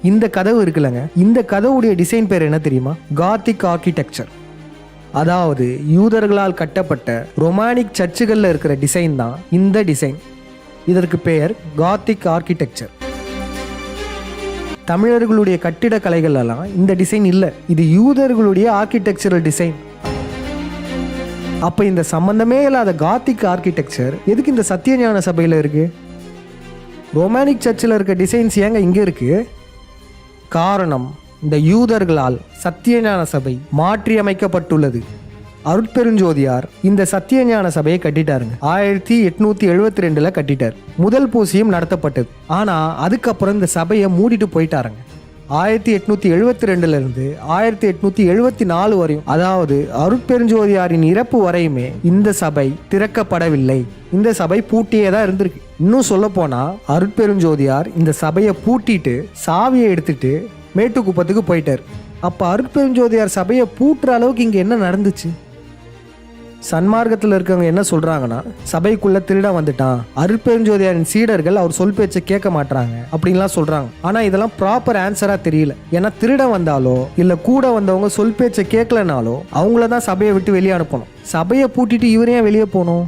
இந்த கதவு இருக்குல்லங்க, இந்த கதவுடைய டிசைன் பேர் என்ன தெரியுமா? Gothic architecture. அதாவது யூதர்களால் கட்டப்பட்ட ரொமானிக் சர்ச்சுகளில் இருக்கிற டிசைன் தான் இந்த டிசைன். இதற்கு பெயர் காத்திக் ஆர்கிடெக்சர். தமிழர்களுடைய கட்டிட கலைகள் எல்லாம் இந்த டிசைன் இல்லை, இது யூதர்களுடைய ஆர்கிடெக்சரல் டிசைன். அப்ப இந்த சம்பந்தமே இல்லாத காத்திக் ஆர்கிடெக்சர் எதுக்கு இந்த சத்தியஞான சபையில இருக்கு? ரொமானிக் சர்ச்சில் இருக்க டிசைன்ஸ் ஏங்க இங்க இருக்கு? காரணம், இந்த யூதர்களால் சத்தியஞான சபை மாற்றி அமைக்கப்பட்டுள்ளது. அருட்பெருஞ்சோதியார் இந்த சத்தியஞான சபையை கட்டிட்டாருங்க. 1872 கட்டிட்டார். முதல் பூசையும் நடத்தப்பட்டது. ஆனா அதுக்கப்புறம் இந்த சபையை மூடிட்டு போயிட்டாருங்க. 1872 இருந்து 1874 வரையும், அதாவது அருட்பெருஞ்சோதியாரின் இறப்பு வரையுமே இந்த சபை திறக்கப்படவில்லை. இந்த சபை பூட்டியே தான் இருந்திருக்கு. இன்னும் சொல்ல போனா, அருட்பெருஞ்சோதியார் இந்த சபையை பூட்டிட்டு சாவியை எடுத்துட்டு மேட்டுக்குப்பத்துக்கு போயிட்டார். அப்ப அருட்பெருஞ்சோதியார் சபையை பூட்டுற அளவுக்கு இங்க என்ன நடந்துச்சு? சன்மார்க்கத்தில் இருக்கவங்க என்ன சொல்றாங்கன்னா, சபைக்குள்ள திருடன் வந்துட்டான், அருட்பெருஞ்சோதியாரின் சீடர்கள் அவர் சொல் பேச்சை கேட்க மாட்டாங்க அப்படின்லாம் சொல்றாங்க. ஆனா இதெல்லாம் ப்ராப்பர் ஆன்சரா தெரியல. ஏன்னா திருடன் வந்தாலோ இல்ல கூட வந்தவங்க சொல் பேச்சை கேட்கலனாலோ அவங்கள தான் சபையை விட்டு வெளியே அனுப்பணும். சபையை பூட்டிட்டு இவரே வெளியே போகணும்?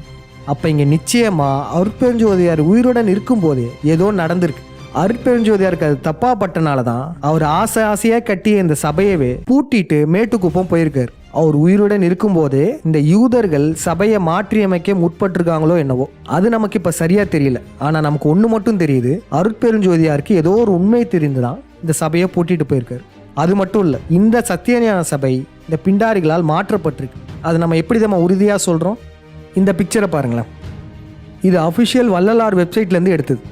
அப்ப இங்க நிச்சயமா அருட்பெருஞ்சோதியார் உயிருடன் இருக்கும் போதே ஏதோ நடந்திருக்கு. அருட்பெருஞ்சோதியாருக்கு அது தப்பா பட்டனால தான் அவர் ஆசையா கட்டிய இந்த சபையவே பூட்டிட்டு மேட்டுக்குப்பம் போயிருக்காரு. அவர் உயிருடன் இருக்கும்போதே இந்த யூதர்கள் சபையை மாற்றி அமைக்க முற்பட்டிருக்காங்களோ என்னவோ, அது நமக்கு இப்ப சரியா தெரியல. ஆனா நமக்கு ஒண்ணு மட்டும் தெரியுது, அருட்பெருஞ்சோதியாருக்கு ஏதோ ஒரு உண்மை தெரிந்துதான் இந்த சபையை பூட்டிட்டு போயிருக்காரு. அது மட்டும் இல்ல, இந்த சத்தியஞான சபை இந்த பிண்டாரிகளால் மாற்றப்பட்டிருக்கு. அது நம்ம எப்படி நம்ம உறுதியா சொல்றோம்? இந்த பிக்சரை பாருங்களேன், இது அபிஷியல் வள்ளலார் வெப்சைட்ல இருந்து எடுத்தது.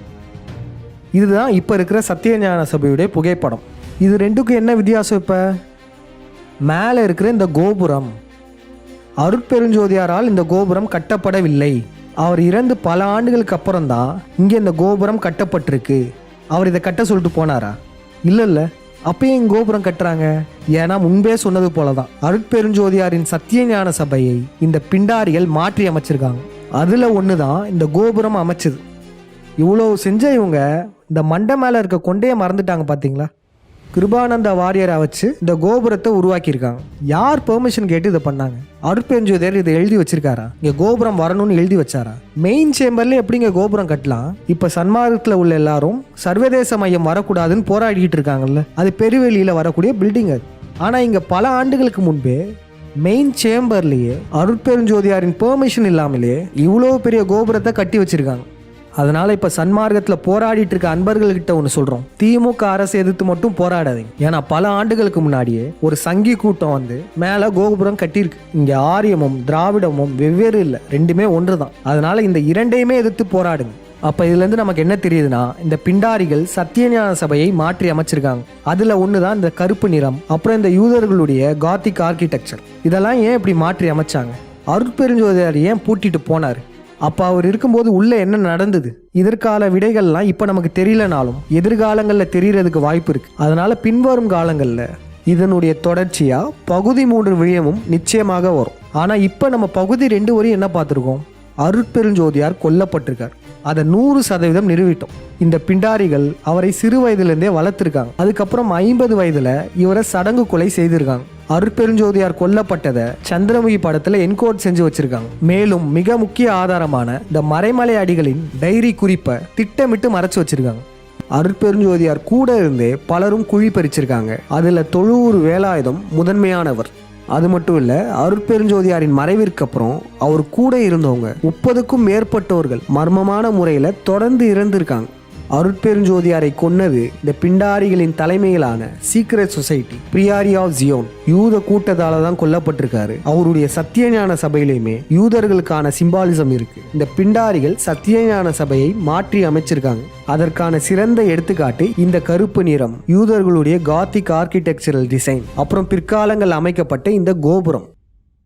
இதுதான் இப்ப இருக்கிற சத்தியஞான சபையுடைய புகைப்படம். இது ரெண்டுக்கும் என்ன வித்தியாசம்? இப்ப மேலே இருக்கிற இந்த கோபுரம், அருட்பெருஞ்சோதியாரால் இந்த கோபுரம் கட்டப்படவில்லை. அவர் இறந்து பல ஆண்டுகளுக்கு அப்புறம் தான் இங்கே இந்த கோபுரம் கட்டப்பட்டிருக்கு. அவர் இதை கட்ட சொல்லிட்டு போனாரா? இல்ல. அப்பயே இங்க கோபுரம் கட்டுறாங்க. ஏன்னா முன்பே சொன்னது போலதான் அருட்பெருஞ்சோதியாரின் சத்தியஞான சபையை இந்த பிண்டாரிகள் மாற்றி அமைச்சிருக்காங்க. அதுல ஒண்ணுதான் இந்த கோபுரம் அமைச்சது. இவ்வளவு செஞ்ச இவங்க இந்த மண்டை மேல இருக்க கொண்டையை மறந்துட்டாங்க. பாத்தீங்களா? கிருபானந்த வாரியரை வச்சு இந்த கோபுரத்தை உருவாக்கியிருக்காங்க. யார் பெர்மிஷன் கேட்டு இதை பண்ணாங்க? அருட்பெருஞ்சோதியார் இதை எழுதி வச்சிருக்காரா? இங்க கோபுரம் வரணும்னு எழுதி வச்சாரா? மெயின் சேம்பர்ல எப்படிங்க கோபுரம் கட்டலாம்? இப்ப சன்மார்க்கத்துல உள்ள எல்லாரும் சர்வதேச மையம் வரக்கூடாதுன்னு போராடிட்டு இருக்காங்கல்ல, அது பெருவெளியில வரக்கூடிய பில்டிங் அது. ஆனா இங்க பல ஆண்டுகளுக்கு முன்பே மெயின் சேம்பர்லயே அருட்பெருஞ்சோதியாரின் பெர்மிஷன் இல்லாமலே இவ்வளோ பெரிய கோபுரத்தை கட்டி வச்சிருக்காங்க. அதனால இப்ப சன்மார்க்கத்துல போராடிட்டு இருக்க அன்பர்கள்கிட்ட ஒன்று சொல்றோம், திமுக அரசு எதிர்த்து மட்டும் போராடாதீங்க. ஏன்னா பல ஆண்டுகளுக்கு முன்னாடியே ஒரு சங்கி கூட்டம் வந்து மேல கோபுரம் கட்டியிருக்கு. இங்க ஆரியமும் திராவிடமும் வெவ்வேறு இல்லை, ரெண்டுமே ஒன்றுதான். அதனால இந்த இரண்டையுமே எதிர்த்து போராடுங்க. அப்ப இதுல இருந்து நமக்கு என்ன தெரியுதுன்னா, இந்த பிண்டாரிகள் சத்தியஞான சபையை மாற்றி அமைச்சிருக்காங்க. அதுல ஒண்ணுதான் இந்த கருப்பு நிறம், அப்புறம் இந்த யூதர்களுடைய காத்திக் ஆர்கிடெக்சர். இதெல்லாம் ஏன் இப்படி மாற்றி அமைச்சாங்க? அருட்பெருஞ்சோதியார் ஏன் பூட்டிட்டு போனாரு? அப்ப அவர் இருக்கும்போது உள்ள என்ன நடந்தது? இதற்கால விடைகள்லாம் இப்ப நமக்கு தெரியலனாலும் எதிர்காலங்கள்ல தெரியறதுக்கு வாய்ப்பு இருக்கு. அதனால பின்வரும் காலங்கள்ல இதனுடைய தொடர்ச்சியா பகுதி 3 விழியமும் நிச்சயமாக வரும். ஆனா இப்ப நம்ம பகுதி 2 வரையும் என்ன பார்த்திருக்கோம்? அருட்பெருஞ்சோதியார் கொல்லப்பட்டிருக்கார். அதை 100% நிரூபித்தோம். இந்த பிண்டாரிகள் அவரை சிறு வயதிலிருந்தே வளர்த்திருக்காங்க. அதுக்கப்புறம் 50 வயதுல இவரை சடங்கு கொலை செய்திருக்காங்க. அருட்பெருஞ்சோதியார் கொல்லப்பட்டதை சந்திரமுகி படத்துல என்கோட் செஞ்சு வச்சிருக்காங்க. மேலும் மிக முக்கிய ஆதாரமான இந்த மறைமலை அடிகளின் டைரி குறிப்பை திட்டமிட்டு மறைச்சு வச்சிருக்காங்க. அருட்பெருஞ்சோதியார் கூட இருந்தே பலரும் குழி பறிச்சிருக்காங்க. அதுல தொழுவூர் வேலாயுதம் முதன்மையானவர். அது மட்டும் இல்ல, அருட்பெருஞ்சோதியாரின் மறைவிற்கு அப்புறம் அவர் கூட இருந்தவங்க 30க்கும் மேற்பட்டவர்கள் மர்மமான முறையில தொடர்ந்து இறந்திருக்காங்க. அருட்பெருஞ்சோதியாரை கொன்னது இந்த பிண்டாரிகளின் தலைமையிலான சீக்ரெட் சொசைட்டி பிரியாரி ஆஃப் ஜியோன் யூத கூட்டத்தால தான் கொல்லப்பட்டிருக்காரு. அவருடைய சத்தியஞான சபையிலுமே யூதர்களுக்கான சிம்பாலிசம் இருக்கு. இந்த பிண்டாரிகள் சத்தியஞான சபையை மாற்றி அமைச்சிருக்காங்க. அதற்கான சிறந்த எடுத்துக்காட்டு இந்த கருப்பு நிறம், யூதர்களுடைய காத்திக் ஆர்கிடெக்சரல் டிசைன், அப்புறம் பிற்காலங்கள் அமைக்கப்பட்ட இந்த கோபுரம்.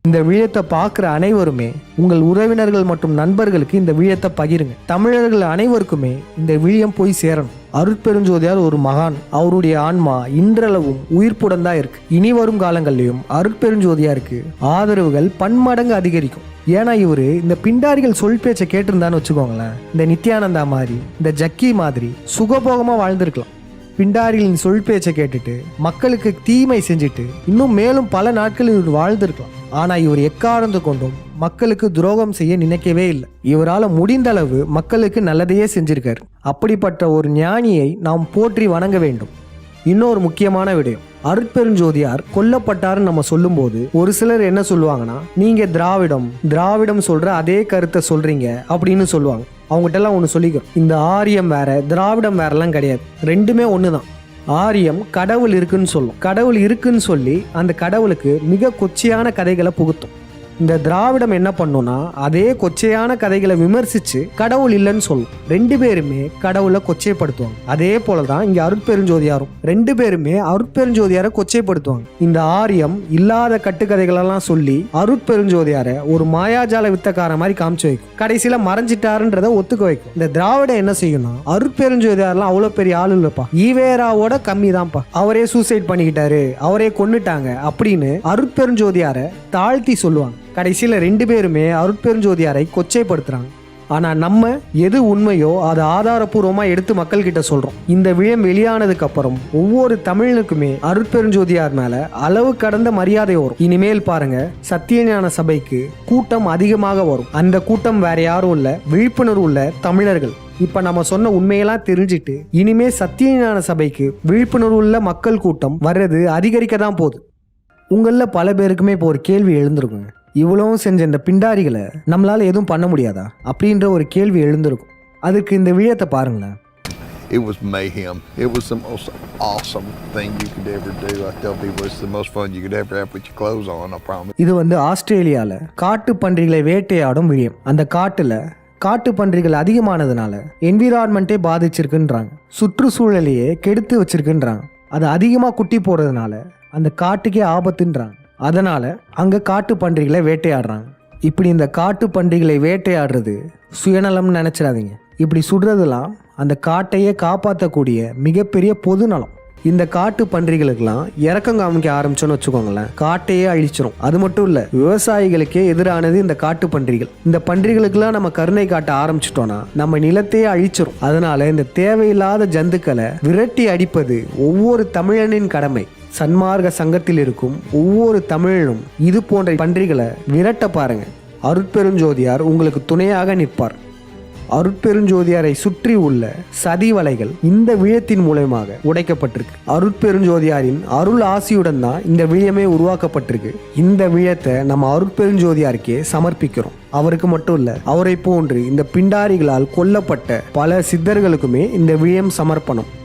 இந்த விழத்தை பார்க்குற அனைவருமே உங்கள் உறவினர்கள் மற்றும் நண்பர்களுக்கு இந்த விழத்தை பகிருங்க. தமிழர்கள் அனைவருக்குமே இந்த விழியம் போய் சேரணும். அருட்பெருஞ்சோதியார் ஒரு மகான். அவருடைய ஆன்மா இன்றளவும் உயிர்ப்புடன் தான் இருக்கு. இனி வரும் காலங்கள்லயும் அருட்பெருஞ்சோதியாருக்கு ஆதரவுகள் பன்மடங்கு அதிகரிக்கும். ஏன்னா இவரு இந்த பிண்டாரிகள் சொல் பேச்சை கேட்டிருந்தான்னு வச்சுக்கோங்களேன், இந்த நித்யானந்தா மாதிரி, இந்த ஜக்கி மாதிரி சுகபோகமா வாழ்ந்திருக்கலாம். பிண்டாரிகளின் சொல் பேச்சை கேட்டுட்டு மக்களுக்கு தீமை செஞ்சுட்டு இன்னும் மேலும் பல நாட்கள் இவர் வாழ்ந்திருக்கலாம். ஆனா இவர் எக்காரணத்து கொண்டும் மக்களுக்கு துரோகம் செய்ய நினைக்கவே இல்லை. இவரால் முடிந்த அளவு மக்களுக்கு நல்லதையே செஞ்சிருக்காரு. அப்படிப்பட்ட ஒரு ஞானியை நாம் போற்றி வணங்க வேண்டும். இன்னொரு முக்கியமான விடயம், அருட்பெருஞ்சோதியார் கொல்லப்பட்டாருன்னு நம்ம சொல்லும் போது ஒரு சிலர் என்ன சொல்லுவாங்கன்னா, நீங்க திராவிடம் சொல்ற அதே கருத்தை சொல்றீங்க அப்படின்னு சொல்லுவாங்க. அவங்ககிட்ட எல்லாம் ஒன்று சொல்லிக்கிறோம், இந்த ஆரியம் வேற திராவிடம் வேறெல்லாம் கிடையாது, ரெண்டுமே ஒண்ணுதான். ஆரியம் கடவுள் இருக்குன்னு சொல்லும். கடவுள் இருக்குன்னு சொல்லி அந்த கடவுளுக்கு மிக கொச்சையான கதைகளை புகுத்தும். இந்த திராவிடம் என்ன பண்ணும்னா, அதே கொச்சையான கதைகளை விமர்சிச்சு கடவுள் இல்லைன்னு சொல்லும். ரெண்டு பேருமே கடவுளை கொச்சைப்படுத்துவாங்க. அதே போலதான் இங்க அருட்பெருஞ்சோதியாரும், ரெண்டு பேருமே அருட்பெருஞ்சோதியாரை கொச்சைப்படுத்துவாங்க. இந்த ஆரியம் இல்லாத கட்டுக்கதைகளெல்லாம் சொல்லி அருட்பெருஞ்சோதியாரை ஒரு மாயாஜால வித்தக்கார மாதிரி காமிச்சு வைக்கும். கடைசியில மறைஞ்சிட்டாருன்றத ஒத்துக்க வைக்கும். இந்த திராவிடம் என்ன செய்யும்னா, அருட்பெருஞ்சோதியாரெல்லாம் அவ்வளவு பெரிய ஆளு இல்லப்பா, ஈவேராவோட கம்மி தான்ப்பா, அவரே சூசைட் பண்ணிக்கிட்டாரு, அவரே கொன்னுட்டாங்க அப்படின்னு அருட்பெருஞ்சோதியாரை தாழ்த்தி சொல்லுவாங்க. கடைசியில ரெண்டு பேருமே அருட்பெருஞ்சோதியாரை கொச்சைப்படுத்துறாங்க. ஆனா நம்ம எது உண்மையோ அதை ஆதாரபூர்வமா எடுத்து மக்கள் கிட்ட சொல்றோம். இந்த விழம் வெளியானதுக்கு அப்புறம் ஒவ்வொரு தமிழனுக்குமே அருட்பெருஞ்சோதியார் மேல அளவு கடந்த மரியாதை வரும். இனிமேல் பாருங்க, சத்தியஞான சபைக்கு கூட்டம் அதிகமாக வரும். அந்த கூட்டம் வேற யாரும் இல்ல, விழிப்புணர்வு உள்ள தமிழர்கள். இப்ப நம்ம சொன்ன உண்மையெல்லாம் தெரிஞ்சுட்டு இனிமே சத்தியஞான சபைக்கு விழிப்புணர்வு உள்ள மக்கள் கூட்டம் வர்றது அதிகரிக்க தான் போகுது. உங்கள பல பேருக்குமே இப்போ ஒரு கேள்வி எழுந்திருக்குங்க, இவ்வளவும் செஞ்ச இந்த பிண்டாரிகளை நம்மளால எதுவும் பண்ண முடியாதா அப்படின்ற ஒரு கேள்வி எழுந்திருக்கும். அதுக்கு இந்த விழத்தை பாருங்களேன். It was mayhem. It was the most awesome thing you could ever do. I tell people it's the most fun you could ever have with your clothes on, I promise. இது ஆஸ்திரேலியால காட்டு பன்றிகளை வேட்டையாடும் விழியம். அந்த காட்டுல காட்டு பன்றிகள் அதிகமானதுனால என்விரான்மெண்ட்டே பாதிச்சிருக்குன்றாங்க, சுற்றுச்சூழலையே கெடுத்து வச்சிருக்குன்றாங்க. அது அதிகமா குட்டி போடுறதுனால அந்த காட்டுக்கே ஆபத்துன்றாங்க. அதனால அங்க காட்டு பன்றிகளை வேட்டையாடுறாங்க. இப்படி இந்த காட்டு பன்றிகளை வேட்டையாடுறது சுயநலம்னு நினைச்சிடாதீங்க. இப்படி சுடுறதுலாம் அந்த காட்டையே காப்பாற்றக்கூடிய மிகப்பெரிய பொது நலம். இந்த காட்டு பன்றிகளுக்கெல்லாம் இறக்கம் காமிக்க ஆரம்பிச்சோன்னு வச்சுக்கோங்களேன், காட்டையே அழிச்சிரும். அது மட்டும் இல்ல, விவசாயிகளுக்கே எதிரானது இந்த காட்டு பன்றிகள். இந்த பன்றிகளுக்கெல்லாம் நம்ம கருணை காட்ட ஆரம்பிச்சிட்டோம்னா நம்ம நிலத்தையே அழிச்சிரும். அதனால இந்த தேவையில்லாத ஜந்துக்களை விரட்டி அடிப்பது ஒவ்வொரு தமிழனின் கடமை. சன்மார்க்க சங்கத்தில் இருக்கும் ஒவ்வொரு தமிழனும் இது போன்ற பன்றிகளை விரட்ட பாருங்க. அருட்பெருஞ்சோதியார் உங்களுக்கு துணையாக நிற்பார். அருட்பெருஞ்சோதியாரை சுற்றி உள்ள சதி வலைகள் இந்த விழயத்தின் மூலமாக உடைக்கப்பட்டிருக்கு. அருட்பெருஞ்சோதியாரின் அருள் ஆசியுடன் தான் இந்த விழயமே உருவாக்கப்பட்டிருக்கு. இந்த விழயத்தை நம்ம அருட்பெருஞ்சோதியாருக்கே சமர்ப்பிக்கிறோம். அவருக்கு மட்டும் இல்ல, அவரை போன்று இந்த பிண்டாரிகளால் கொல்லப்பட்ட பல சித்தர்களுக்குமே இந்த விழயம் சமர்ப்பணம்.